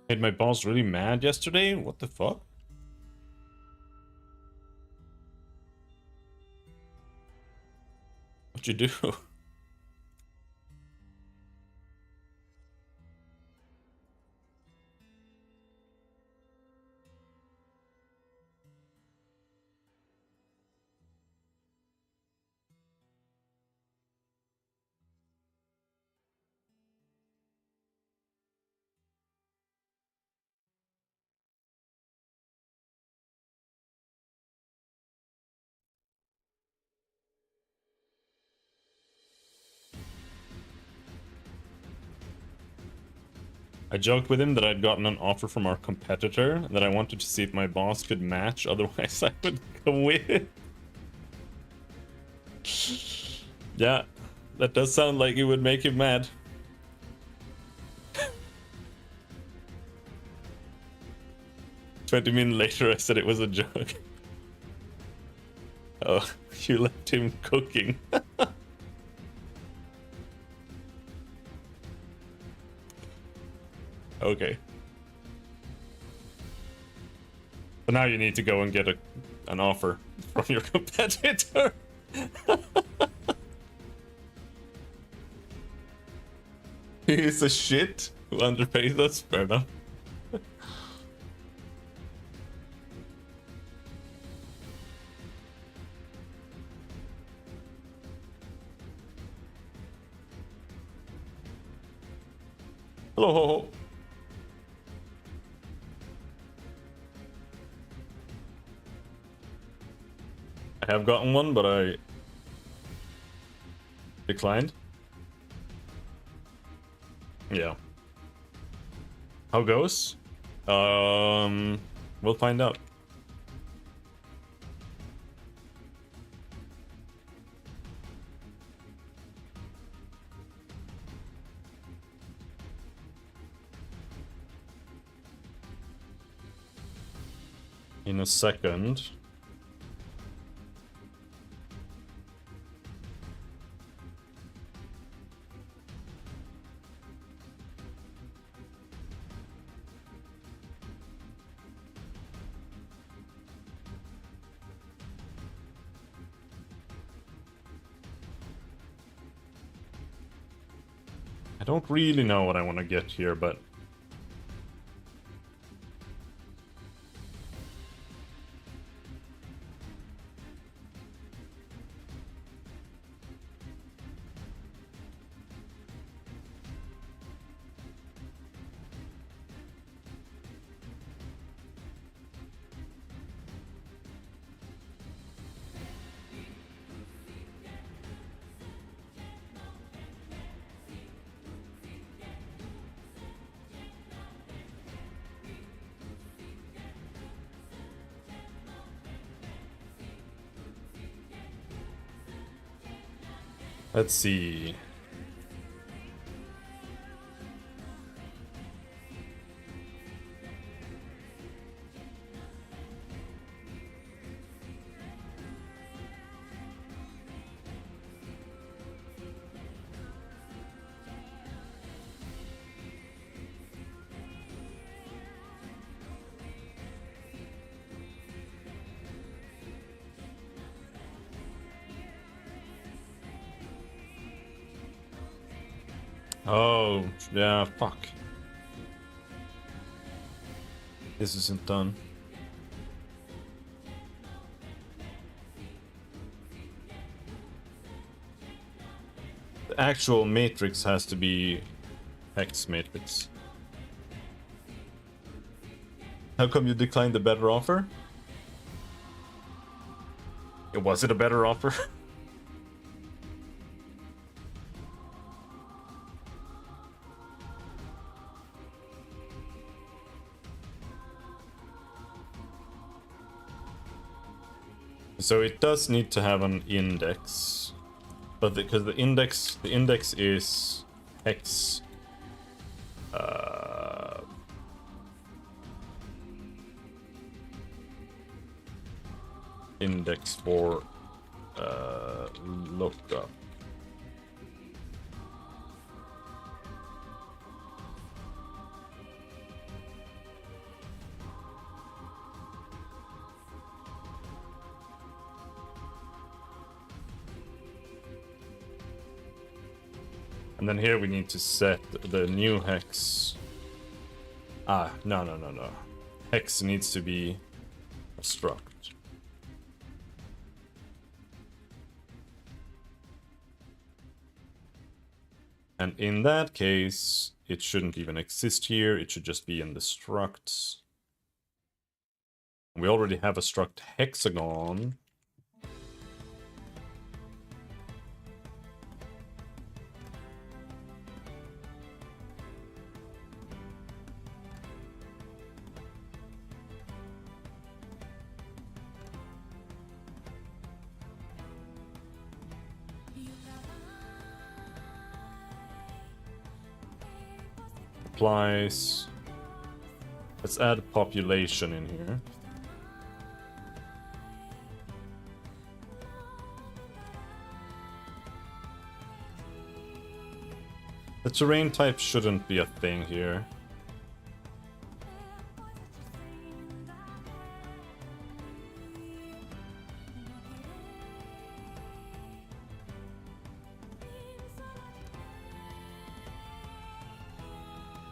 Made my boss really mad yesterday? What the fuck? What'd you do? I joked with him that I'd gotten an offer from our competitor that I wanted to see if my boss could match, otherwise I would quit. Yeah, that does sound like it would make him mad. 20 minutes later I said it was a joke. Oh, you left him cooking. Okay. But now you need to go and get an offer from your competitor. He's a shit who underpays us, fair enough. Hello, ho, ho. I have gotten one, but I declined. Yeah. How goes? We'll find out. In a second. I don't really know what I want to get here, but let's see. Oh, yeah, fuck. This isn't done. The actual matrix has to be hex matrix. How come you declined the better offer? Was it a better offer? So it does need to have an index, but because the index is hex. Index for lookup. And then here we need to set the new hex. No. Hex needs to be a struct. And in that case, it shouldn't even exist here. It should just be in the structs. We already have a struct hexagon. Applies. Let's add population in here. The terrain type shouldn't be a thing here.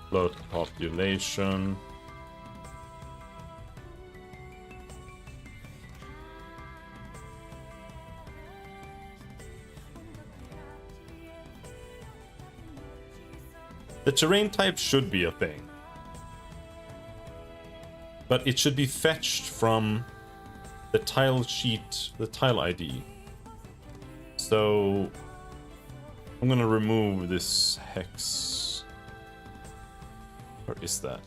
Float population. The terrain type should be a thing. But it should be fetched from the tile sheet, the tile ID. So I'm gonna remove this hex. Where is that?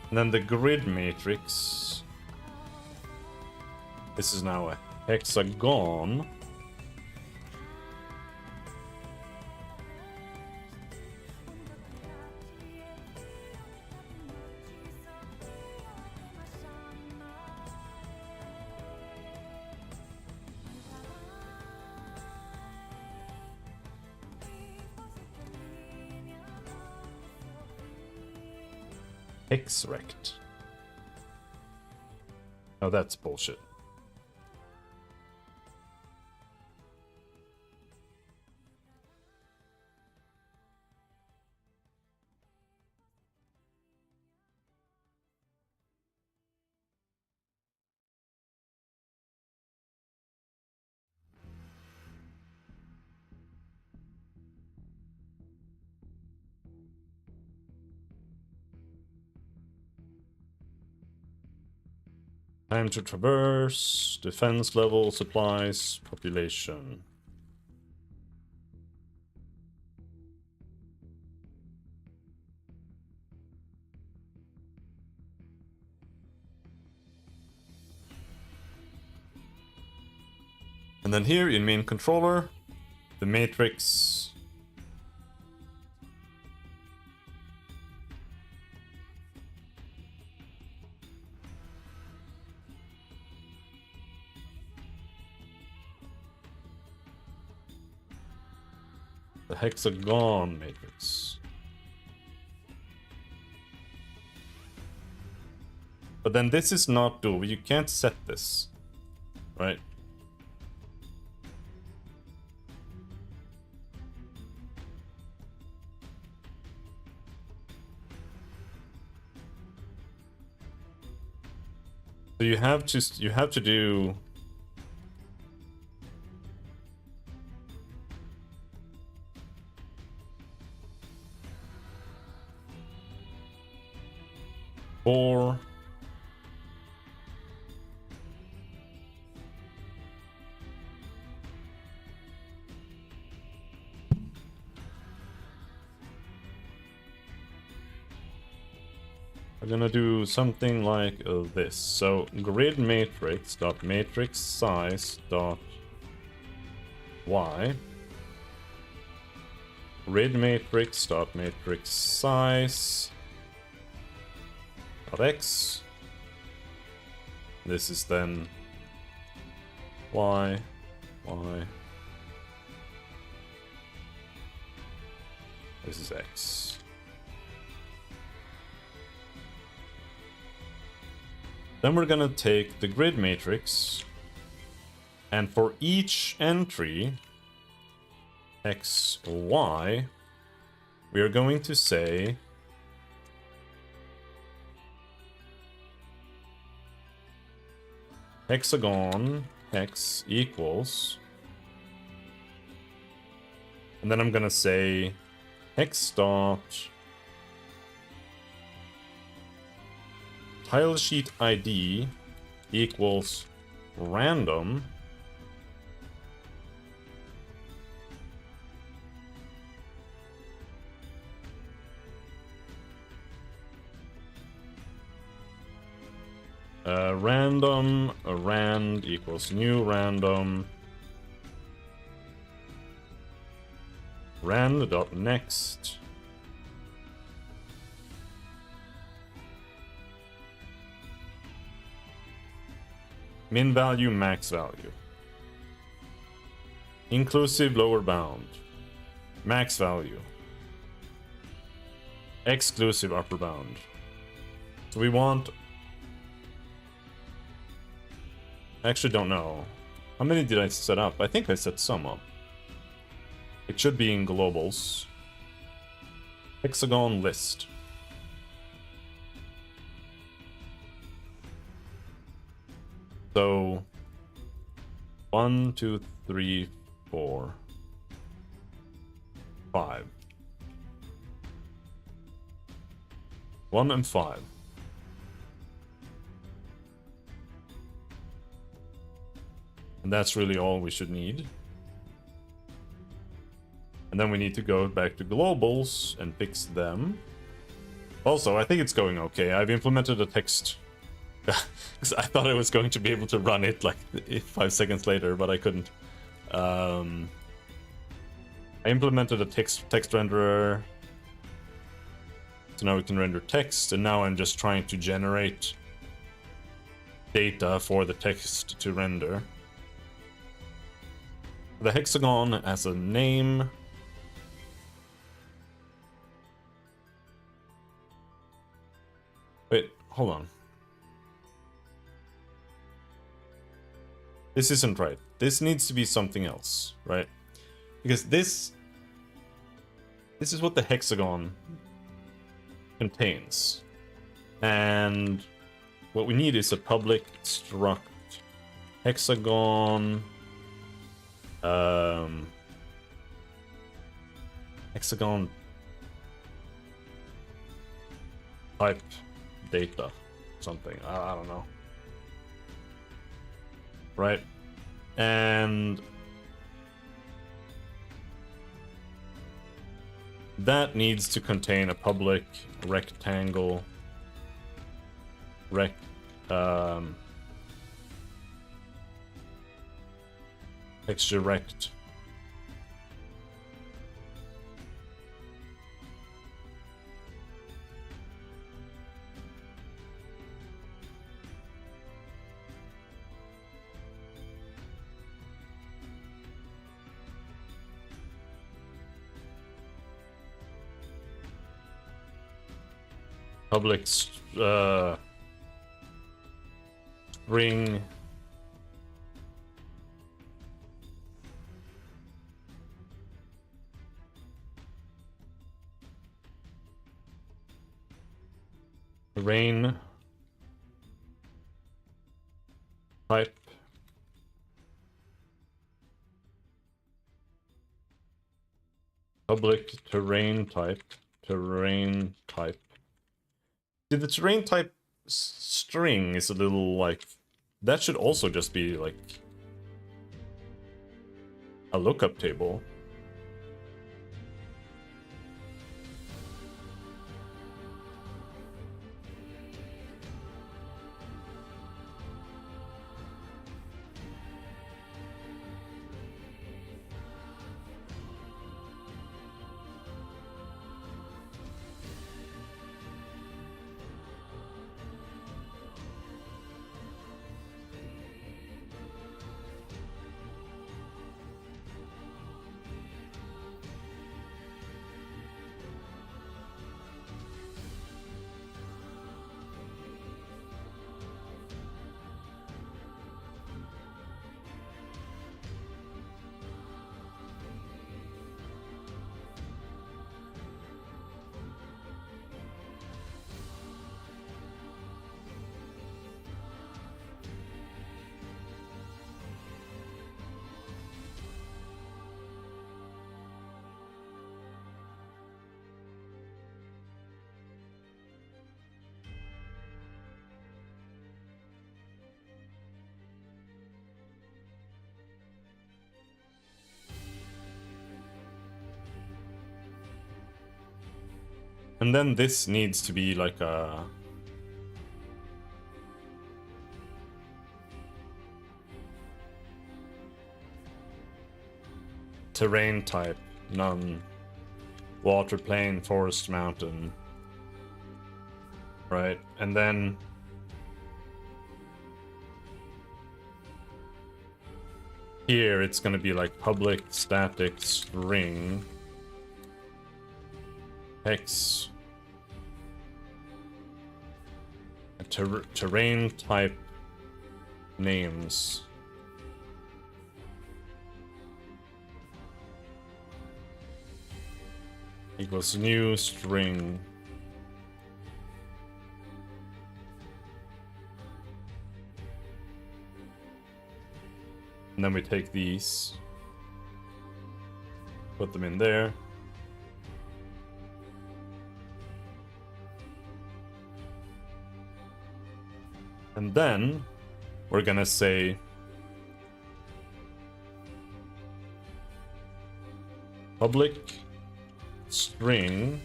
And then the grid matrix. This is now a hexagon. Hexrect. Oh, that's bullshit. Time to traverse, defense level, supplies, population. And then here in main controller, the matrix the hexagon matrix. But then this is not doable. You can't set this, right? So you have to do four. We're gonna do something like this. So grid matrix dot matrix size dot y. Grid matrix dot matrix size dot x. This is then y, y. This is x. Then we're gonna take the grid matrix, and for each entry, x, y, we are going to say hexagon hex equals, and then I'm gonna say hex dot tile sheet ID equals random rand equals new random rand dot next min value, max value. Inclusive lower bound. Max value. Exclusive upper bound. So we want... I actually don't know. How many did I set up? I think I set some up. It should be in globals. Hexagon list. So 1, 2, 3, 4, 5. 1 and 5. And that's really all we should need. And then we need to go back to globals and fix them. Also, I think it's going okay. I've implemented a text. Because I thought I was going to be able to run it like 5 seconds later, but I couldn't. I implemented a text renderer. So now we can render text, and now I'm just trying to generate data for the text to render. The hexagon as a name. Wait, hold on. This isn't right. This needs to be something else, right? Because this is what the hexagon contains. And what we need is a public struct hexagon hexagon type data something. I don't know. Right? And that needs to contain a public rectangle Texture rect. Public string terrain type public terrain type. See, the terrain type string is a little like, that should also just be like a lookup table. And then this needs to be like a terrain type, none. Water, plain, forest, mountain. Right, and then here it's gonna be like public static string hex terrain type names. Equals new string. And then we take these, put them in there. And then we're gonna say public string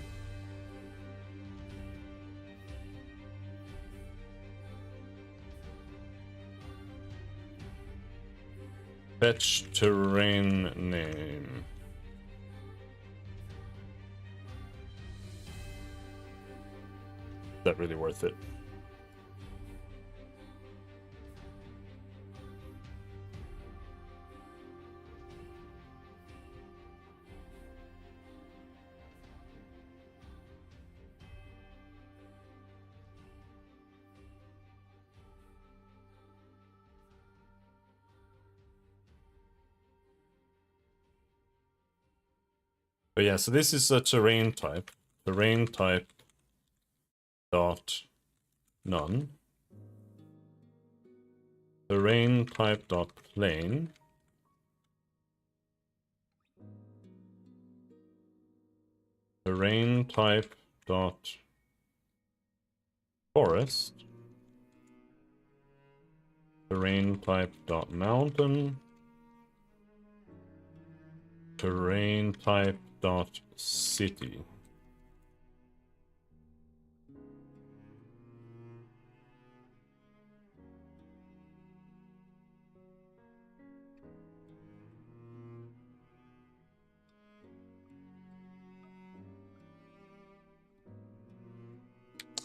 fetch terrain name. Is that really worth it? But yeah, so this is a terrain type dot none, terrain type dot plain, terrain type dot forest, terrain type dot mountain, terrain type dot city.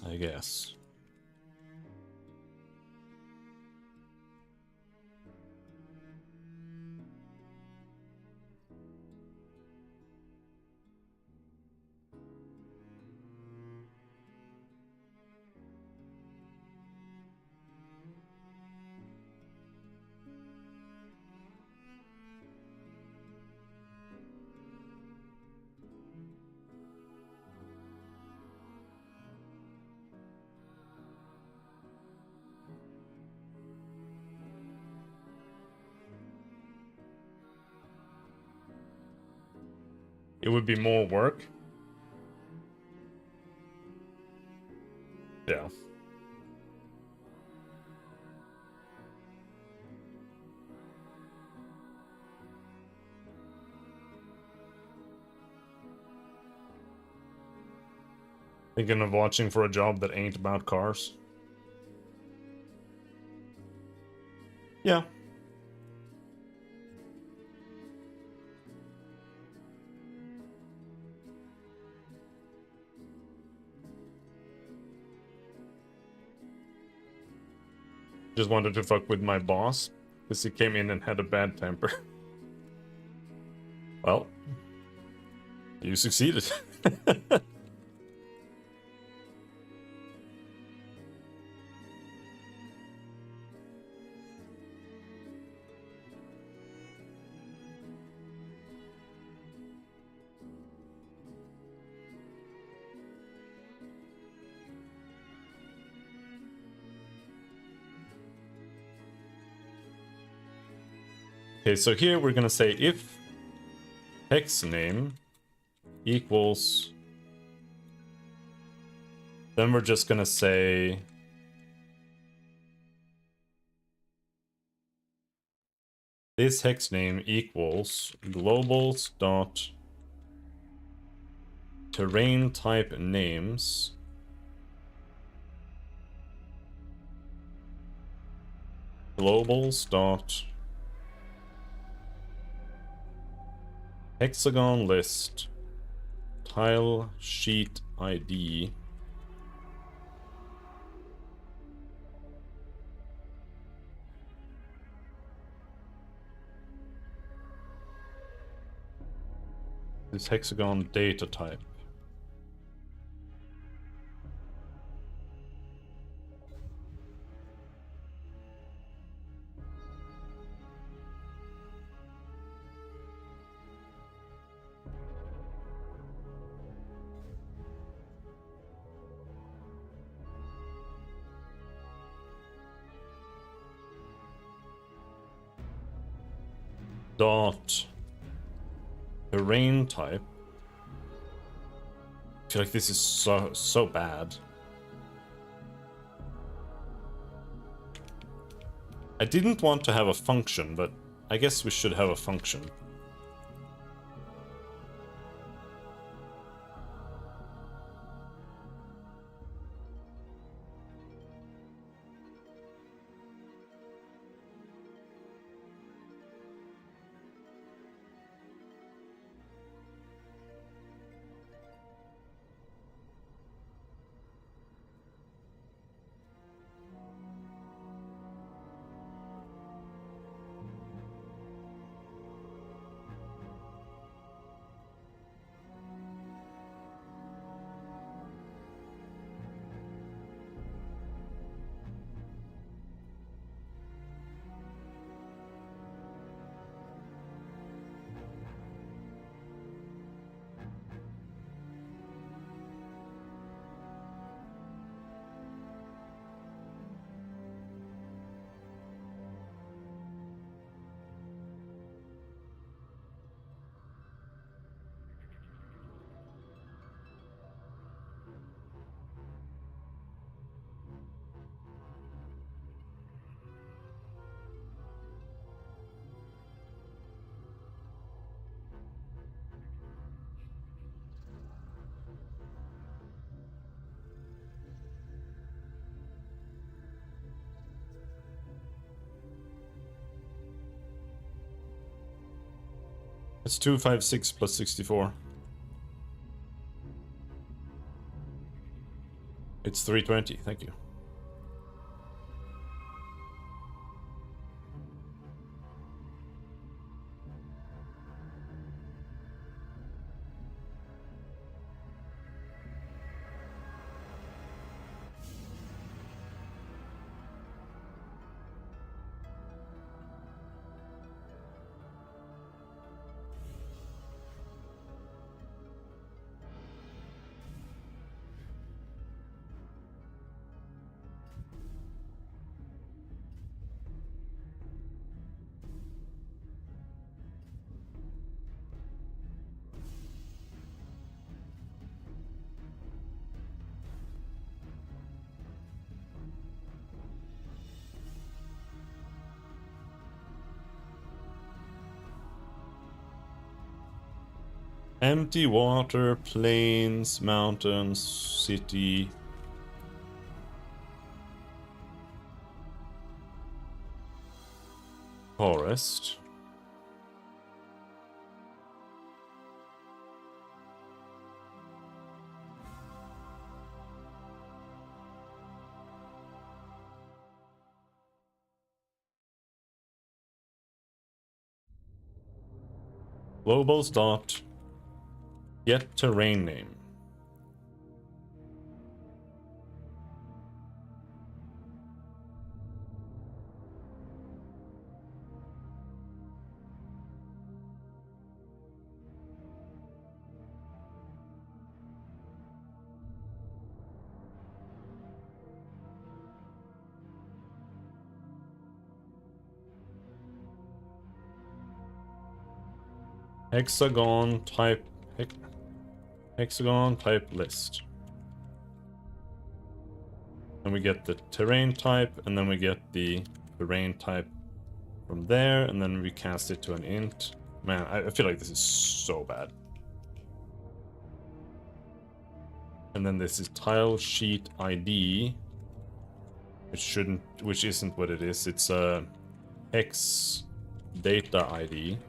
I guess. It would be more work. Yeah. Thinking of watching for a job that ain't about cars. Yeah. Just wanted to fuck with my boss, because he came in and had a bad temper. Well, you succeeded. Okay, so here we're gonna say if hex name equals, then we're just gonna say this hex name equals globals dot terrain type names globals dot hexagon list tile sheet ID this hexagon data type. Dot terrain type. I feel like this is so bad. I didn't want to have a function, but I guess we should have a function. It's 256 plus 64. It's 320, thank you. Empty water, plains, mountains, city. Forest. Global start. Get terrain name. Hexagon type hexagon type list. And we get the terrain type, and then we get the terrain type from there, and then we cast it to an int. Man, I feel like this is so bad. And then this is tile sheet ID, which isn't what it is. It's a hex data ID.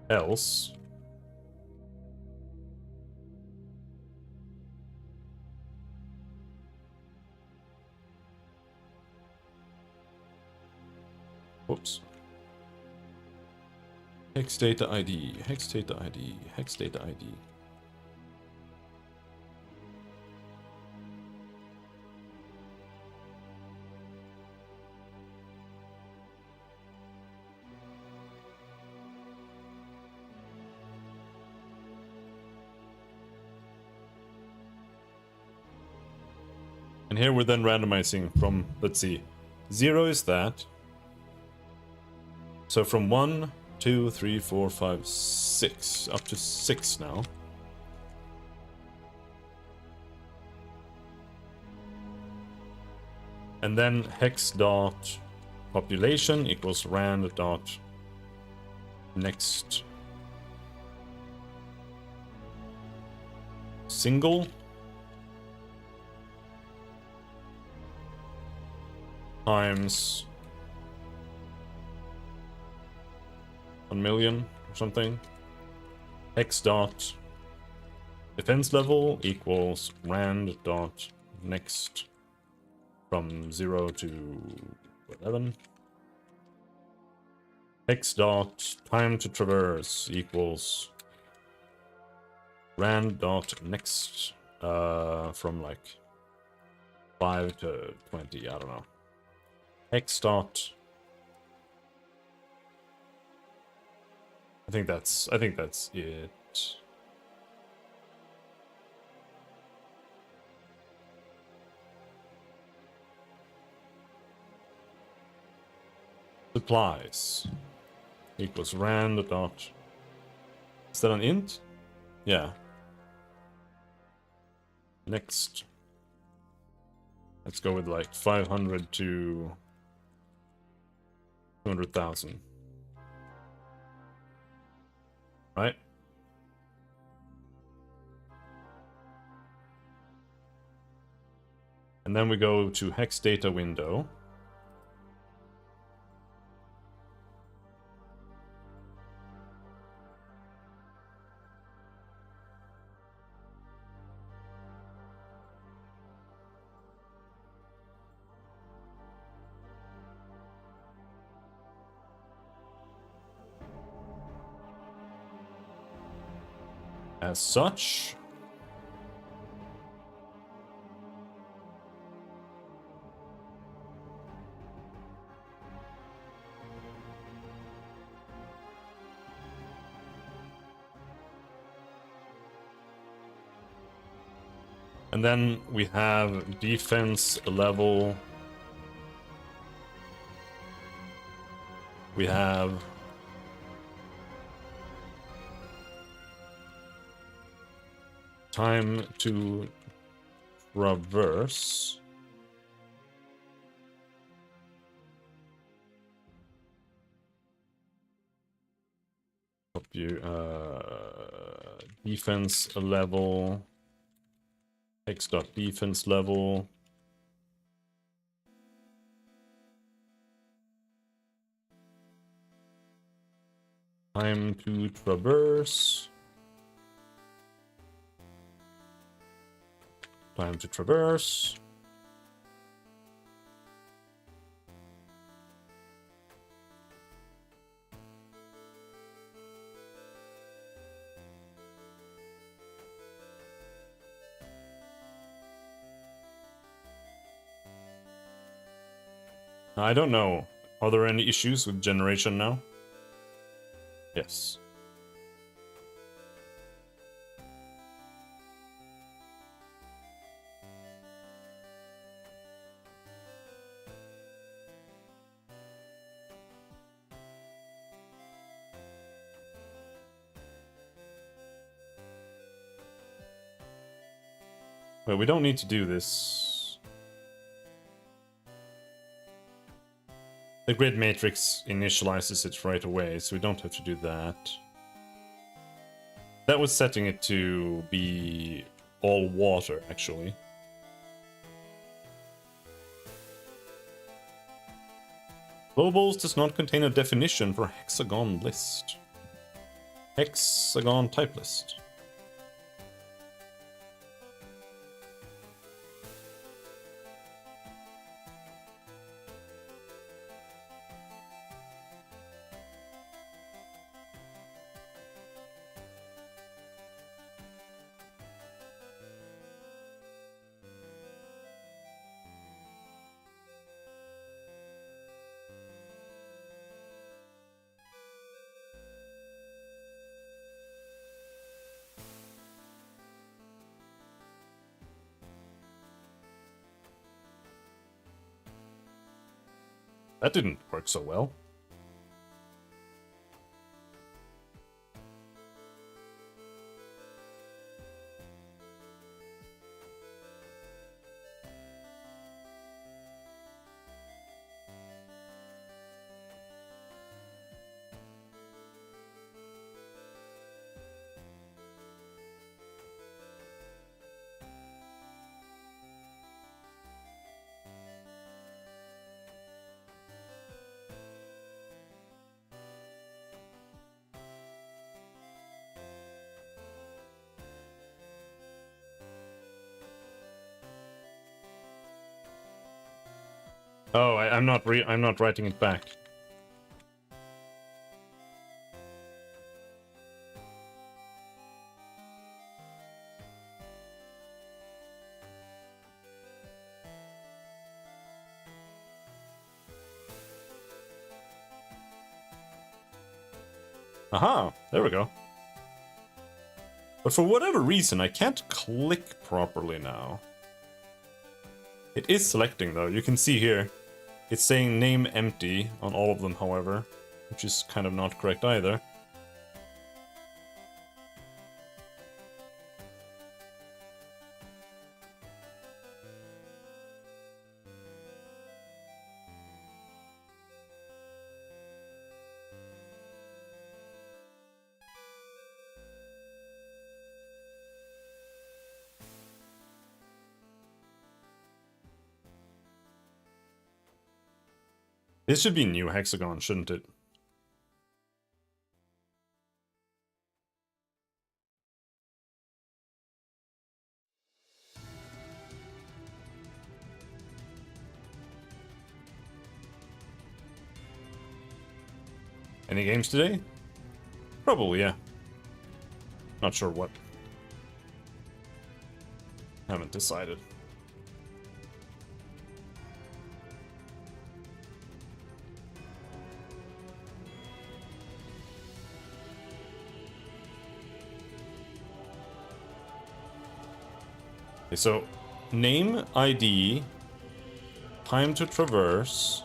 Else whoops. Hex data ID, hex data ID, hex data ID. And here we're then randomizing from, let's see, 0 is that. So from 1, 2, 3, 4, 5, 6, up to 6 now. And then hex dot population equals rand dot next single times 1,000,000 or something. Hex dot defense level equals rand dot next from 0 to 11. Hex dot time to traverse equals rand dot next from like 5 to 20, I don't know. Hex dot I think that's it. Supplies equals rand dot. Is that an int? Yeah. Next. Let's go with like 500 to 200,000. Right? And then we go to hex data window. as such. And then we have defense level. We have time to traverse. Help you, defense level. X dot defense level. Time to traverse. Time to traverse. I don't know. Are there any issues with generation now? Yes. Well, we don't need to do this. The grid matrix initializes it right away, so we don't have to do that. That was setting it to be all water, actually. Globals does not contain a definition for hexagon list. Hexagon type list. That didn't work so well. Oh, I'm not writing it back. Aha, there we go. But for whatever reason, I can't click properly now. It is selecting though, you can see here. It's saying name empty on all of them, however, which is kind of not correct either. This should be new hexagon, shouldn't it? Any games today? Probably, yeah. Not sure what. Haven't decided. Okay, so name, ID, time to traverse,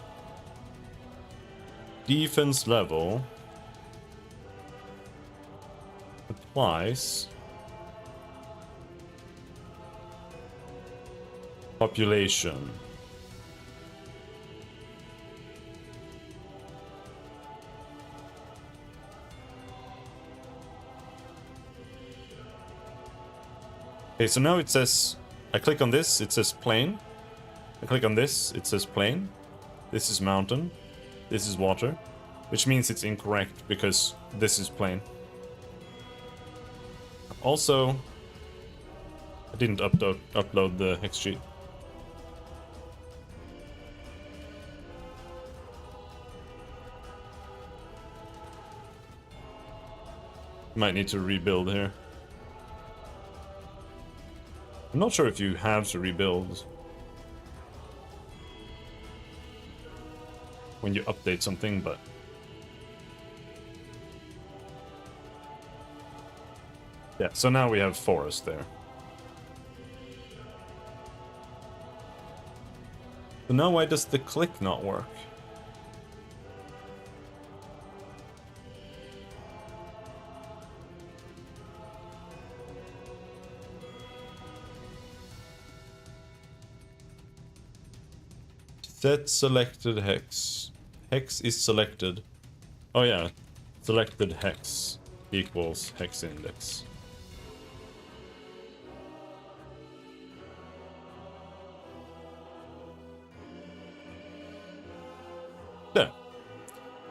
defense level, supplies, population. Okay, so now it says, I click on this, it says plain. I click on this, it says plain. This is mountain. This is water. Which means it's incorrect because this is plain. Also, I didn't upload the hex sheet. Might need to rebuild here. I'm not sure if you have to rebuild when you update something, but yeah, so now we have forest there. So now why does the click not work? Set selected hex. Hex is selected. Oh yeah, selected hex equals hex index. There.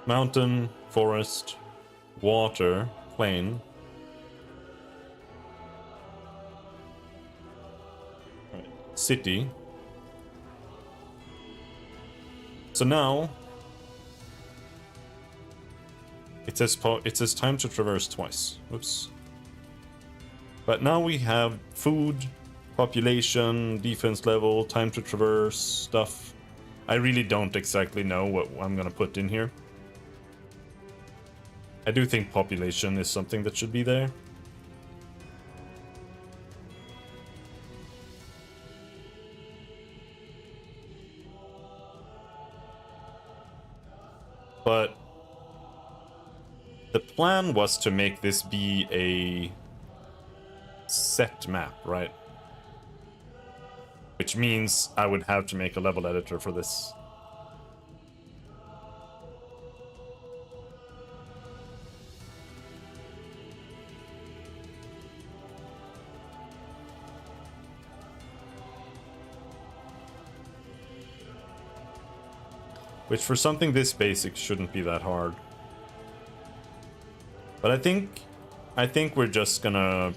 Mountain, forest, water, plain. Right. City. So now it says time to traverse twice. Oops. But now we have food, population, defense level, time to traverse stuff. I really don't exactly know what I'm gonna put in here. I do think population is something that should be there. But the plan was to make this be a set map, right? Which means I would have to make a level editor for this. Which for something this basic shouldn't be that hard. But I think we're just gonna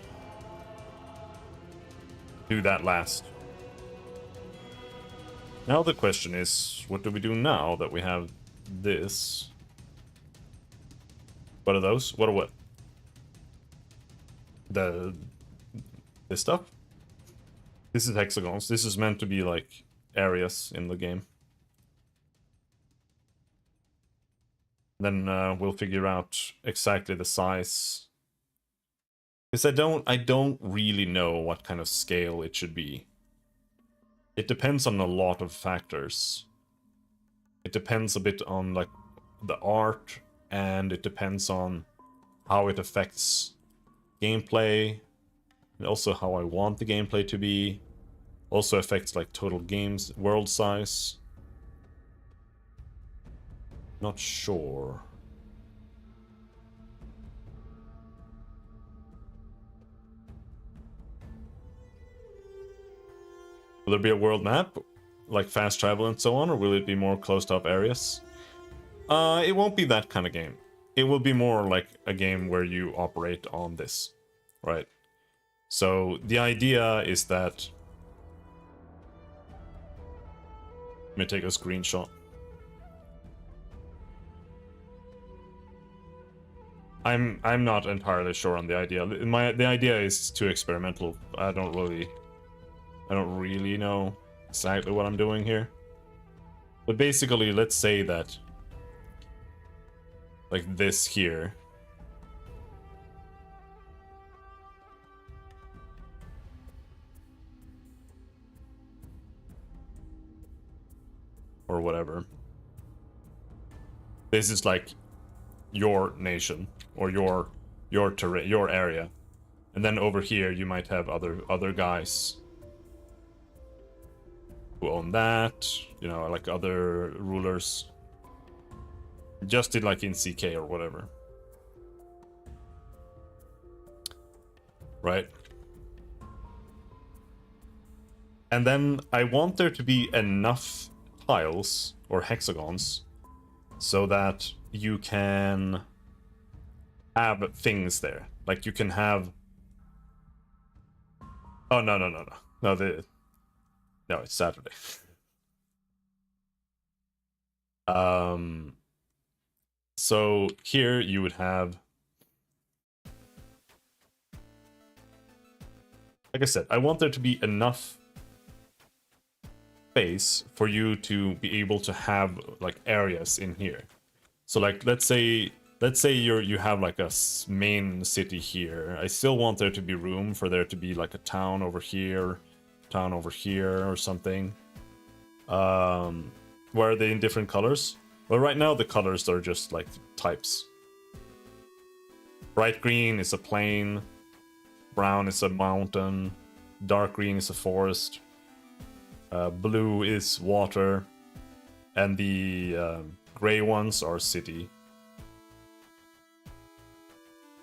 do that last. Now the question is, what do we do now that we have this? What are those? What are what? This stuff? This is hexagons. This is meant to be like areas in the game. Then we'll figure out exactly the size. Because I don't really know what kind of scale it should be. It depends on a lot of factors. It depends a bit on like the art, and it depends on how it affects gameplay, and also how I want the gameplay to be. Also affects like total games world size. Not sure. Will there be a world map, like fast travel and so on, or will it be more closed-off areas? It won't be that kind of game. It will be more like a game where you operate on this, right? So the idea is that... Let me take a screenshot. I'm not entirely sure on the idea. The idea is too experimental. I don't really I don't really know exactly what I'm doing here. But basically, let's say that like this here. Or whatever. This is like your nation or your terrain, your area. And then over here you might have other guys who own that, you know, like other rulers. Just did like in CK or whatever. Right? And then I want there to be enough tiles or hexagons so that you can have things there. Like you can have... Oh, no. No, it's Saturday. So here you would have... Like I said, I want there to be enough space for you to be able to have like areas in here. So like let's say you have like a main city here. I still want there to be room for there to be like a town over here or something. Where are they in different colors? Well, right now the colors are just like types. Bright green is a plain, brown is a mountain, dark green is a forest, blue is water, and the gray ones are city.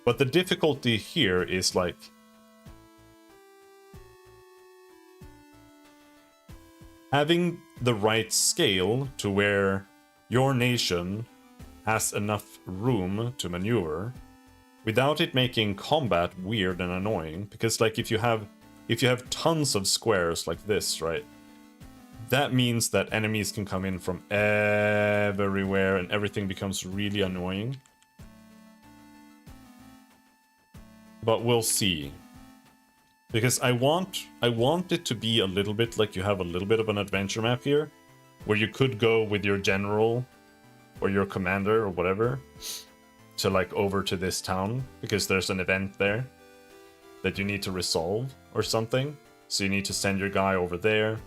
But the difficulty here is like having the right scale to where your nation has enough room to maneuver without it making combat weird and annoying. Because like if you have tons of squares like this, right, that means that enemies can come in from everywhere and everything becomes really annoying. But we'll see. Because I want it to be a little bit like you have a little bit of an adventure map here, where you could go with your general or your commander or whatever to like over to this town because there's an event there that you need to resolve or something. So you need to send your guy over there.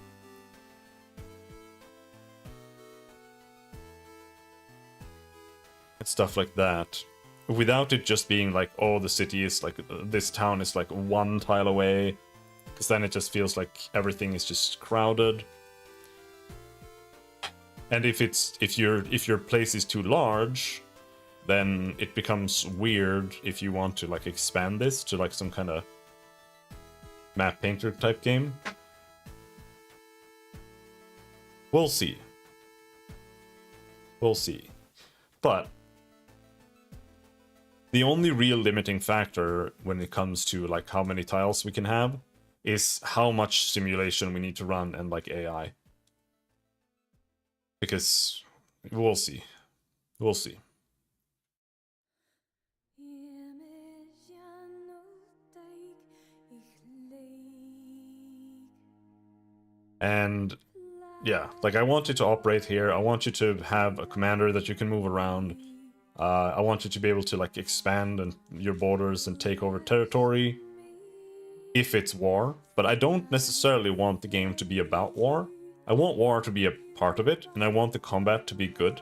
And stuff like that. Without it just being like, oh, the city is like, this town is like one tile away, because then it just feels like everything is just crowded. And if your place is too large, then it becomes weird if you want to like expand this to like some kind of map painter type game. We'll see. We'll see. But the only real limiting factor when it comes to like how many tiles we can have is how much simulation we need to run and like AI. Because we'll see. We'll see. And yeah, like I want you to operate here. I want you to have a commander that you can move around. I want you to be able to like expand and your borders and take over territory if it's war, but I don't necessarily want the game to be about war. I want war to be a part of it, and I want the combat to be good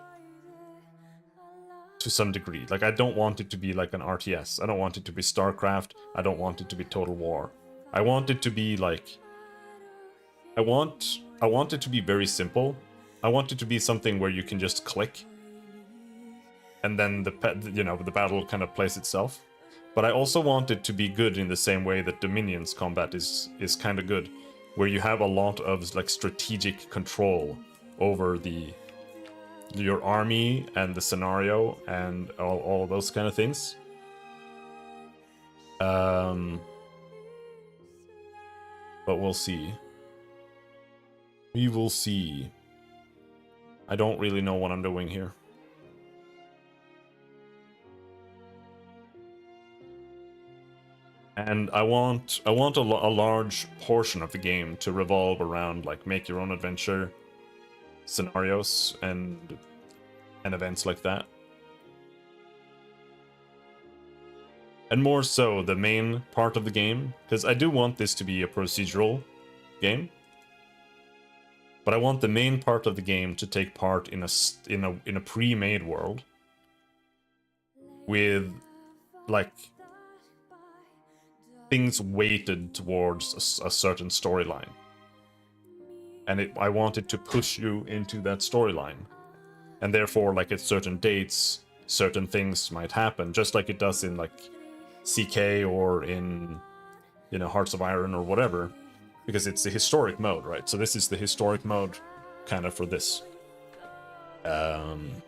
to some degree. Like I don't want it to be like an RTS. I don't want it to be StarCraft. I don't want it to be Total War. I want it to be like I want it to be very simple. I want it to be something where you can just click and then the battle kind of plays itself. But I also want it to be good in the same way that Dominion's combat is kind of good, where you have a lot of like strategic control over your army and the scenario and all of those kind of things. But we'll see. We will see. I don't really know what I'm doing here. And I want a large portion of the game to revolve around like make your own adventure scenarios and events like that. And more so the main part of the game, because I do want this to be a procedural game, but I want the main part of the game to take part in a pre-made world with like things weighted towards a certain storyline, and I want it to push you into that storyline, and therefore like at certain dates certain things might happen, just like it does in like CK or in, you know, Hearts of Iron or whatever, because it's the historic mode, right? So this is the historic mode kind of for this. And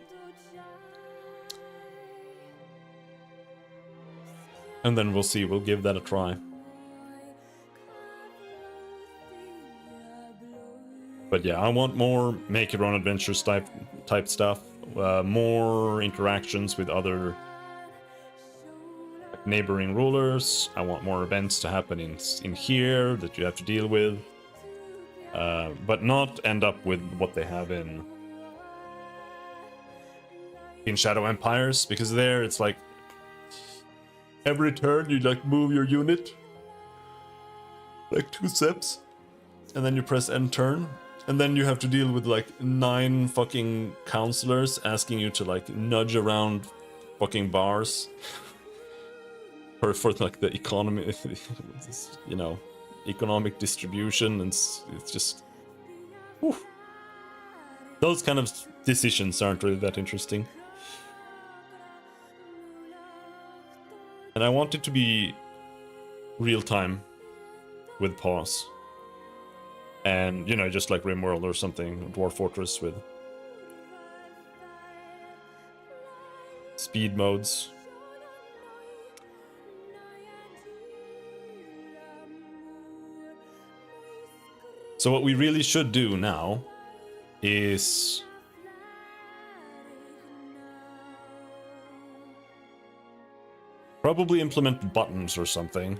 then we'll see, we'll give that a try. But yeah, I want more make your own adventures type stuff, more interactions with other neighboring rulers. I want more events to happen in here that you have to deal with, but not end up with what they have in Shadow Empires, because there it's like every turn you like move your unit like 2 steps, and then you press end turn, and then you have to deal with like 9 fucking counselors asking you to like nudge around fucking bars. For like the economy, you know, economic distribution, and it's just, whew. Those kind of decisions aren't really that interesting. And I want it to be real time with pause, and you know, just like RimWorld or something, Dwarf Fortress with speed modes. So what we really should do now is probably implement buttons or something.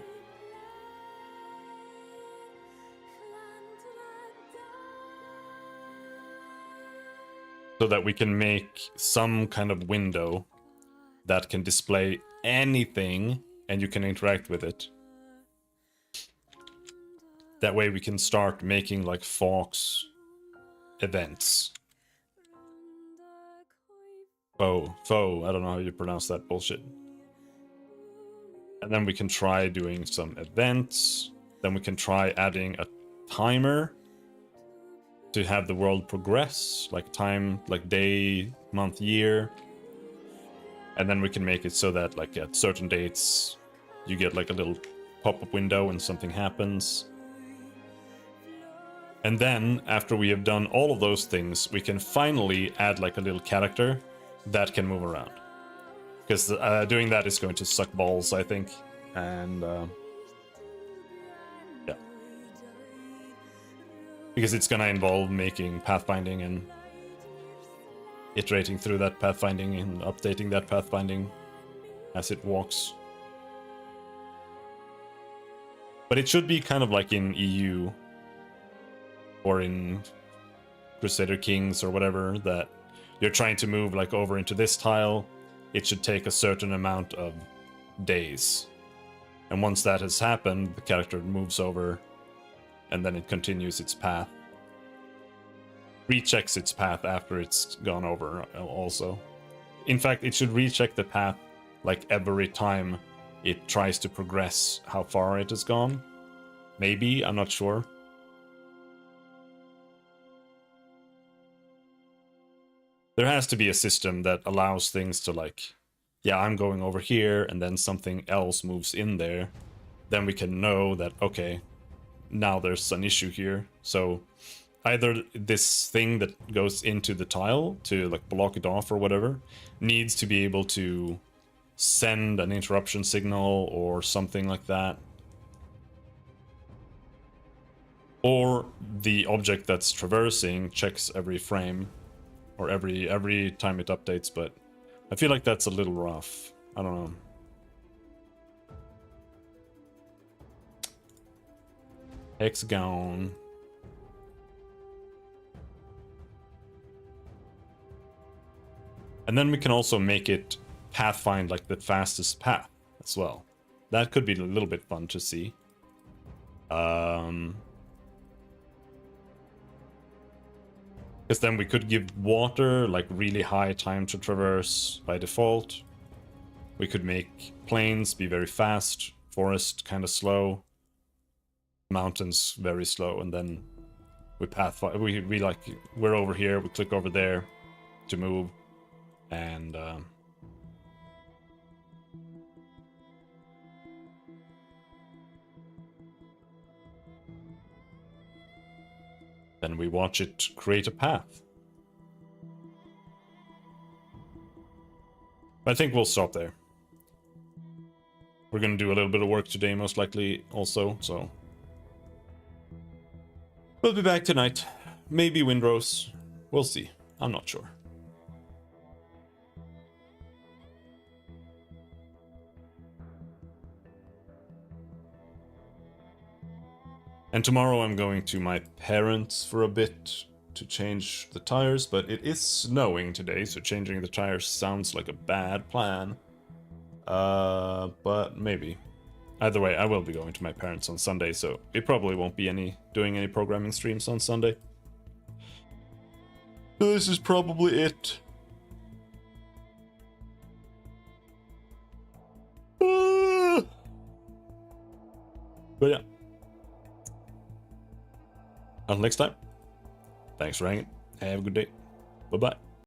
So that we can make some kind of window that can display anything and you can interact with it. That way we can start making like Fox events. Foe, I don't know how you pronounce that bullshit. And then we can try doing some events. Then we can try adding a timer to have the world progress, like time, like day, month, year. And then we can make it so that like at certain dates you get like a little pop-up window and something happens. And then, after we have done all of those things, we can finally add like a little character that can move around. Because doing that is going to suck balls, I think. And, yeah. Because it's gonna involve making pathfinding and iterating through that pathfinding and updating that pathfinding as it walks. But it should be kind of like in EU, or in Crusader Kings or whatever, that you're trying to move like over into this tile, it should take a certain amount of days. And once that has happened, the character moves over and then it continues its path. Rechecks its path after it's gone over also. In fact, it should recheck the path like every time it tries to progress how far it has gone. Maybe, I'm not sure. There has to be a system that allows things to like, yeah, I'm going over here and then something else moves in there. Then we can know that, okay, now there's an issue here. So either this thing that goes into the tile to like block it off or whatever needs to be able to send an interruption signal or something like that. Or the object that's traversing checks every frame or every time it updates, but I feel like that's a little rough. I don't know. Hexagon. And then we can also make it pathfind like the fastest path as well. That could be a little bit fun to see. Because then we could give water like really high time to traverse by default. We could make plains be very fast, forest kind of slow, mountains very slow, and then we pathfind. We like we're over here. We click over there to move, and then we watch it create a path. I think we'll stop there. We're gonna do a little bit of work today, most likely, also, so... We'll be back tonight. Maybe Windrose. We'll see. I'm not sure. And tomorrow I'm going to my parents for a bit to change the tires, but it is snowing today, so changing the tires sounds like a bad plan. But maybe. Either way, I will be going to my parents on Sunday, so it probably won't be doing any programming streams on Sunday. So this is probably it. But yeah. Until next time. Thanks for hanging. Have a good day. Bye-bye.